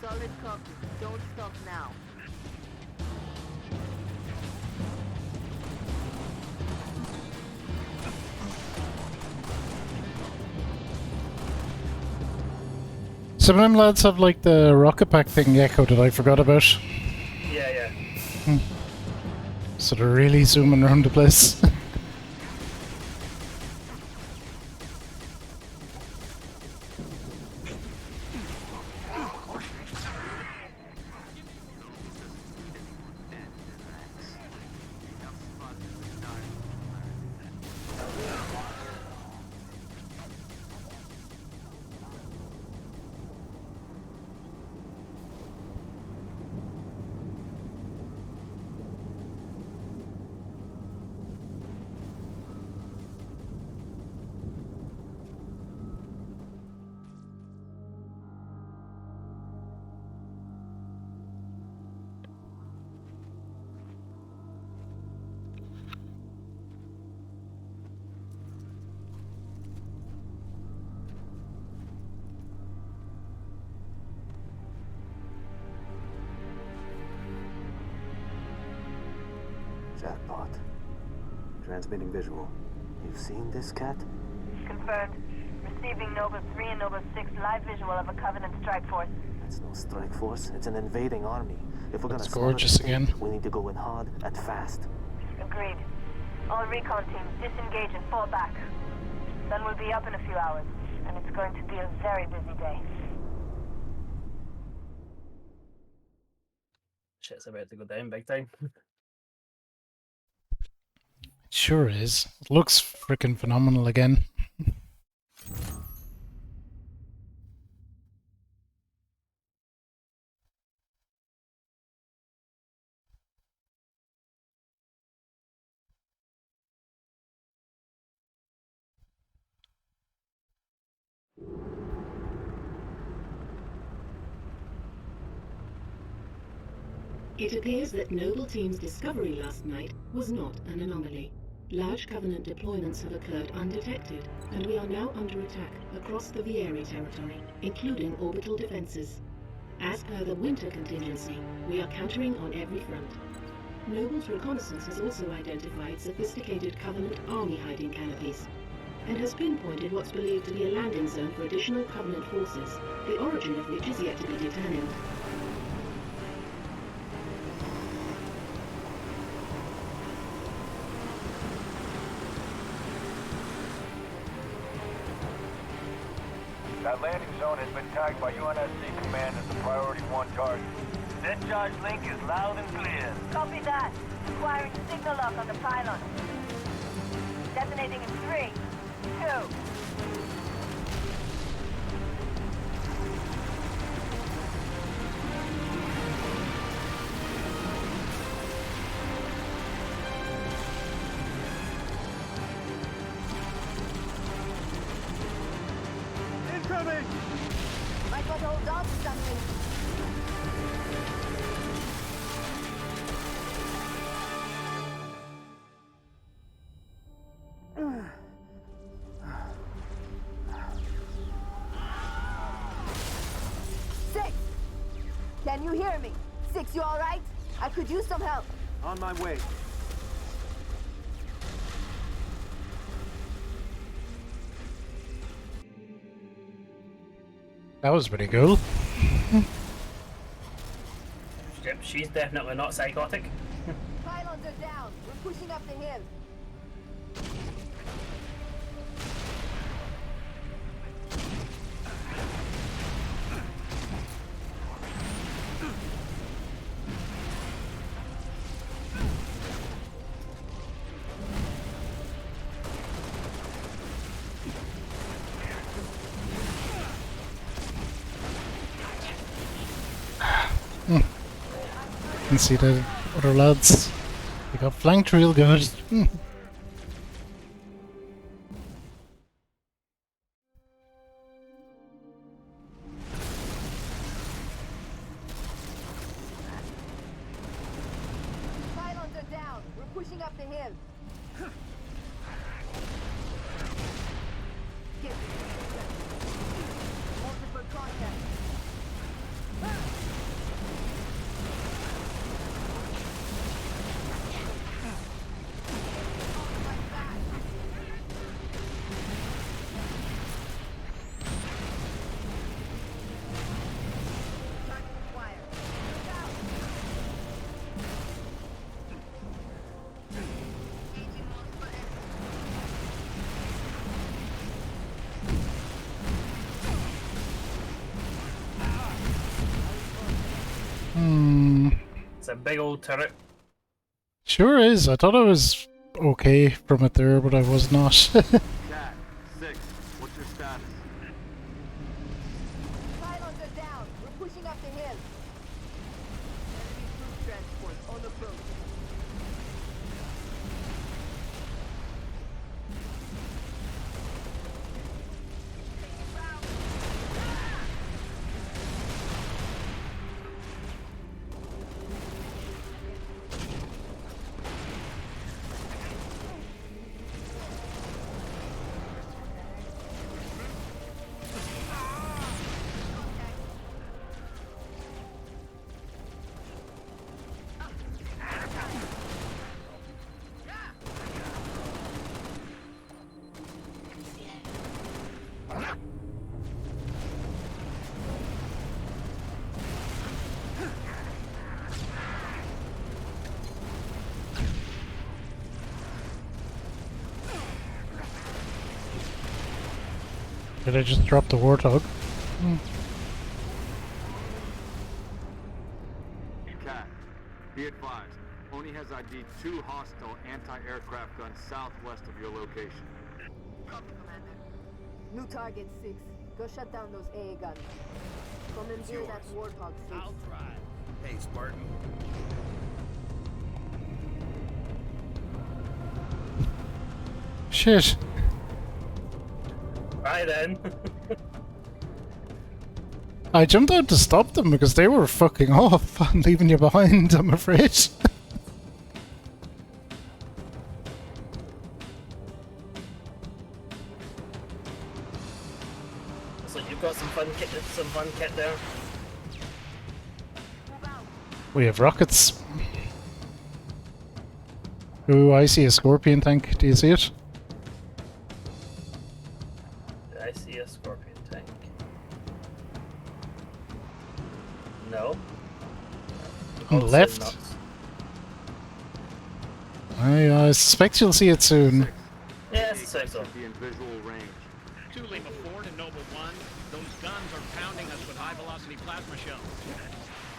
Solid copy. Don't stop now. Some of them lads have like the rocket pack thing Echo that I forgot about. Yeah. So they're really zooming around the place. Jackpot. Transmitting visual. You've seen this, Cat? Confirmed. Receiving Nova 3 and Nova 6 live visual of a Covenant strike force. It's no strike force. It's an invading army. If we're gonna It's slaughter gorgeous the state, again. we need to go in hard and fast. Agreed. All recon teams disengage and fall back. Sun will be up in a few hours, and it's going to be a very busy day. Shit's about to go down big time. It sure is. It looks freaking phenomenal again. It appears that Noble Team's discovery last night was not an anomaly. Large Covenant deployments have occurred undetected, and we are now under attack across the Vieri territory, including orbital defenses. As per the winter contingency, we are countering on every front. Noble's reconnaissance has also identified sophisticated Covenant army hiding canopies, and has pinpointed what's believed to be a landing zone for additional Covenant forces, the origin of which is yet to be determined. That landing zone has been tagged by UNSC Command as a Priority 1 target. That charge link is loud and clear. Copy that. Acquiring signal lock on the pylon. Detonating in 3, 2. Incoming! Might want to hold on to something. Six! Can you hear me? Six, you alright? I could use some help. On my way. That was pretty cool. Yep, she's definitely not psychotic. Pylons are down. We're pushing up the hill. Can see the other lads. They got flanked real good. Pylons are down. We're pushing up the hill. Multiple contacts. It's a big old turret. Sure is. I thought I was okay from it there, but I was not. Cat, 6, what's your status? Pylons are down. We're pushing up the hill. Enemy troop transport on approach. Did I just drop the Warthog? Cat, be advised. Oni has ID'd 2 hostile anti-aircraft guns southwest of your location. Copy, Commander. New target 6. Go shut down those AA guns. Commandeer that Warthog 6. I'll try. Hey, Spartan. Shit. Right then. I jumped out to stop them because they were fucking off and leaving you behind, I'm afraid. So you've got some fun kit there. We have rockets. Ooh, I see a Scorpion tank. Do you see it? I see a Scorpion tank. No. On the left? I suspect you'll see it soon. Yeah, it's a so. Be in visual range. 2 Lima 4 to Noble 1. Those guns are pounding us with high-velocity plasma shells.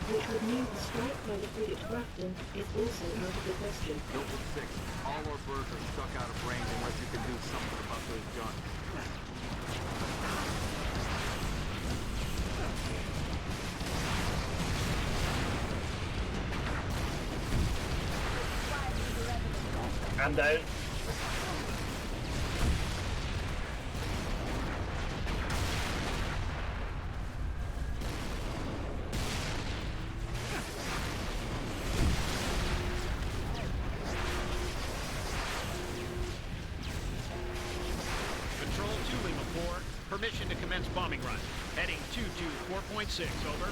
Which would mean the strike by the frigate Grafton is also out of the question. Noble 6, all our birds are stuck out of range unless you can do something about those guns. I'm down. Control 2 Lima 4. Permission to commence bombing run. Heading 224.6, over.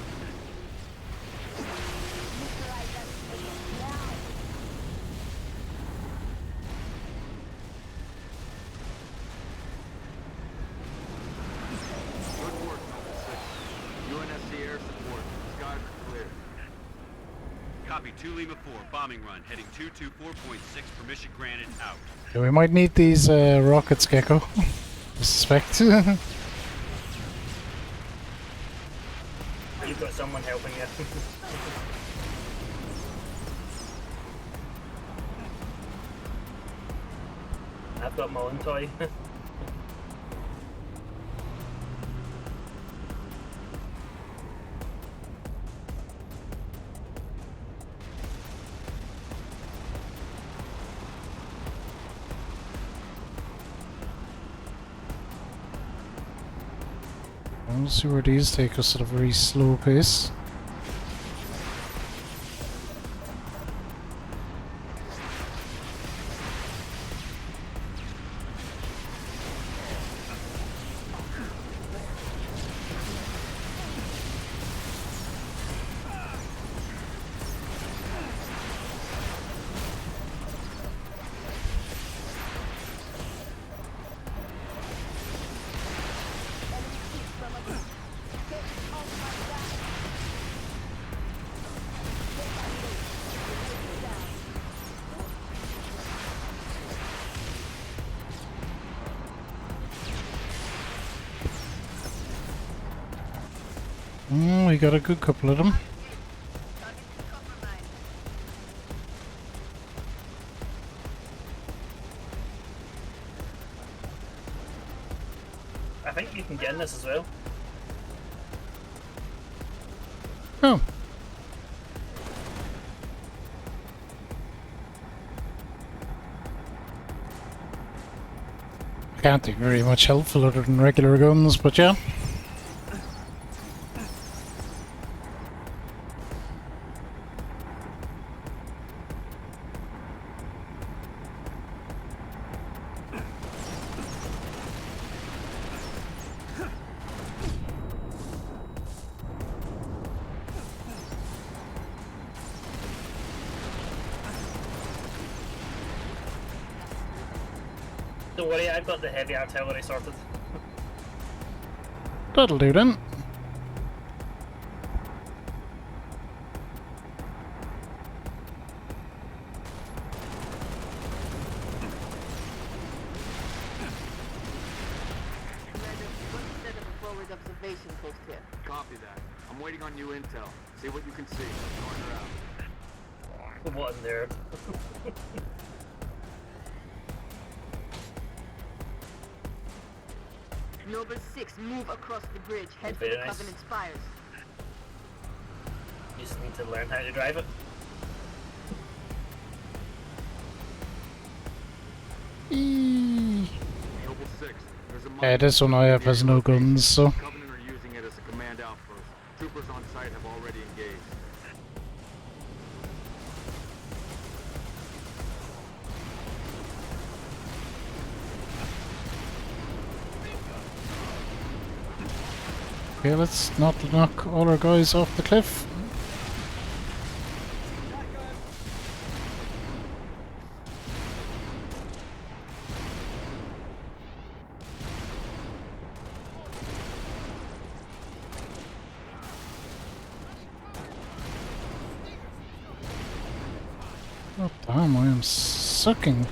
Good work, Noble 6. UNSC air support. Skies are clear. Copy 2 Lima 4, bombing run, heading 224.6, permission granted, out. Yeah, we might need these rockets, Gecko. I suspect. You've got someone helping you. I've got my own toy. We'll see where these take us at a very slow pace. We got a good couple of them. I think you can get in this as well. Oh. Can't think very much helpful other than regular guns, but yeah. Don't worry, I've got the heavy artillery sorted. That'll do then. observation post here. Copy that. I'm waiting on new intel. See what you can see. Going her out. What in there? Noble 6, move across the bridge. Head for Very the nice. Covenant spires. You just need to learn how to drive it. Noble 6, there's a Yeah, this one I have has no guns, so. Covenant are using it as a command outpost. Troopers on site have already engaged. Okay, let's not knock all our guys off the cliff. Oh damn, I am sucking.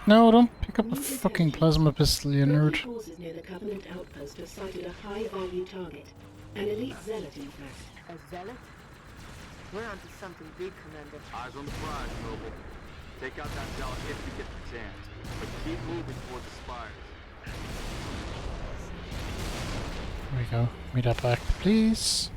No, don't pick up a fucking plasma pistol, you nerd. Forces near the Covenant outpost have sighted a high-value target. An elite zealot, in fact. A zealot? We're onto something big, Commander. Eyes on the prize, Noble. Take out that zealot if you get the chance. But keep moving toward the spires. There we go. Read that back, please.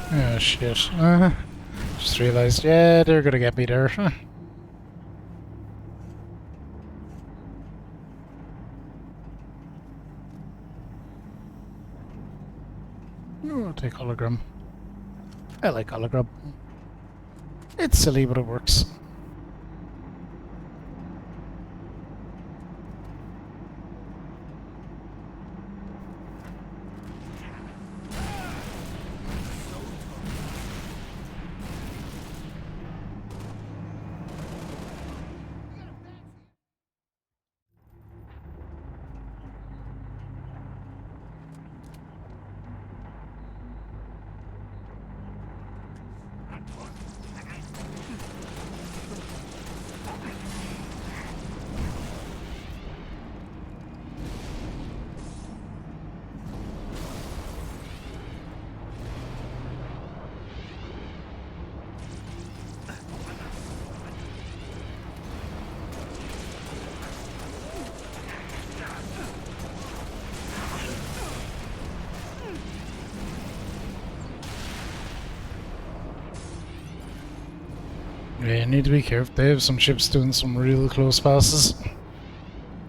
Oh shit. Just realised, yeah, they're gonna get me there. Oh, I'll take hologram. I like hologram. It's silly, but it works. Yeah, you need to be careful. They have some ships doing some real close passes.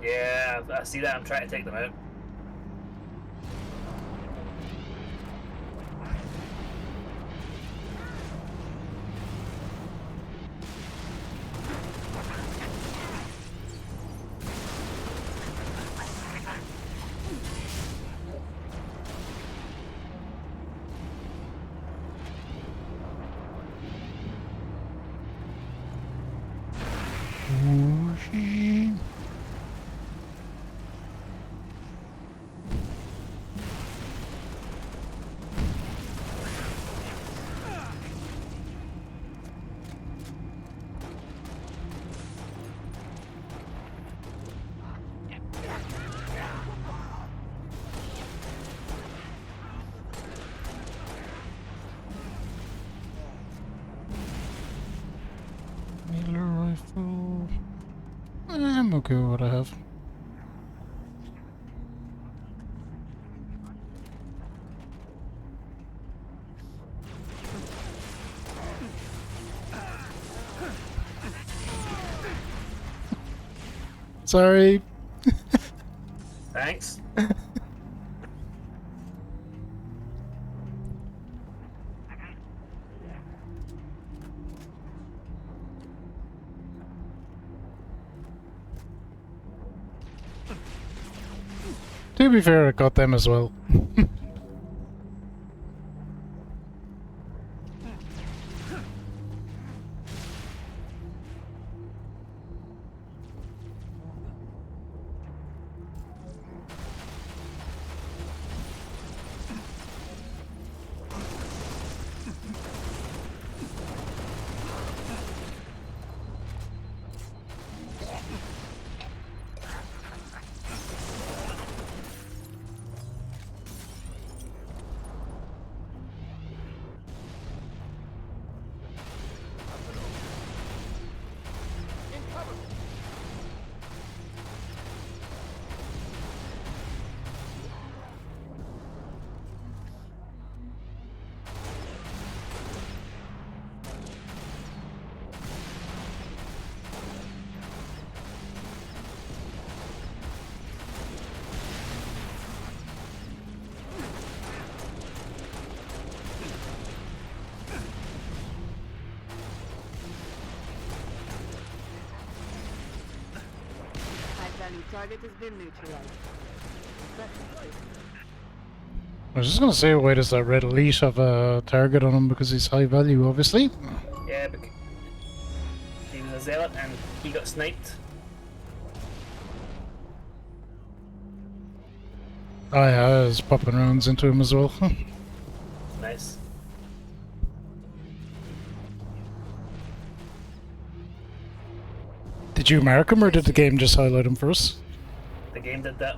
Yeah, I see that. I'm trying to take them out. Miller rifle. I'm okay with what I have. Sorry. Thanks. To be fair, I got them as well. High-value target has been neutralized. I was just gonna say, why does that red elite have a target on him? Because he's high value, obviously. Yeah, because he was a zealot and he got sniped. Oh yeah, I was popping rounds into him as well. Nice. Did you mark him, or did the game just highlight him for us? The game did that.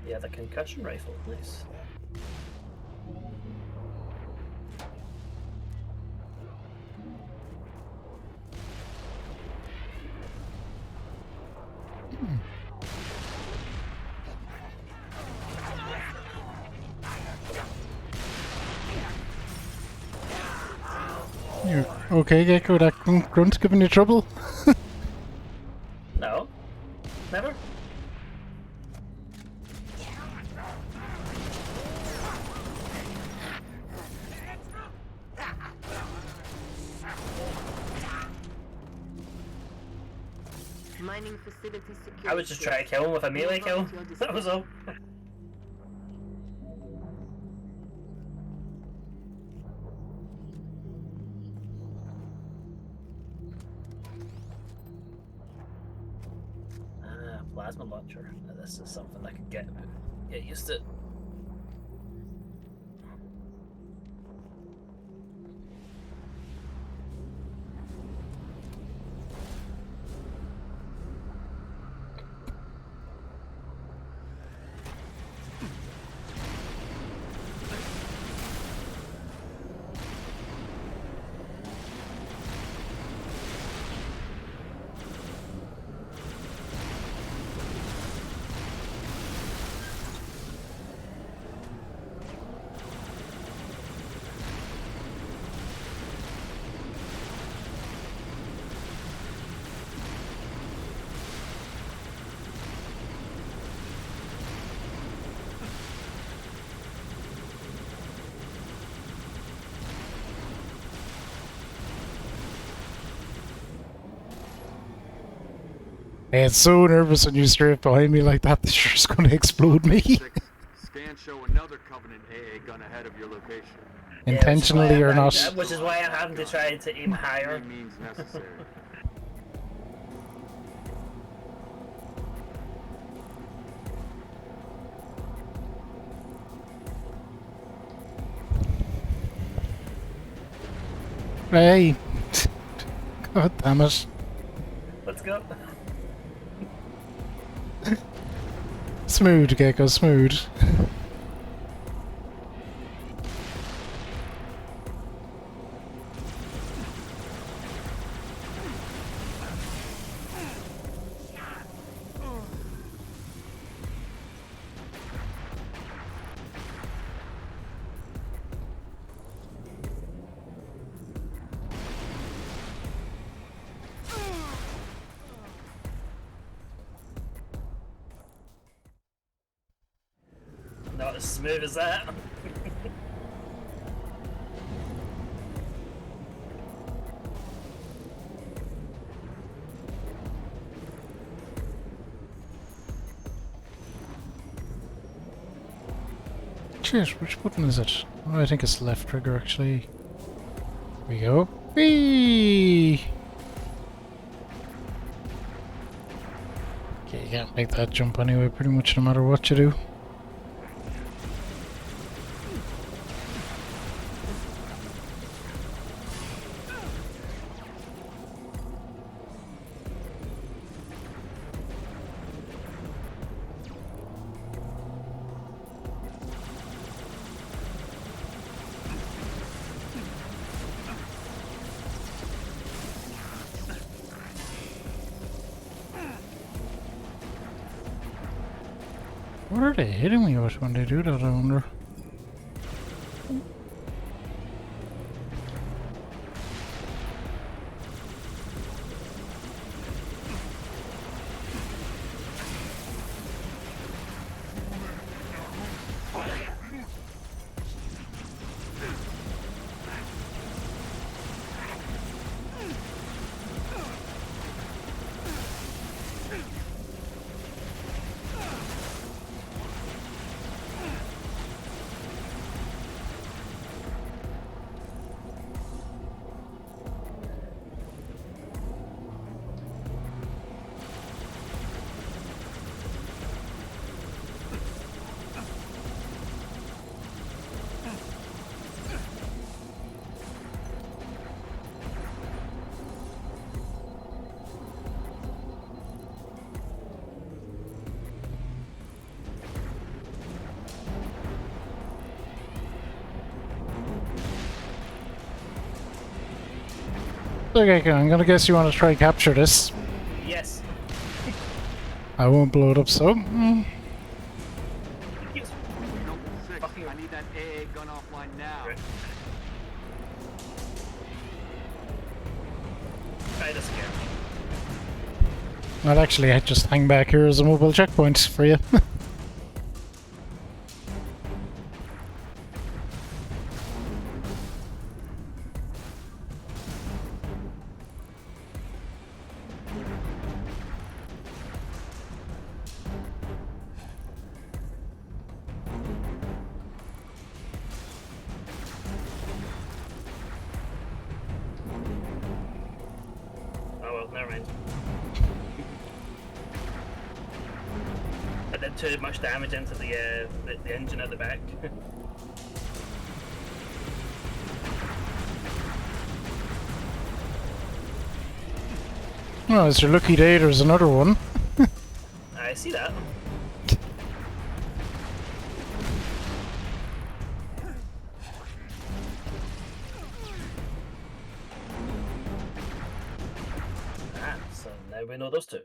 Yeah, the concussion rifle, nice. You okay, Gecko? That grunt's giving you trouble? No, never. Mining facility security. I was just trying to kill him with a melee kill. That was all. Plasma launcher. Now this is something I could get used to. I get so nervous when you straight behind me like that, you're just gonna explode me. Scans show another Covenant AA gun ahead of your location. Intentionally or not. Which is why I'm having to try to aim higher. Means necessary. Hey! God damn it. Let's go. Smooth, Gecko, smooth. Not as smooth as that. Shit, which button is it? Oh, I think it's left trigger actually. Here we go. Whee! Okay, you can't make that jump anyway, pretty much no matter what you do. What are they hitting me with when they do that, I wonder? Okay, I'm gonna guess you want to try and capture this. Yes. I won't blow it up, so. I need that AA gun offline now. Try this again. I'll actually just hang back here as a mobile checkpoint for you. Never mind. I did too much damage into the engine at the back. Well, it's your lucky day, there's another one. I see that. So now we know those two.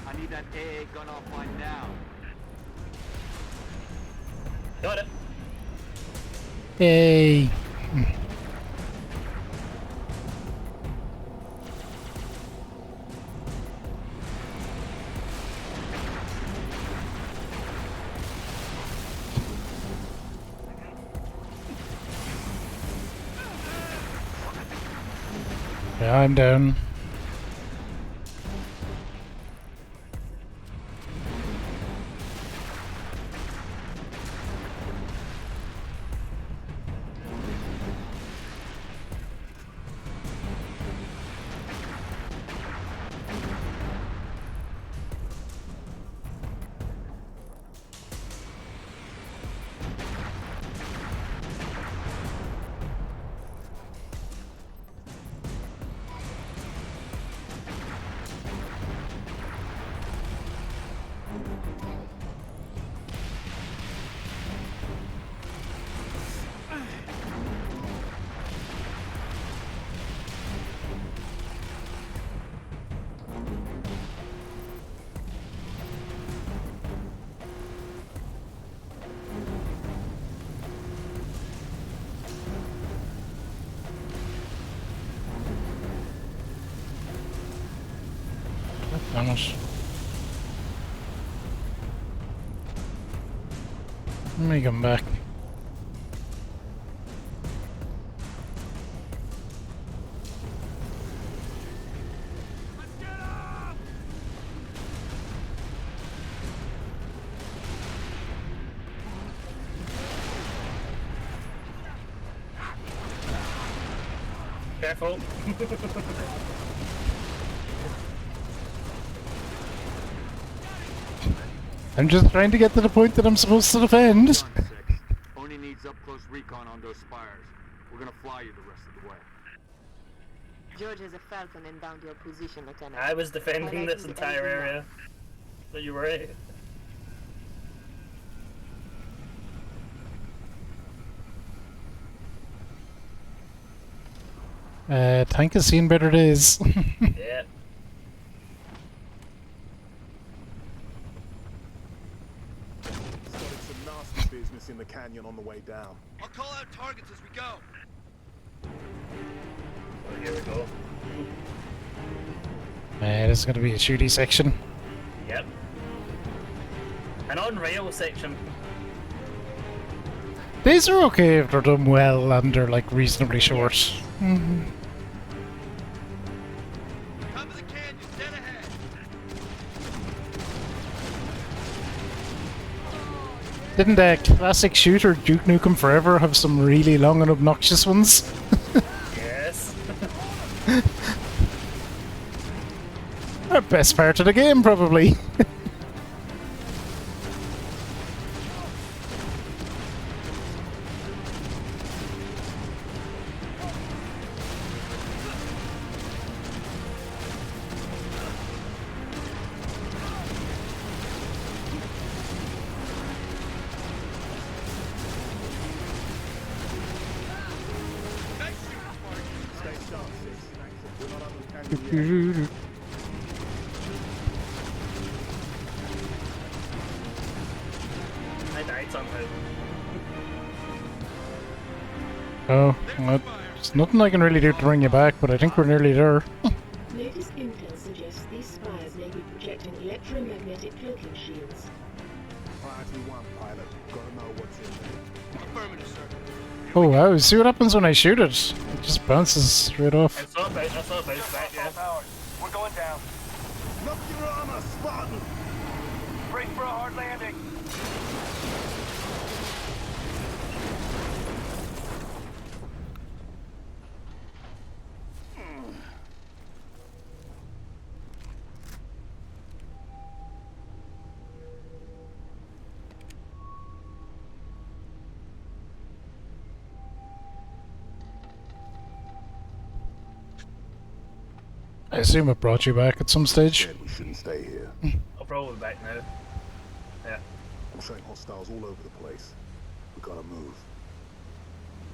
I need that AA gun offline now. Got it. Yay. I'm down. Vamos. Let me come back. Careful. I'm just trying to get to the point that I'm supposed to defend. Oni needs up-close recon on those spires. We're gonna fly you the rest of the way. George has a Falcon inbound your position, Lieutenant. I was defending this entire area. So you were right. Tank has seen better days. Yeah. Spotted some nasty business in the canyon on the way down. I'll call out targets as we go. Oh, here we go. This is going to be a shooty section. Yep. An on-rail section. These are okay if they're done well and they're like reasonably short. Mm-hmm. Top of the canyon, dead ahead. Didn't classic shooter Duke Nukem Forever have some really long and obnoxious ones? Yes. The best part of the game, probably. I died somehow. Oh, well, there's nothing I can really do to bring you back, but I think we're nearly there. Latest intel suggests these spires may be projecting electromagnetic cloaking shields. Priority 1, pilot. Gotta know what's in there. Affirmative, sir. Oh wow, see what happens when I shoot it? It just bounces straight off. I saw it bounce back, yeah. We're going down. Knock your armor, Spartan! Brace for a hard landing. I assume it brought you back at some stage. We shouldn't stay here. I'll probably be back now. Yeah. I'm showing hostiles all over the place. We gotta move.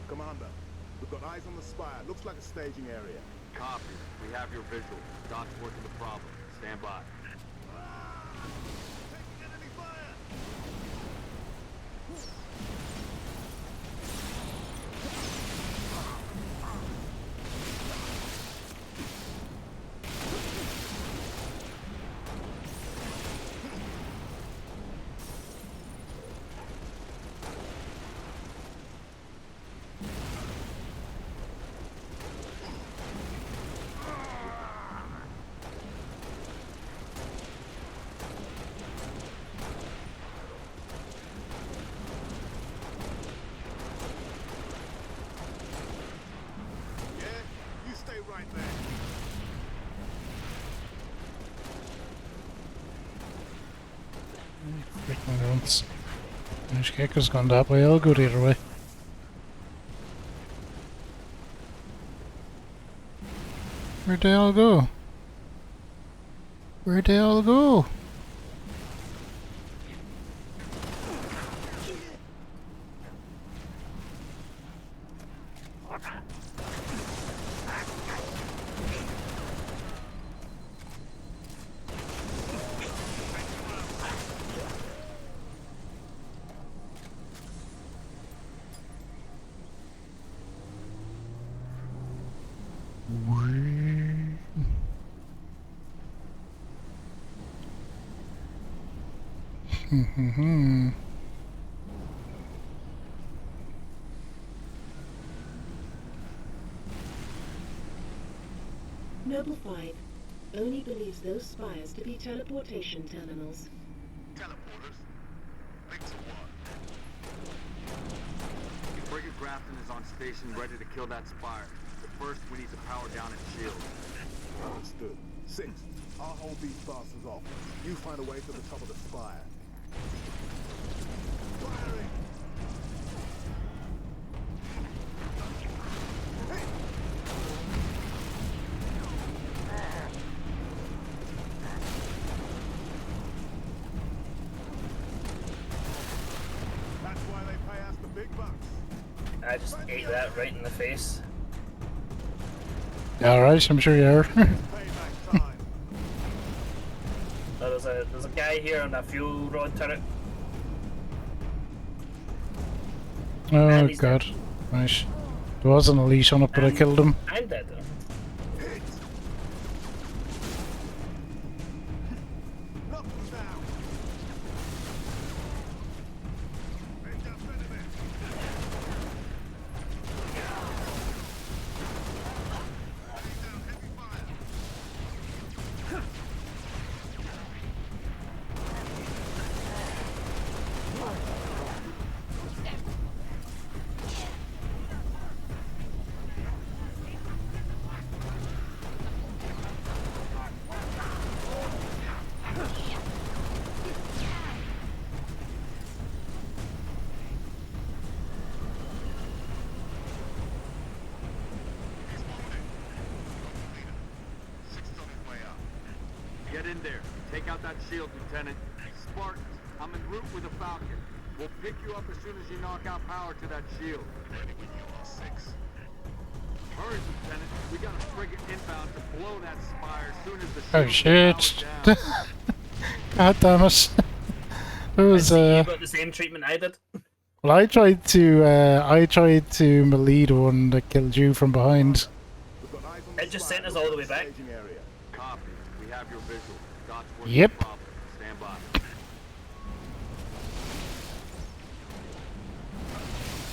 Commander, we've got eyes on the spire. Looks like a staging area. Copy. We have your visual. Doc's working the problem. Stand by. Taking enemy fire! Freaking runs. There's Gecko's gone that way, I'll go the other way. Where'd they all go? Where'd they all go? Noble 5 only believes those spires to be teleportation terminals. Teleporters? Thanks a lot. Frigate Grafton is on station ready to kill that spire. But first, we need to power down its shield. Understood. 6. I'll hold these bastards off. You find a way to the top of the spire. Firing! That's why they pay us the big bucks. I just ate that right in the face. Alright, I'm sure you are. There's a guy here on that fuel rod turret. Oh god. Right. There was an elite on it, but I killed him. I'm dead though. Get in there. Take out that shield, Lieutenant. Spartans, I'm en route with a Falcon. We'll pick you up as soon as you knock out power to that shield. Ready with you on 6. Hurry, Lieutenant. We got a frigate inbound to blow that spire as soon as the shield Oh shit. God damn it. It was You got the same treatment I did. well, I tried to melee the one that killed you from behind. It just sent us all the way back. Copy. We have your visual. Dodge for Yep. problem. Stand by.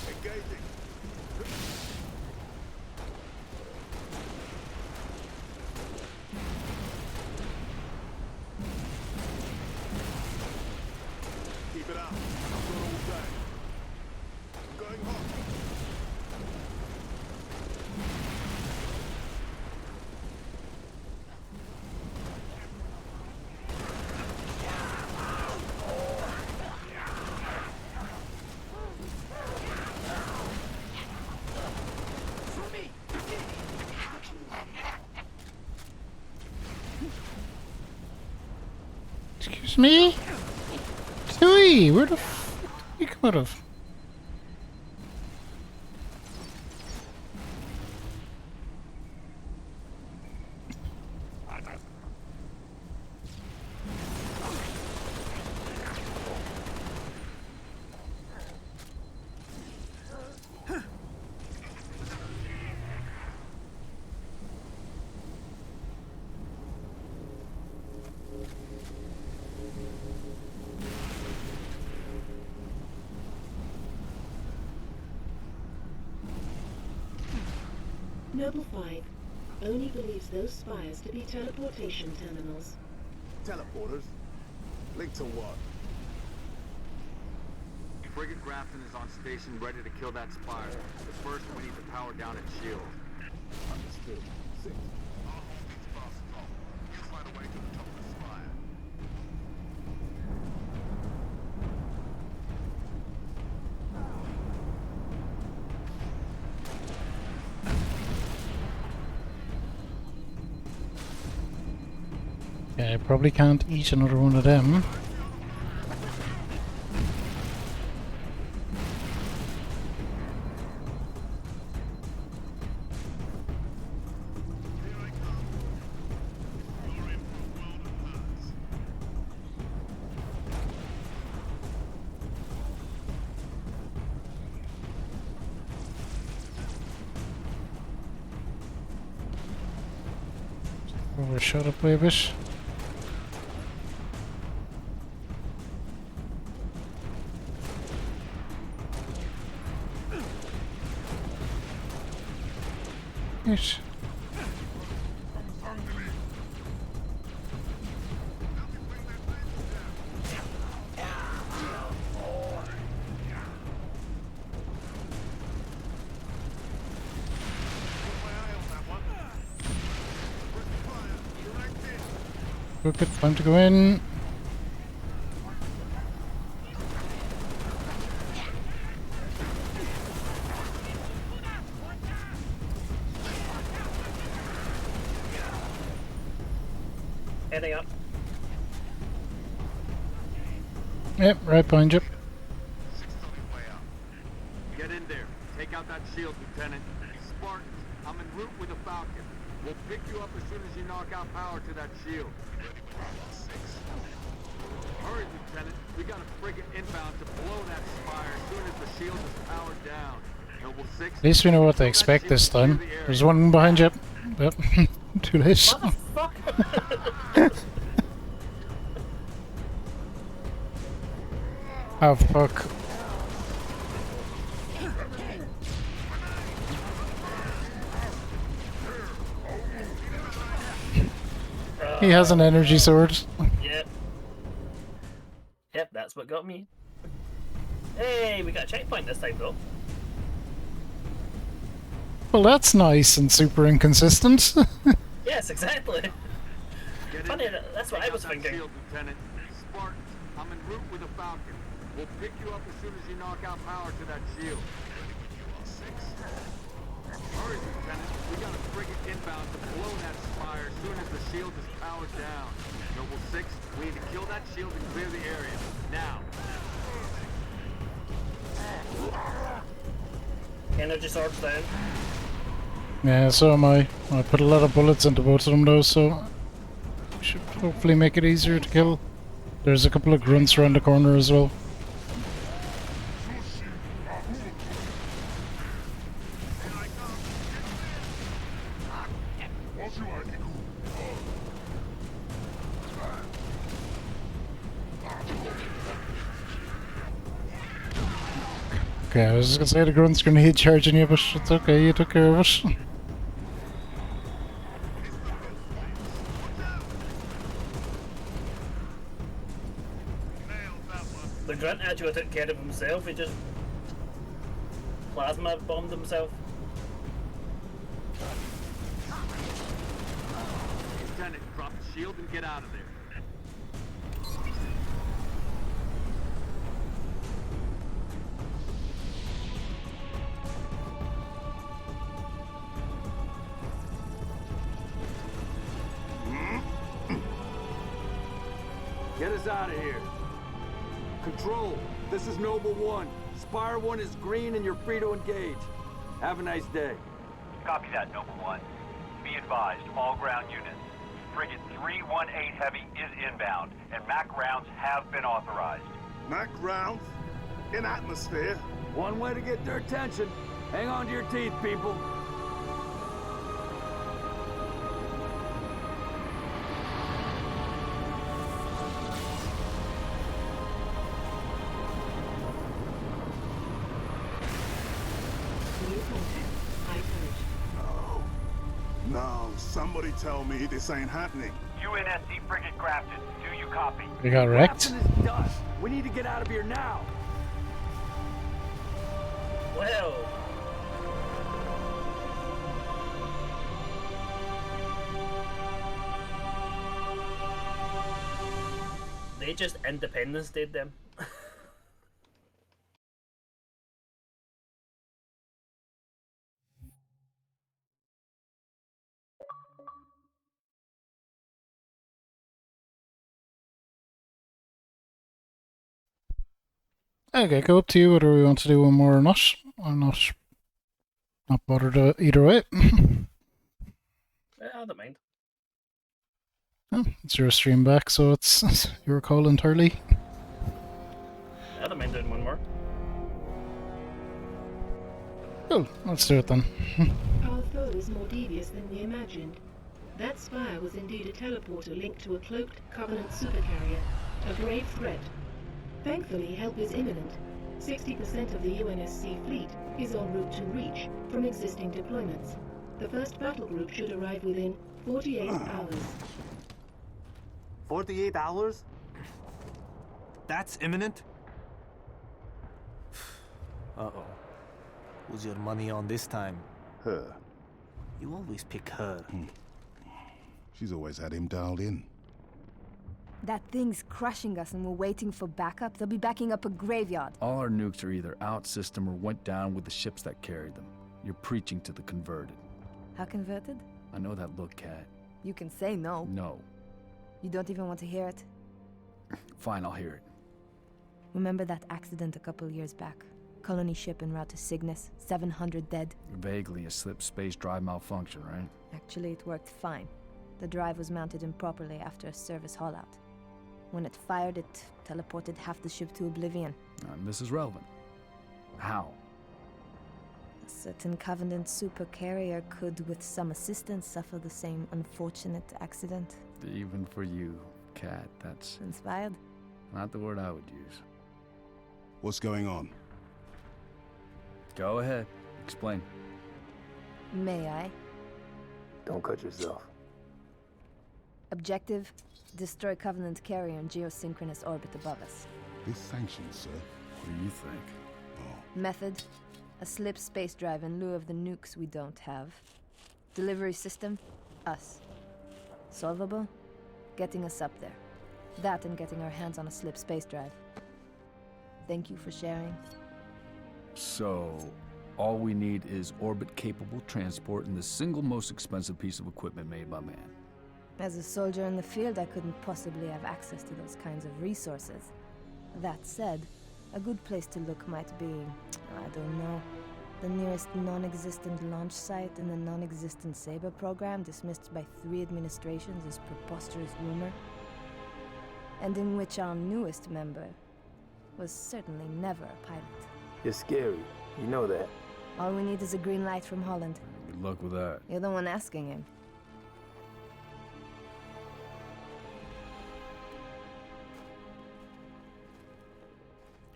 Engaging. Keep it up. I've got all day. I'm going hot. Excuse me? Stewie, where the f did you come out of? Noble 5 only believes those spires to be teleportation terminals. Teleporters? Link to what? Frigate Grafton is on station ready to kill that spire. But first, we need to power down its shield. Understood. 6. I'll hold these bastards off. You find a way to the top of the spire. Yeah, I probably can't eat another one of them. Overshot up a bit. Yes. Book it, time to go in. Heading up. Yep, right behind you. Get in there. Take out that shield, Lieutenant. Spartans, I'm en route with a Falcon. We'll pick you up as soon as you knock out power to that shield. Hurry, Lieutenant. We got a frigate inbound to blow that spire as soon as the shield is powered down. Noble 6. At least we know what to expect this time. There's one behind you. Yep. Too late. Oh fuck. He has an energy sword. Yep. Yep, that's what got me. Hey, we got a checkpoint this time though. Well, that's nice and super inconsistent. Yes, exactly. Funny, that's what I was thinking. Shield, Lieutenant. Spartans, I'm en route with a Falcon. We'll pick you up as soon as you knock out power to that shield. Hurry, Lieutenant. We got a frigate inbound to blow that spire as soon as the shield is powered down. Noble 6, we need to kill that shield and clear the area. Now. Energy swords down. Yeah, so am I. I put a lot of bullets into both of them though, so should hopefully make it easier to kill. There's a couple of grunts around the corner as well. Okay, I was just gonna say the grunt's gonna hit charging you, but it's okay, you took care of it. The grunt actually took care of himself, he just plasma bombed himself. Lieutenant, drop the shield and get out of there. Get us out of here. Control, this is Noble 1. Spire 1 is green and you're free to engage. Have a nice day. Copy that, Noble 1. Be advised, all ground units. Frigate 318 Heavy is inbound, and MAC rounds have been authorized. MAC rounds? In atmosphere? One way to get their attention. Hang on to your teeth, people. No, somebody tell me this ain't happening. UNSC frigate Grafton, do you copy? We got wrecked. Grafton is done. We need to get out of here now. Well. They just Independence Day'd them. Okay, go up to you whether we want to do one more or not. I'm not bothered either way. I don't mind. Oh, it's your stream back, so it's your call entirely. I don't mind doing one more. Cool, let's do it then. Our foe is more devious than we imagined. That spire was indeed a teleporter linked to a cloaked Covenant supercarrier, a grave threat. Thankfully, help is imminent. 60% of the UNSC fleet is en route to Reach from existing deployments. The first battle group should arrive within 48 hours. 48 hours? That's imminent? Uh-oh. Who's your money on this time? Her. You always pick her. She's always had him dialed in. That thing's crushing us and we're waiting for backup. They'll be backing up a graveyard. All our nukes are either out system or went down with the ships that carried them. You're preaching to the converted. How converted? I know that look, Kat. You can say no. No. You don't even want to hear it? Fine, I'll hear it. Remember that accident a couple years back? Colony ship en route to Cygnus, 700 dead. Vaguely a slip space drive malfunction, right? Actually, it worked fine. The drive was mounted improperly after a service haul-out. When it fired, it teleported half the ship to oblivion. This is relevant. How? A certain Covenant supercarrier could, with some assistance, suffer the same unfortunate accident. Even for you, Kat, that's... Inspired? Not the word I would use. What's going on? Go ahead. Explain. May I? Don't cut yourself. Objective: destroy Covenant carrier in geosynchronous orbit above us. This sanctions, sir. What do you think? Method: a slip space drive in lieu of the nukes we don't have. Delivery system: us. Solvable? Getting us up there. That and getting our hands on a slip space drive. Thank you for sharing. So, all we need is orbit-capable transport and the single most expensive piece of equipment made by man. As a soldier in the field, I couldn't possibly have access to those kinds of resources. That said, a good place to look might be, I don't know, the nearest non-existent launch site in the non-existent Saber program dismissed by 3 administrations as preposterous rumor, and in which our newest member was certainly never a pilot. You're scary. You know that. All we need is a green light from Holland. Good luck with that. You're the one asking him.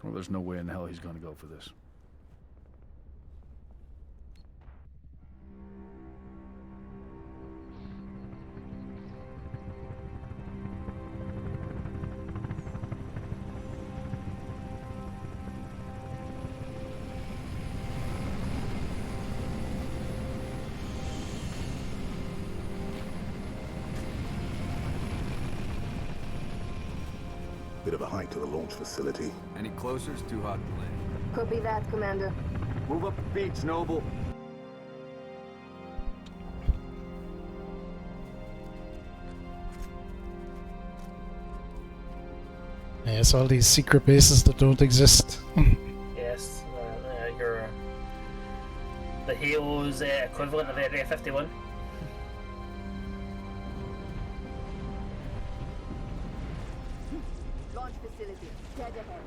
Well, there's no way in hell he's gonna go for this. Bit of a hike to the launch facility. Any closer, it's too hot to land. Copy that, Commander. Move up the beach, Noble. Yes, all these secret bases that don't exist. Yes, the Halo's equivalent of Area 51. Launch facility, dead ahead.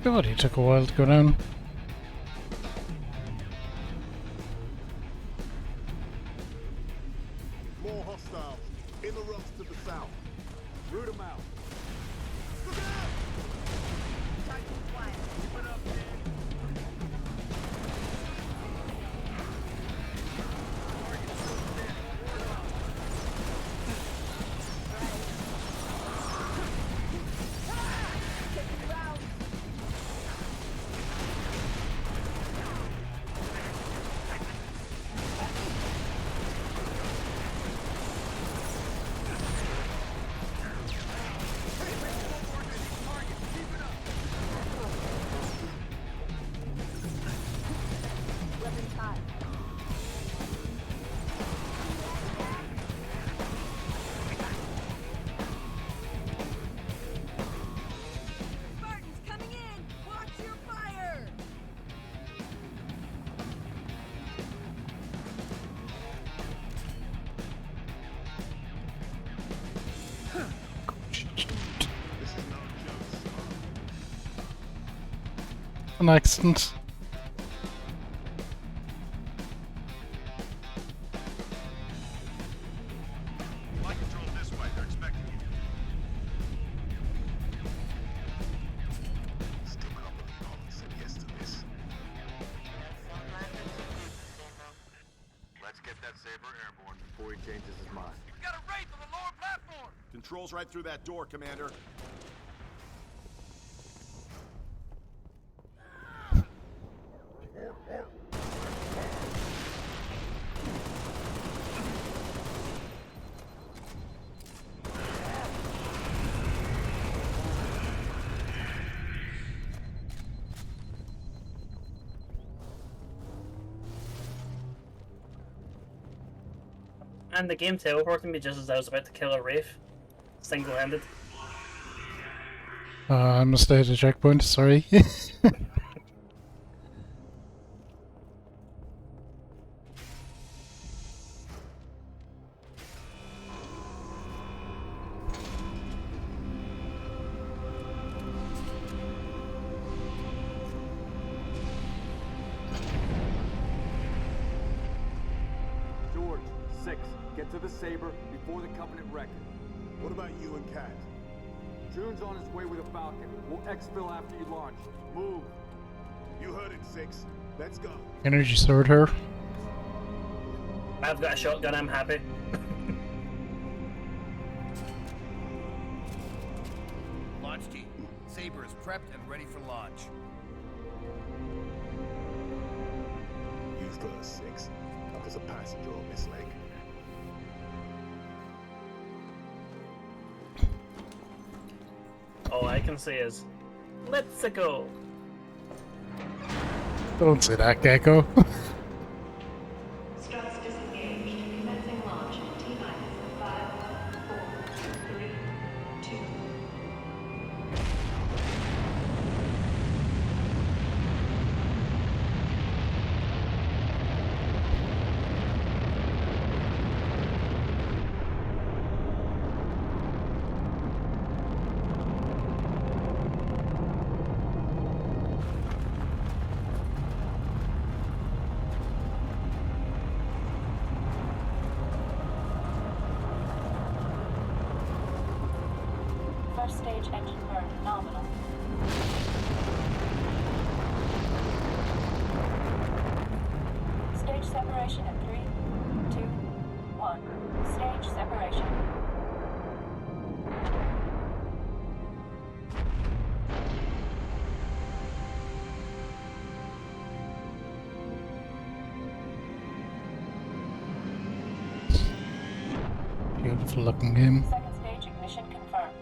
God, he took a while to go down. More hostiles. In the rocks to the south. Root them out. Keep it up, man. An accident. Flight control this way. They're expecting you. Still can't believe Holland said yes to this. Let's get that Saber airborne before he changes his mind. We've got a Wraith on the lower platform! Controls right through that door, Commander. And the game teleported me just as I was about to kill a Wraith. Single-handed. I must stay at a checkpoint, sorry. George, 6, get to the Saber before the Covenant wreck it. What about you and Kat? June's on his way with a Falcon. We'll exfil after you launch. Move. You heard it, 6. Let's go. Energy sword her. I've got a shotgun, I'm happy. Launch team, Saber is prepped and ready for launch. You first, 6. I'm just a passenger on this leg. All I can say is, let's go. Don't say that, Gecko. Struts disengaged. Commencing launch in T-minus 5, 4, 3, 2. First stage engine burn nominal. Stage separation in 3, 2, 1. Stage separation. Beautiful looking game. Second stage ignition confirmed.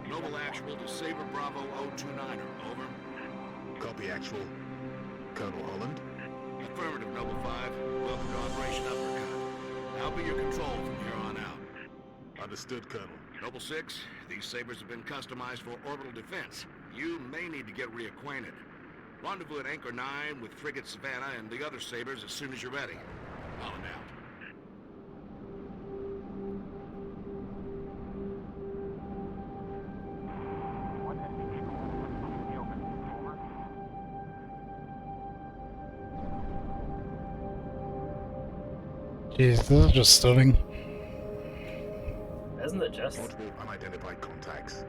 Noble Actual to Saber Bravo 029er, over. Copy, actual. Colonel Holland? Affirmative, Noble 5. Welcome to Operation Uppercut. I'll be your control from here on out. Understood, Colonel. Noble 6, these Sabers have been customized for orbital defense. You may need to get reacquainted. Rendezvous at Anchor 9 with Frigate Savannah and the other Sabers as soon as you're ready. On out. Jeez, this is just stunning. Isn't it just? Multiple unidentified contacts.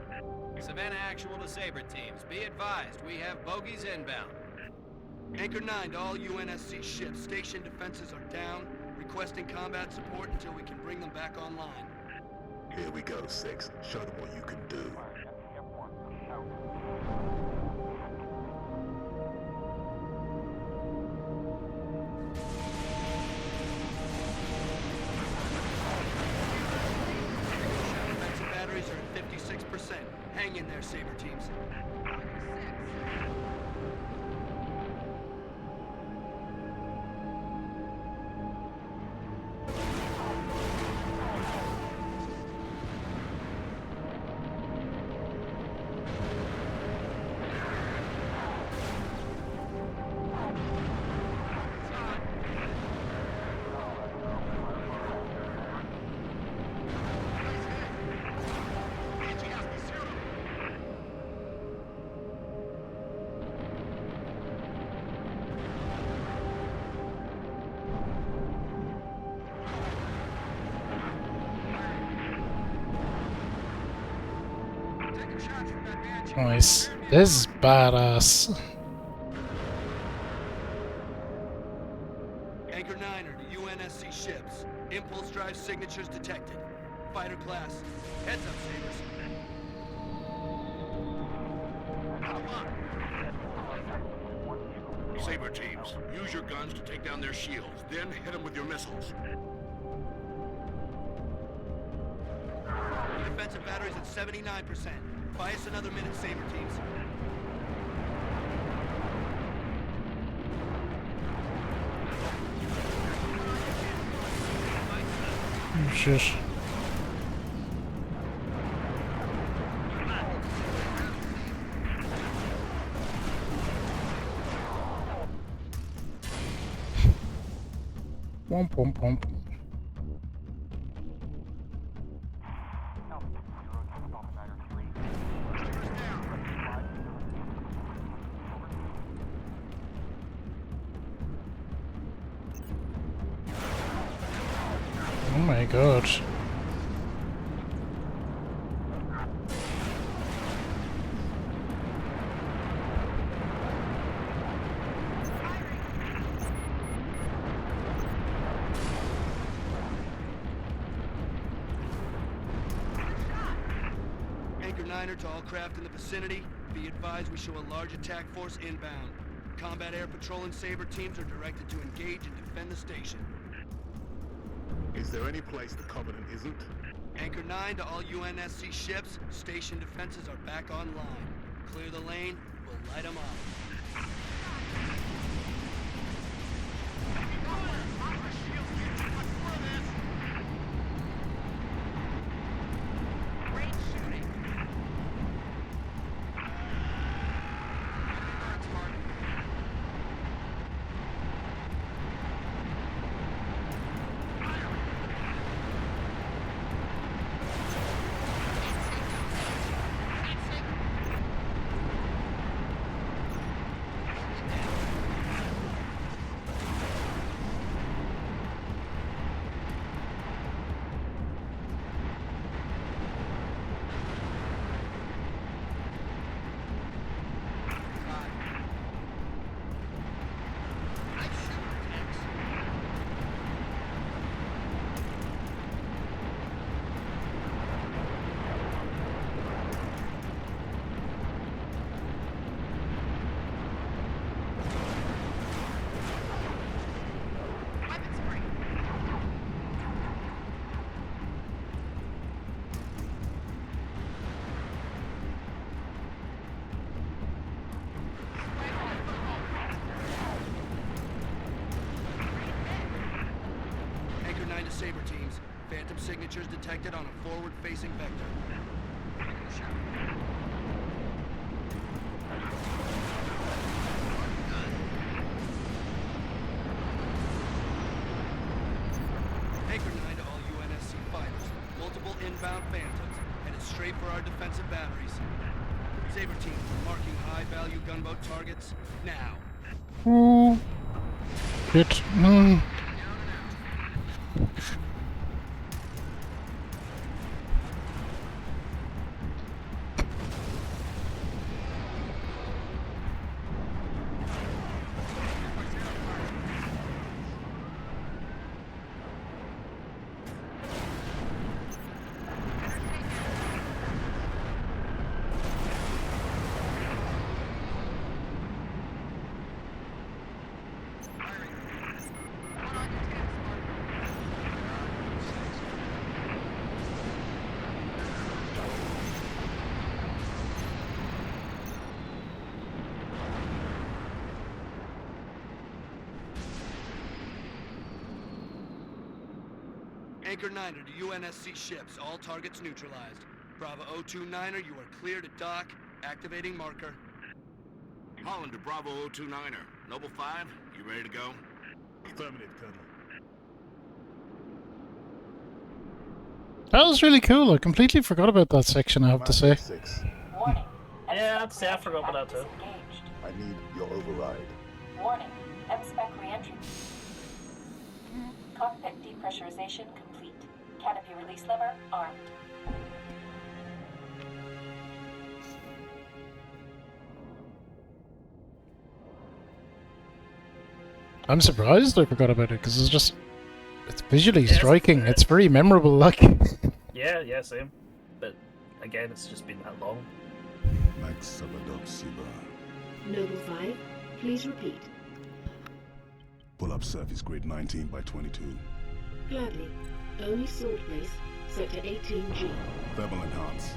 Savannah Actual to Saber teams. Be advised, we have bogies inbound. Anchor 9 to all UNSC ships. Station defenses are down. Requesting combat support until we can bring them back online. Here we go, 6. Show them what you can do. Defensive batteries are at 56%. Hang in there, Saber teams. Nice. This is badass. Anchor 9 are to UNSC ships. Impulse drive signatures detected. Fighter class. Heads up, Sabers. Saber teams, use your guns to take down their shields, then hit them with your missiles. Defensive battery's at 79%. Buy us another minute, Saber teams. Oh, shit. Womp womp womp. Oh my god. Anchor 9er to all craft in the vicinity. Be advised we show a large attack force inbound. Combat air patrol and Saber teams are directed to engage and defend the station. Is there any place the Covenant isn't? Anchor 9 to all UNSC ships. Station defenses are back online. Clear the lane. We'll light them up. Saber teams. Phantom signatures detected on a forward-facing vector. Anchor 9 to all UNSC fighters. Multiple inbound Phantoms, headed straight for our defensive batteries. Saber teams marking high-value gunboat targets now. Oh. Shit. No. Anchor 9er to UNSC ships. All targets neutralized. Bravo 029er, you are clear to dock. Activating marker. Holland to Bravo 029er. Noble 5, you ready to go? Affirmative, Colonel. That was really cool. I completely forgot about that section, I have to say. Warning. Yeah, I'd say I forgot about that too. I need your override. Warning. M-spec re-entry. Cockpit depressurization complete. Canopy release lever armed. I'm surprised I forgot about it because it's visually striking. It's very memorable, like. Yeah, same. But again, it's just been that long. Max Sabadok Siba. Noble 5, please repeat. Pull up surface grid 19 by 22. Gladly. Only Salt Base, Sector 18G. Thermal enhance.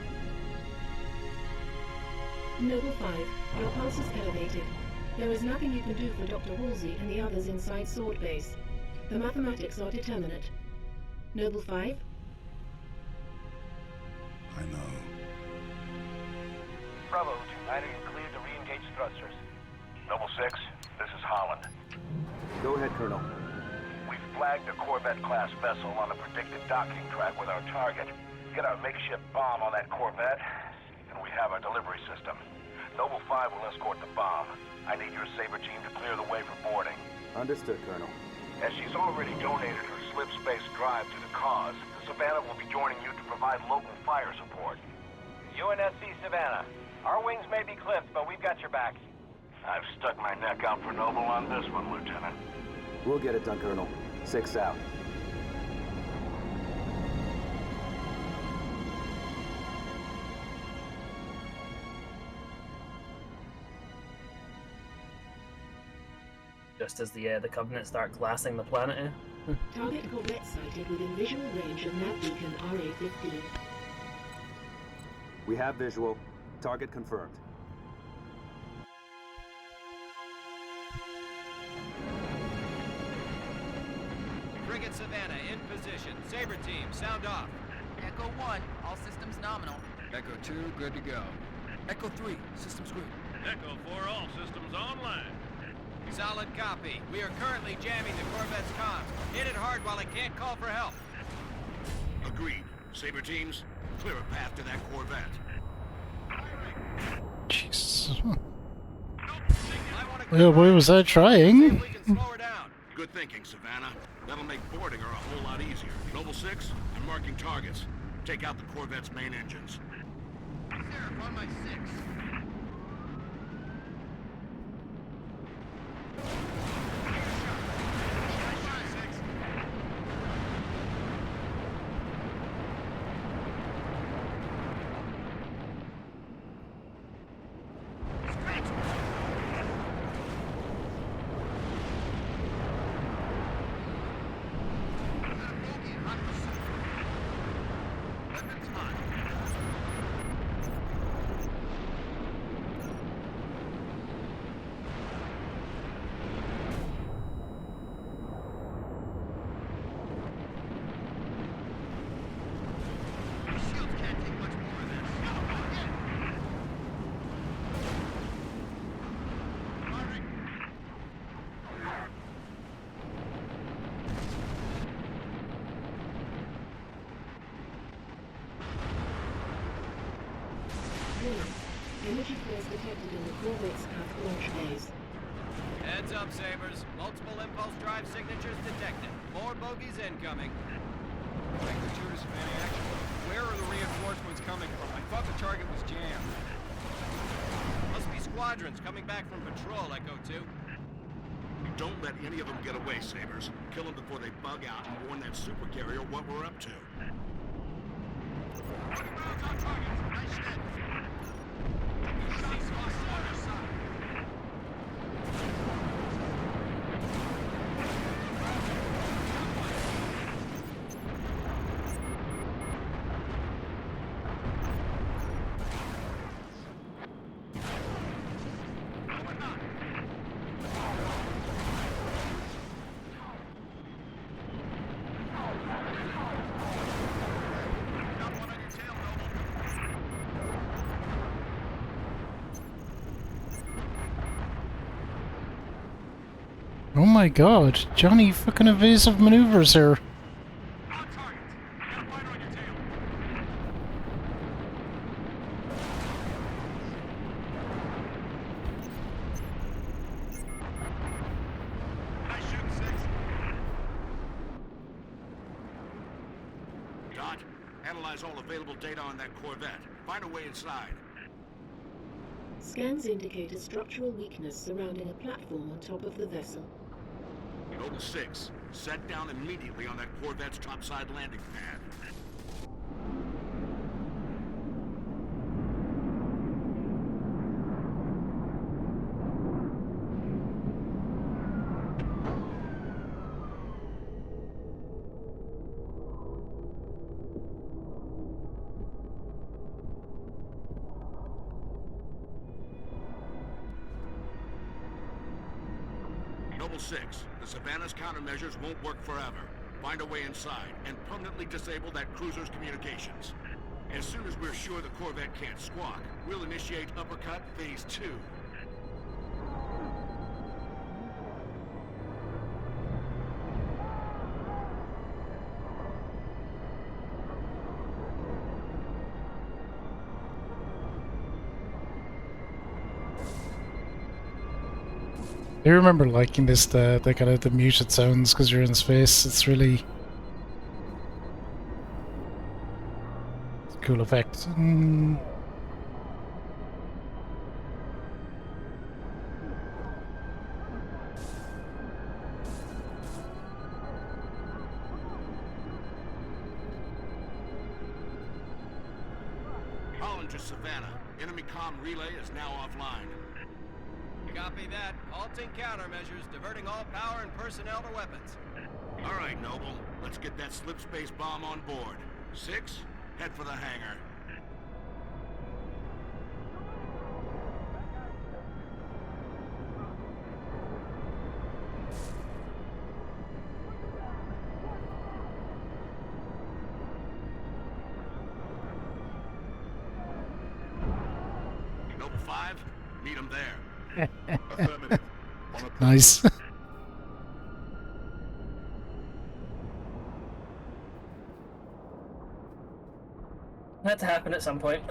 Noble 5, your pulse is elevated. There is nothing you can do for Dr. Halsey and the others inside Sword Base. The mathematics are determinate. Noble 5? I know. Bravo, 2-9, you're cleared to re-engage thrusters. Noble 6, this is Holland. Go ahead, Colonel. We've flagged a Corvette-class vessel on a predicted docking track with our target. Get our makeshift bomb on that Corvette, and we have our delivery system. Noble 5 will escort the bomb. I need your Saber team to clear the way for boarding. Understood, Colonel. As she's already donated her slip space drive to the cause, the Savannah will be joining you to provide local fire support. UNSC Savannah. Our wings may be clipped, but we've got your back. I've stuck my neck out for Noble on this one, Lieutenant. We'll get it done, Colonel. 6 out. Just as the Covenant start glassing the planet. Target Corvette sighted within visual range of nav beacon RA-15. We have visual. Target confirmed. Frigate Savannah in position. Saber team, sound off. Echo 1, all systems nominal. Echo 2, good to go. Echo 3, systems green. Echo 4, all systems online. Solid copy. We are currently jamming the Corvette's comms. Hit it hard while it can't call for help. Agreed. Saber teams, clear a path to that Corvette. Jesus. Oh boy, was I trying? Good thinking, Savannah. That'll make boarding her a whole lot easier. Noble 6, I'm marking targets. Take out the Corvette's main engines. Sheriff, on my 6. Energy flares detected in the Corvette's aft launch bays. Heads up, Sabers. Multiple impulse drive signatures detected. More bogies incoming. Magnitude is Savannah action. Where are the reinforcements coming from? I thought the target was jammed. Must be squadrons coming back from patrol, Echo 2. Don't let any of them get away, Sabers. Kill them before they bug out and warn that supercarrier what we're up to. Nice hit. Shots lost on our side. Oh my god, Johnny fucking evasive maneuvers here. Dot, analyze all available data on that Corvette. Find a way inside. Scans indicate a structural weakness surrounding a platform on top of the vessel. Noble 6, set down immediately on that Corvette's topside landing pad. Noble 6, the Savannah's countermeasures won't work forever. Find a way inside and permanently disable that cruiser's communications. As soon as we're sure the Corvette can't squawk, we'll initiate Uppercut Phase 2. I remember liking this, the kind of the muted sounds because you're in space. It's really cool effect. Holland to Savannah. Enemy comm relay is now offline. Copy that. Halting countermeasures, diverting all power and personnel to weapons. All right, Noble. Let's get that slip space bomb on board. 6, head for the hangar. Noble 5, meet him there. Nice. That had to happen at some point.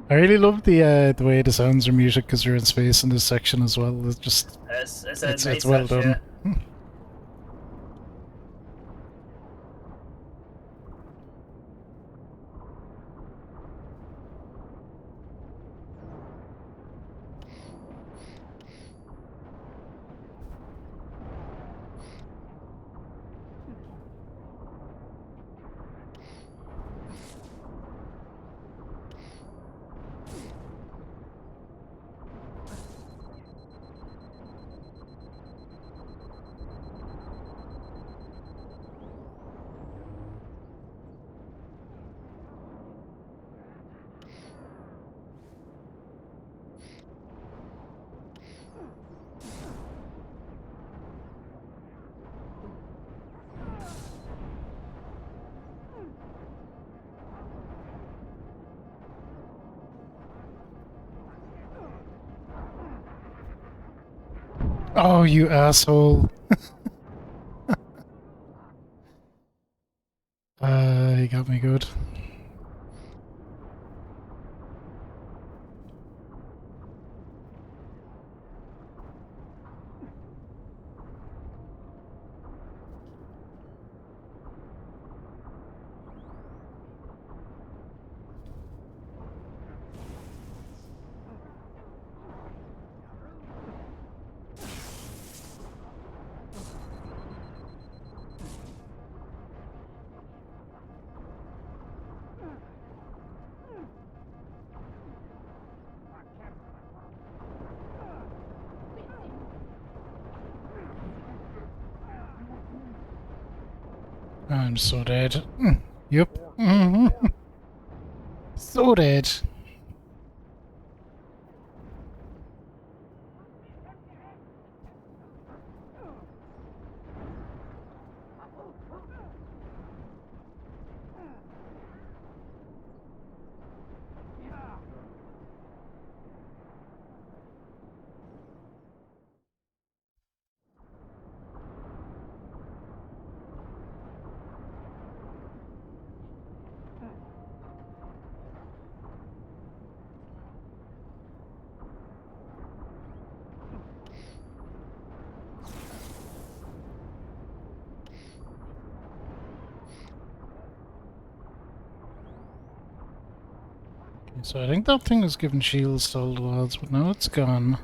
I really love the way the sounds are muted because you're in space in this section as well. It's just It's a nice well touch, done. yeah. Oh, you asshole. You got me good. I'm so dead. Yep. So dead. So I think that thing was giving shields to all the lads, but now it's gone.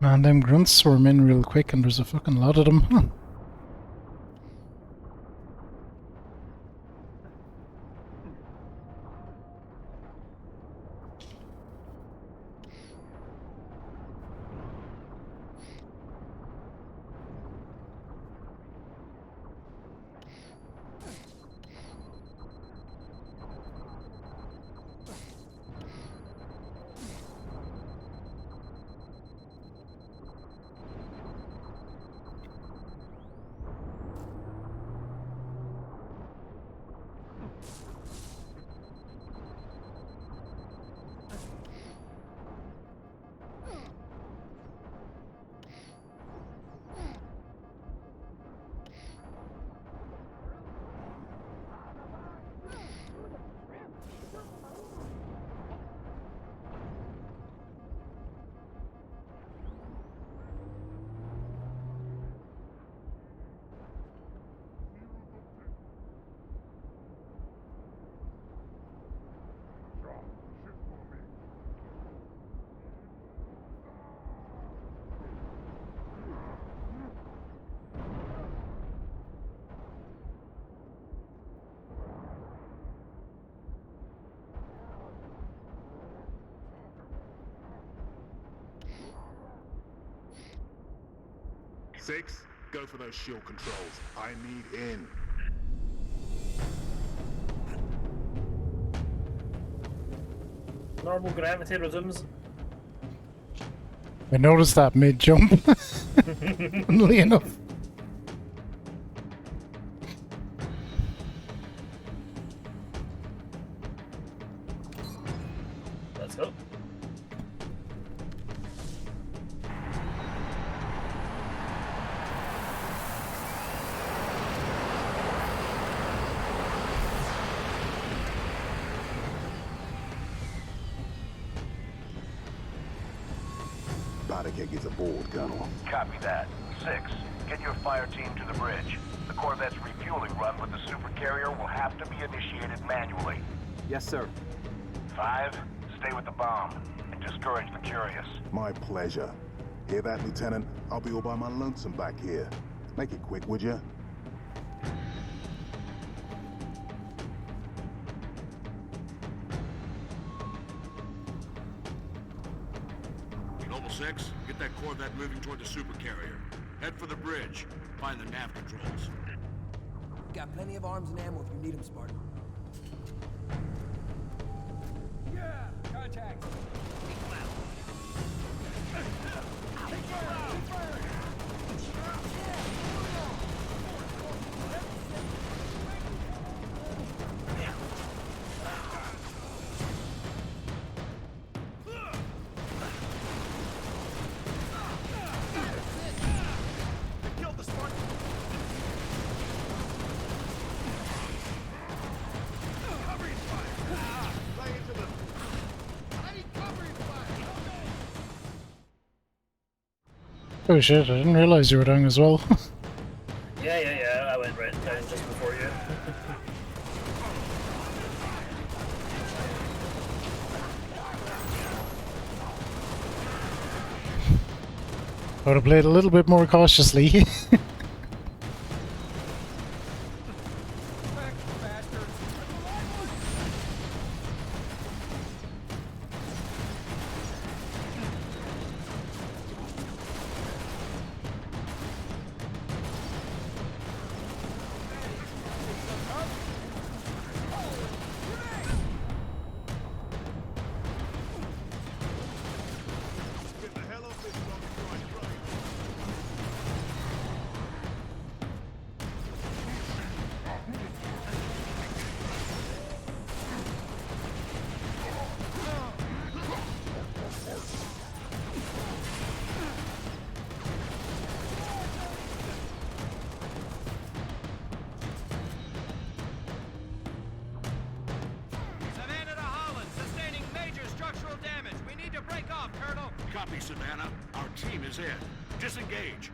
Man, them grunts swarm in real quick and there's a fucking lot of them. Six, go for those shield controls. I need in. Normal gravity resumes. I noticed that mid-jump. Funnily enough. Let's go. Powder keg is aboard, Colonel. Copy that. 6, get your fire team to the bridge. The Corvette's refueling run with the supercarrier will have to be initiated manually. Yes, sir. 5, stay with the bomb and discourage the curious. My pleasure. Hear that, Lieutenant? I'll be all by my lonesome back here. Make it quick, would you? Noble 6, get that Corvette moving toward the supercarrier. Head for the bridge. Find the nav controls. Got plenty of arms and ammo if you need them, Spartan. Yeah! Contact! Oh shit, I didn't realize you were down as well. Yeah, I went right down just before you. I would have played a little bit more cautiously. Copy, Savannah. Our team is in. Disengage.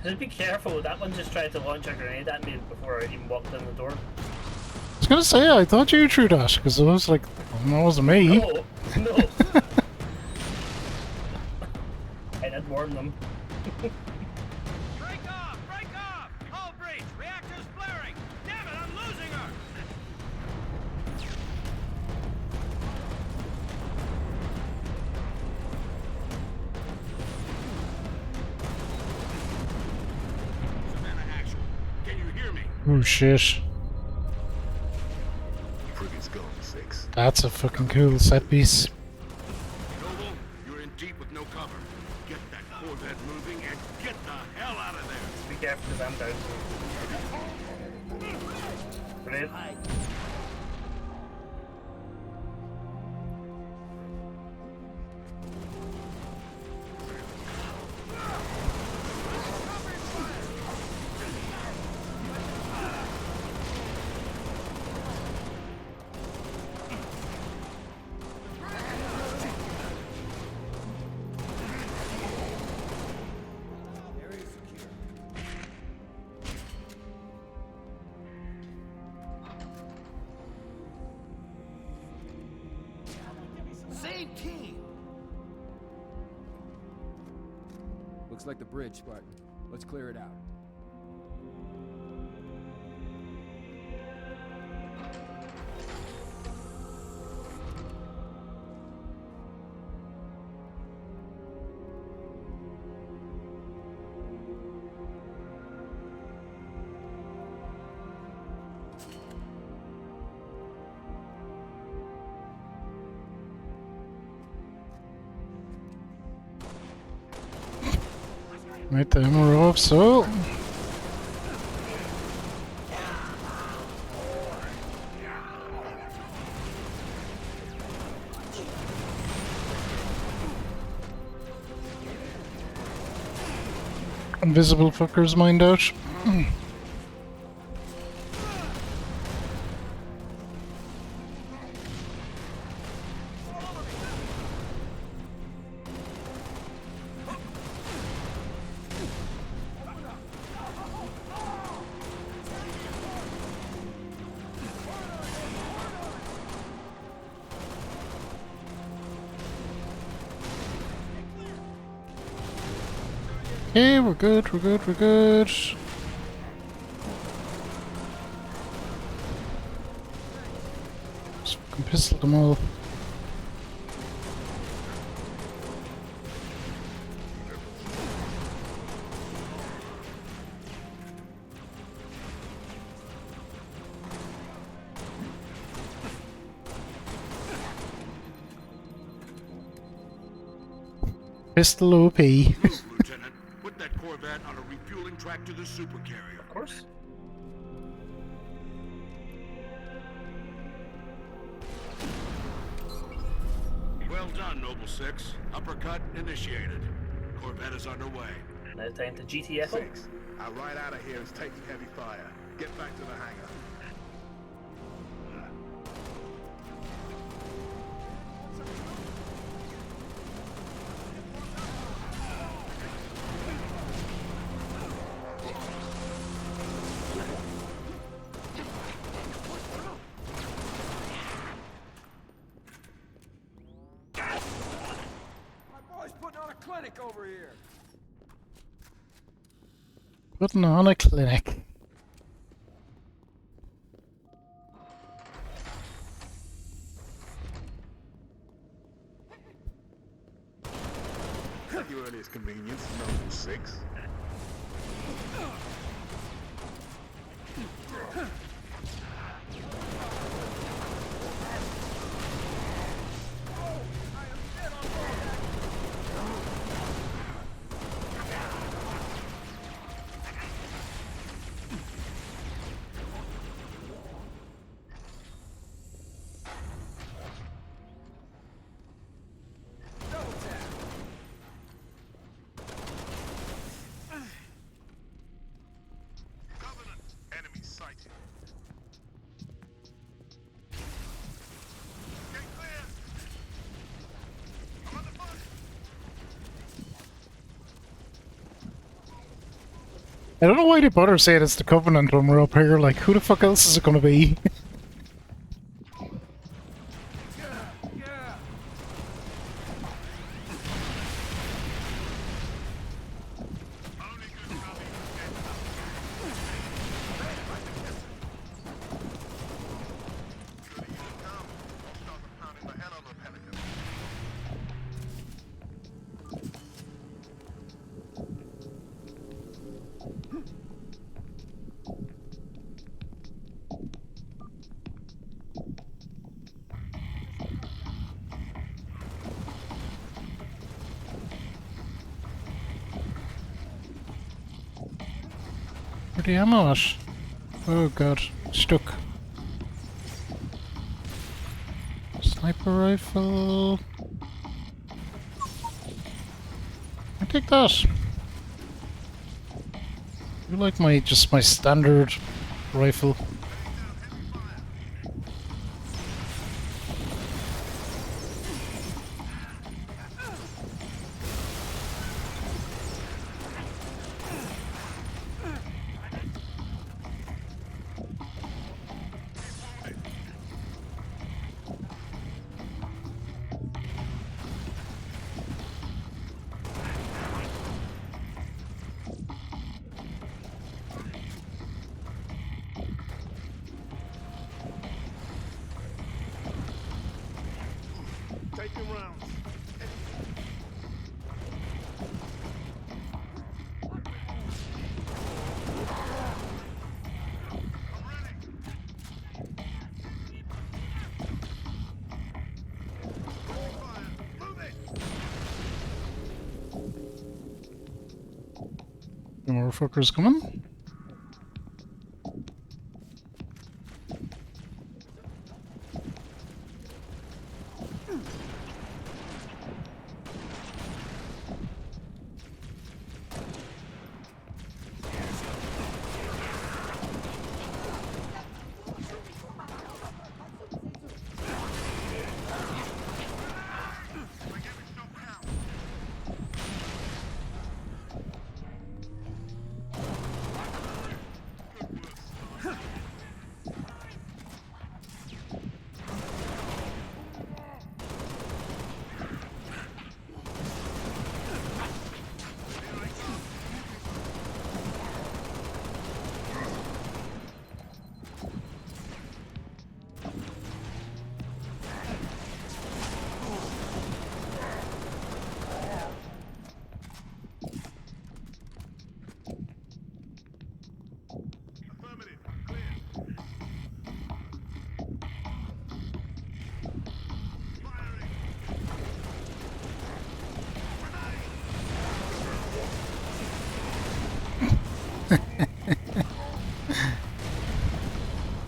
Just be careful. That one just tried to launch a grenade at me before I even walked in the door. I was gonna say, I thought you threw that, because I was like, well, that wasn't me. No, no. I did warn them. Break off! Break off! Hull breach! Reactor's flaring! Damn it, I'm losing her! Savannah Actual. Can you hear me? Oh shit. Frigate's gone, 6. That's a fucking cool set piece. Noble, you're in deep with no cover. Get that Corvette moving and get the hell out of there. Be careful because I'm down. Brilliant. Same team! Looks like the bridge, Spartan. Let's clear it out. Right then, we're off, so... Invisible fuckers mind out. Okay, we're good, we're good, we're good. Just fucking pistol them all. Pistol OP. Lieutenant, put that Corvette on a refueling track to the supercarrier. Of course. Well done, Noble 6. Uppercut initiated. Corvette is underway. Now time to GTF. 6. Our ride out of here is taking heavy fire. Get back to the hangar. Putting on a clinic over here. Putting on a clinic. At your earliest convenience, Noble 6. Enemy sighted. I don't know why they bother saying it's the Covenant when we're up here. Like, who the fuck else is it gonna be? Where the ammo at? Oh god, stuck. Sniper rifle. I take that. I like my my standard rifle. Taking rounds. The more fuckers coming.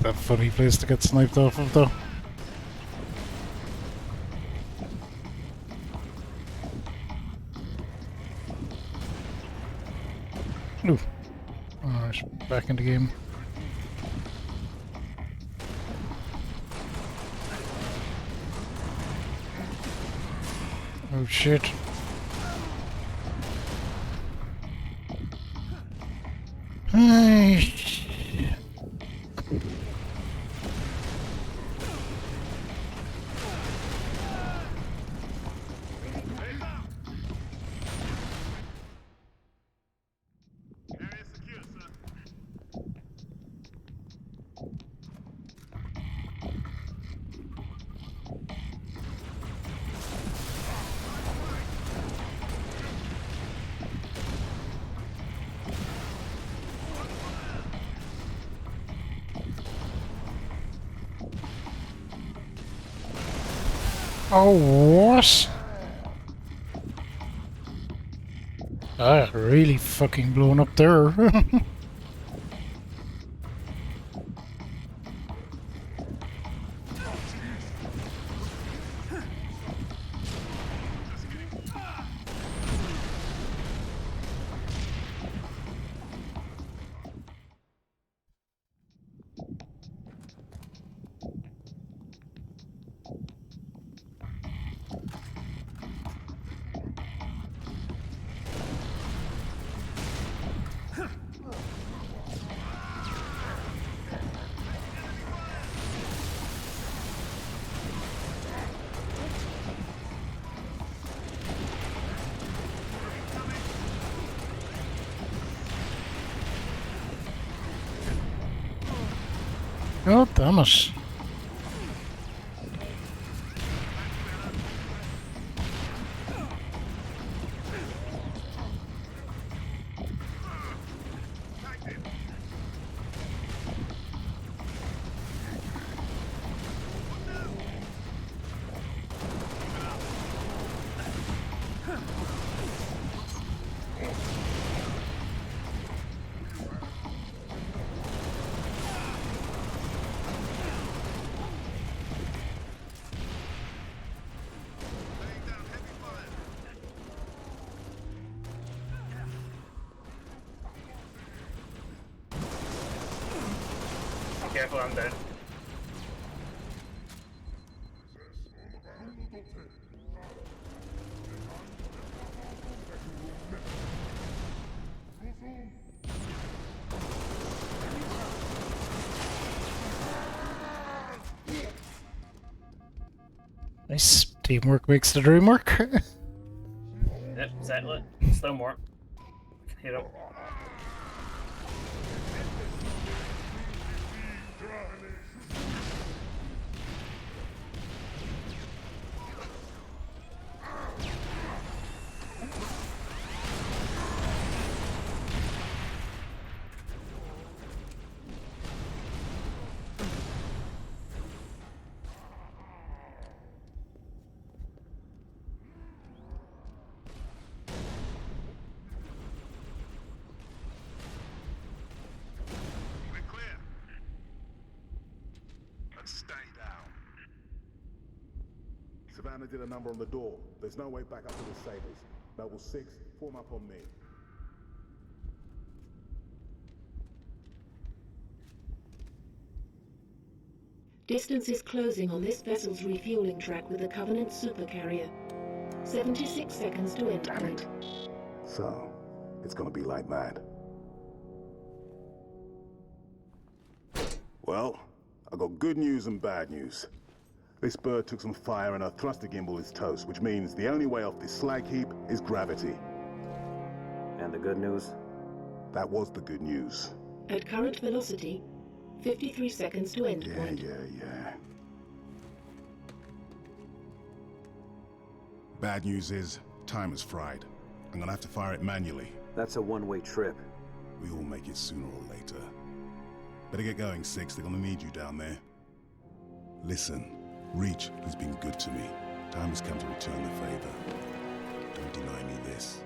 That funny place to get sniped off of though. Ooh. Alright, back in the game. Oh shit. Hey. Oh, what? Ah, really fucking blown up there. Oh, damn it. Careful, I'm down. Nice. Teamwork makes the dream work. Yep, exactly. Still more. Hear him. Stay down. Savannah did a number on the door. There's no way back up to the Sabres. Noble 6, form up on me. Distance is closing on this vessel's refueling track with the Covenant supercarrier. 76 seconds to end point. So, it's gonna be like that. Well, I got good news and bad news. This bird took some fire and our thruster gimbal is toast, which means the only way off this slag heap is gravity. And the good news? That was the good news. At current velocity, 53 seconds to end point. Yeah. Bad news is, time is fried. I'm gonna have to fire it manually. That's a one-way trip. We all make it sooner or later. Better get going, 6. They're gonna need you down there. Listen, Reach has been good to me. Time has come to return the favor. Don't deny me this.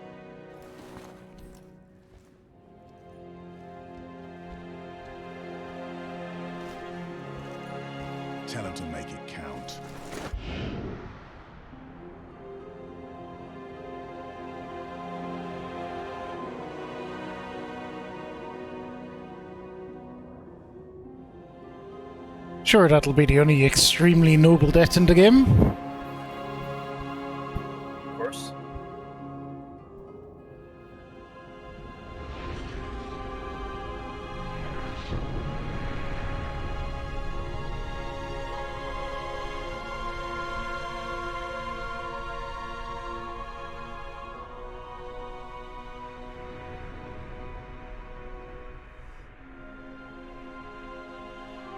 Tell him to make it count. Sure, that'll be the only extremely noble death in the game. Of course.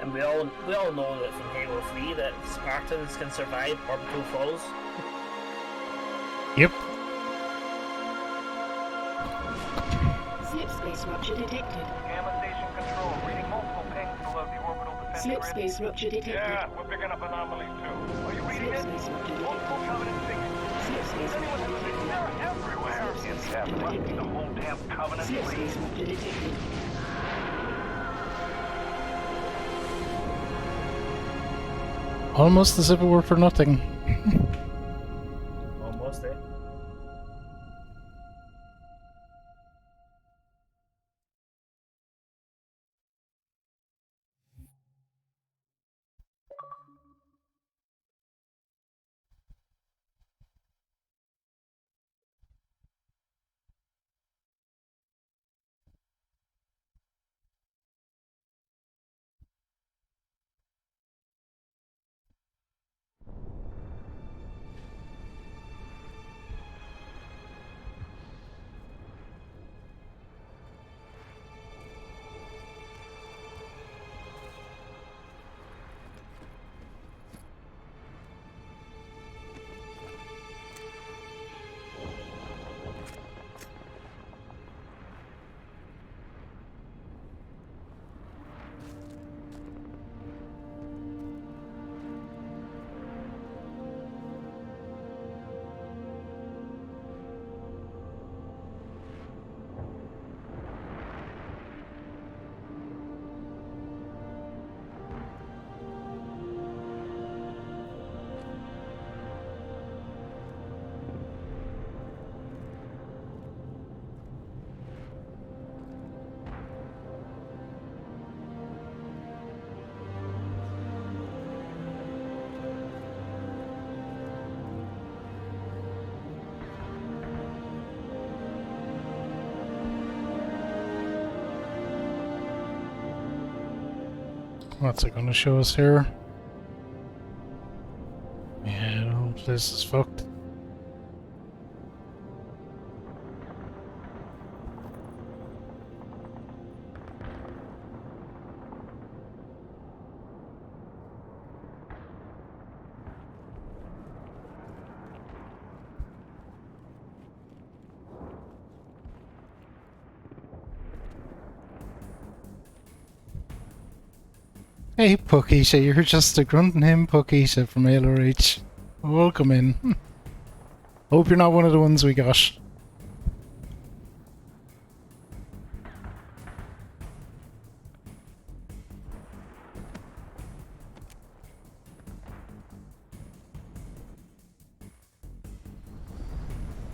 And we all know that from Halo 3 that Spartans can survive orbital falls. Yep. Slip space rupture detected. Gamma station control, reading multiple pings below the orbital defense Slip grid. space rupture detected. Yeah, we're picking up anomalies too. Are you reading Slip it? space rupture Multiple detected. Covenant signatures. Slip space Anyone rupture who's detected. they're everywhere. Slip space Yeah, rupture what? detected. The whole damn Covenant, Slip please. space rupture detected. Almost as if it were for nothing. Almost there. What's it gonna show us here? Yeah, the whole place is fucked. Hey Pukisha, you're just a grunt named Pukisha from Halo Reach. Welcome in. Hope you're not one of the ones we got.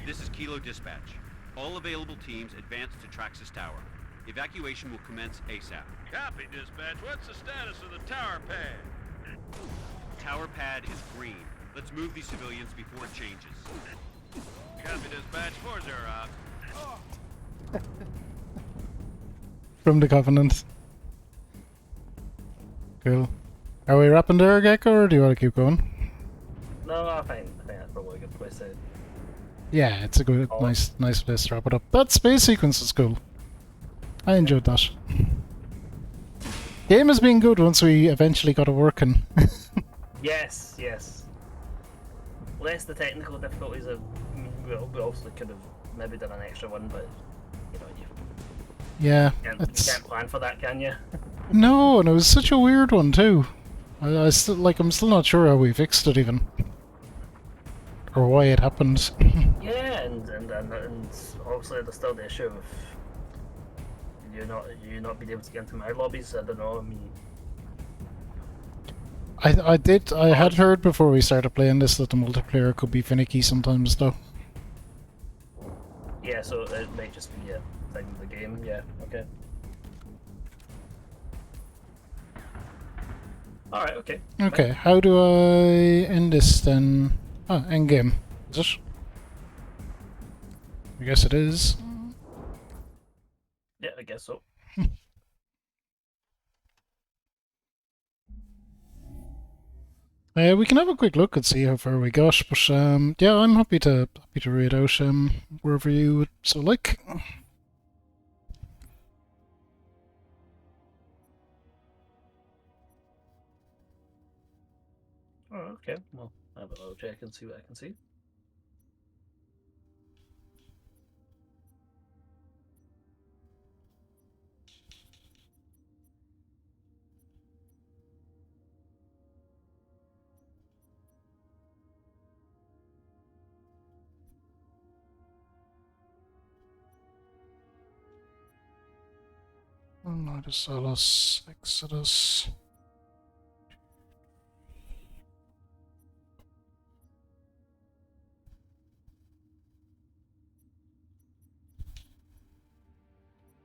This is Kilo Dispatch. All available teams advance to Traxxas Tower. Evacuation will commence ASAP. Copy, dispatch. What's the status of the tower pad? Tower pad is green. Let's move these civilians before it changes. Copy, dispatch. 4-0 out. From the Covenant. Cool. Are we wrapping there, Gecko, or do you want to keep going? No, I think that's probably a good place to... Yeah, it's a good, nice place to wrap it up. That space sequence is cool. I enjoyed that. Game has been good once we eventually got it working. Yes, yes. Less the technical difficulties of... we also could have maybe done an extra one, but... you know, Yeah, you can't plan for that, can you? No, and it was such a weird one too. I'm still not sure how we fixed it even. Or why it happened. Yeah, and obviously there's still the issue of you not being able to get into my lobbies. I don't know. I mean, I had heard before we started playing this that the multiplayer could be finicky sometimes though. Yeah, so it might just be a thing of the game. Yeah, okay. All right, okay. Okay, how do I end this then? Ah, end game. Is it? I guess it is. Yeah, I guess so. We can have a quick look and see how far we got, but yeah, I'm happy to read out wherever you would so like. Oh, okay. Well, I'll have a little check and see what I can see. Nodus, Alus, Exodus.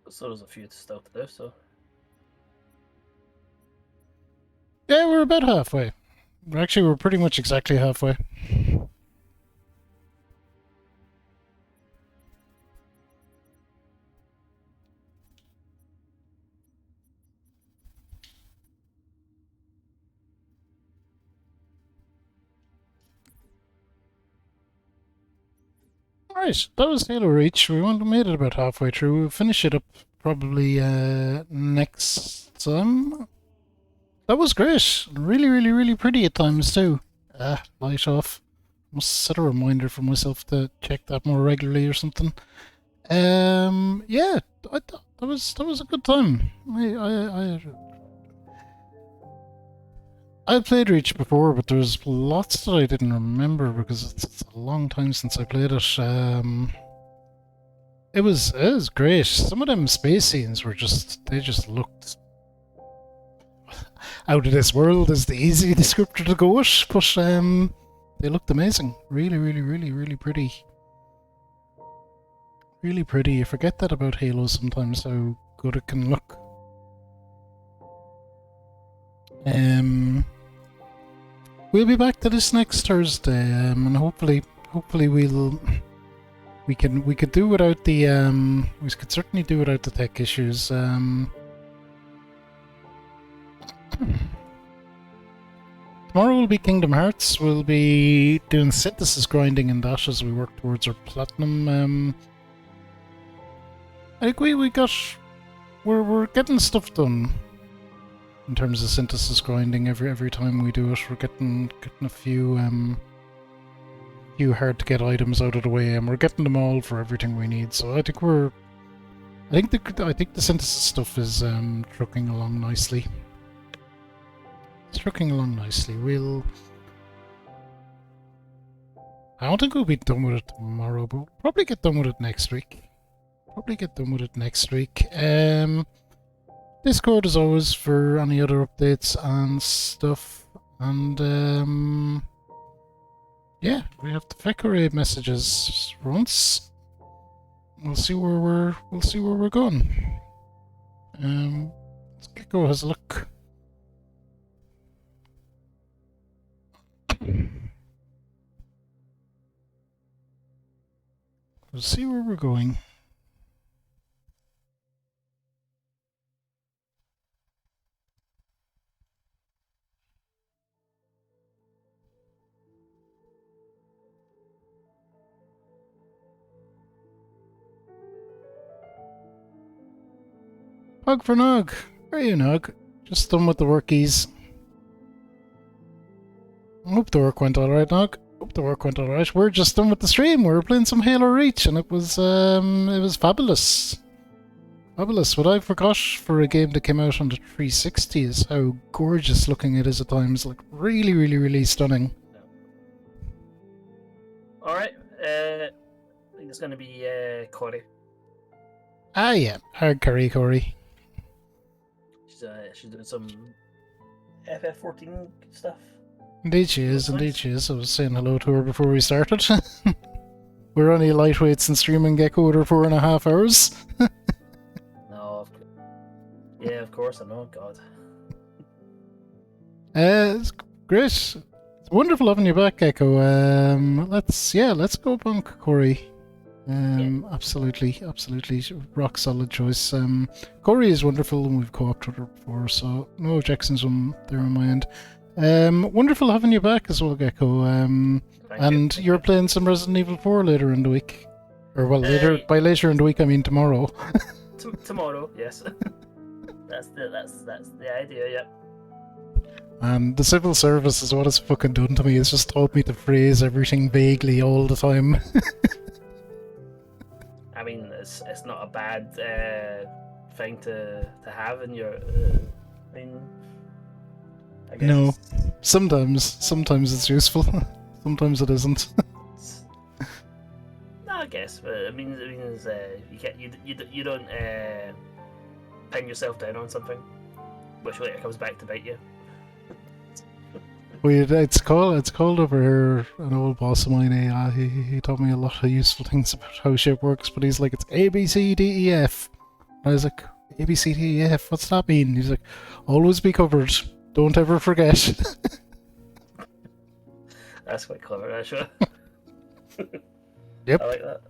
So there's a few still to do, so... Yeah, we're about halfway. Actually, we're pretty much exactly halfway. Right, that was Halo Reach. We made it about halfway through. We'll finish it up probably next time. That was great. Really, really, really pretty at times too. Light off. Must set a reminder for myself to check that more regularly or something. Yeah, that was a good time. I played Reach before, but there was lots that I didn't remember because it's a long time since I played it. It was great. Some of them space scenes were they just looked out of this world is the easy descriptor to go with, but they looked amazing. Really, really, really, really pretty. Really pretty. You forget that about Halo sometimes, how good it can look. We'll be back to this next Thursday, and hopefully we could do without the we could certainly do without the tech issues. tomorrow will be Kingdom Hearts. We'll be doing synthesis grinding in that as we work towards our platinum. I think we're getting stuff done in terms of synthesis grinding. Every time we do it, we're getting a few hard to get items out of the way, and we're getting them all for everything we need. So I think the synthesis stuff is trucking along nicely. It's trucking along nicely. I don't think we'll be done with it tomorrow, but we'll probably get done with it next week. Discord as always for any other updates and stuff. And yeah, we have the Fekore messages once. We'll see where we're going. Let's go has a look. We'll see where we're going. Nog for Nog. How are you, Nog? Just done with the workies. I hope the work went alright, Nog. Hope the work went alright. We're just done with the stream. We were playing some Halo Reach and it was fabulous. Fabulous. What I forgot for a game that came out on the 360 is how gorgeous looking it is at times. Like really, really, really stunning. Alright, I think it's gonna be Corey. Ah yeah, hard curry Corey. She's doing some FF14 stuff. Indeed she is, indeed she is. I was saying hello to her before we started. We're only lightweights and streaming Gecko with her 4.5 hours. No, yeah, of course, I know, God. It's great. It's wonderful having you back, Gecko. Let's go punk, Corey. Absolutely, rock solid choice. Corey is wonderful and we've co-opted her before, so no objections there on my end. Wonderful having you back as well, Gecko. And you're playing some Resident Evil 4 later in the week. Or well, by later in the week I mean tomorrow. Tomorrow, yes. That's the idea, yeah. And the civil service is what it's fucking done to me. It's just taught me to phrase everything vaguely all the time. I mean, it's not a bad thing to have in your. I mean, I guess. No, sometimes it's useful. Sometimes it isn't. No, I guess, but it means you don't pin yourself down on something, which later comes back to bite you. It's called over here, an old boss of mine, he taught me a lot of useful things about how shit works, but he's like, it's A, B, C, D, E, F. And I was like, A, B, C, D, E, F, what's that mean? He's like, always be covered, don't ever forget. That's quite clever, actually. Yep. I like that.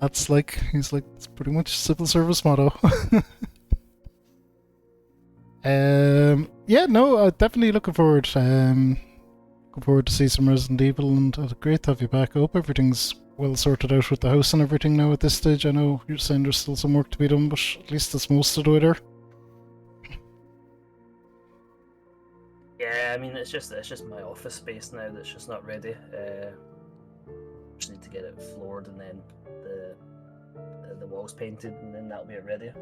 That's like, he's like, it's pretty much civil service motto. Yeah, no, definitely looking forward. Looking forward to see some Resident Evil, and great to have you back. I hope everything's well sorted out with the house and everything now at this stage. I know you're saying there's still some work to be done, but at least it's most of the way there. Yeah, I mean, it's just my office space now that's just not ready. Just need to get it floored and then the walls painted, and then that'll be it ready.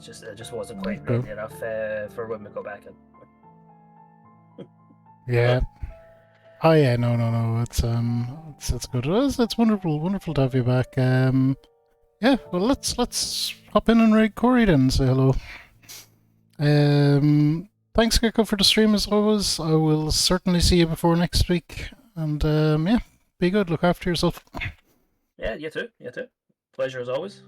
It just wasn't quite ready enough for when we go back in. Yeah. Oh yeah, no. It's good. It's wonderful to have you back. Yeah. Well, let's hop in and raid Corey then. Say hello. Thanks, Gecko, for the stream as always. I will certainly see you before next week. And yeah, be good. Look after yourself. Yeah, you too. Pleasure as always.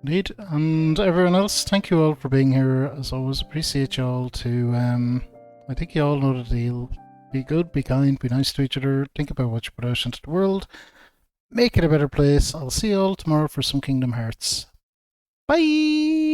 Indeed, and everyone else, thank you all for being here as always. Appreciate you all too. I think you all know the deal. Be good, be kind, be nice to each other. Think about what you put out into the world. Make it a better place. I'll see you all tomorrow for some Kingdom Hearts. Bye!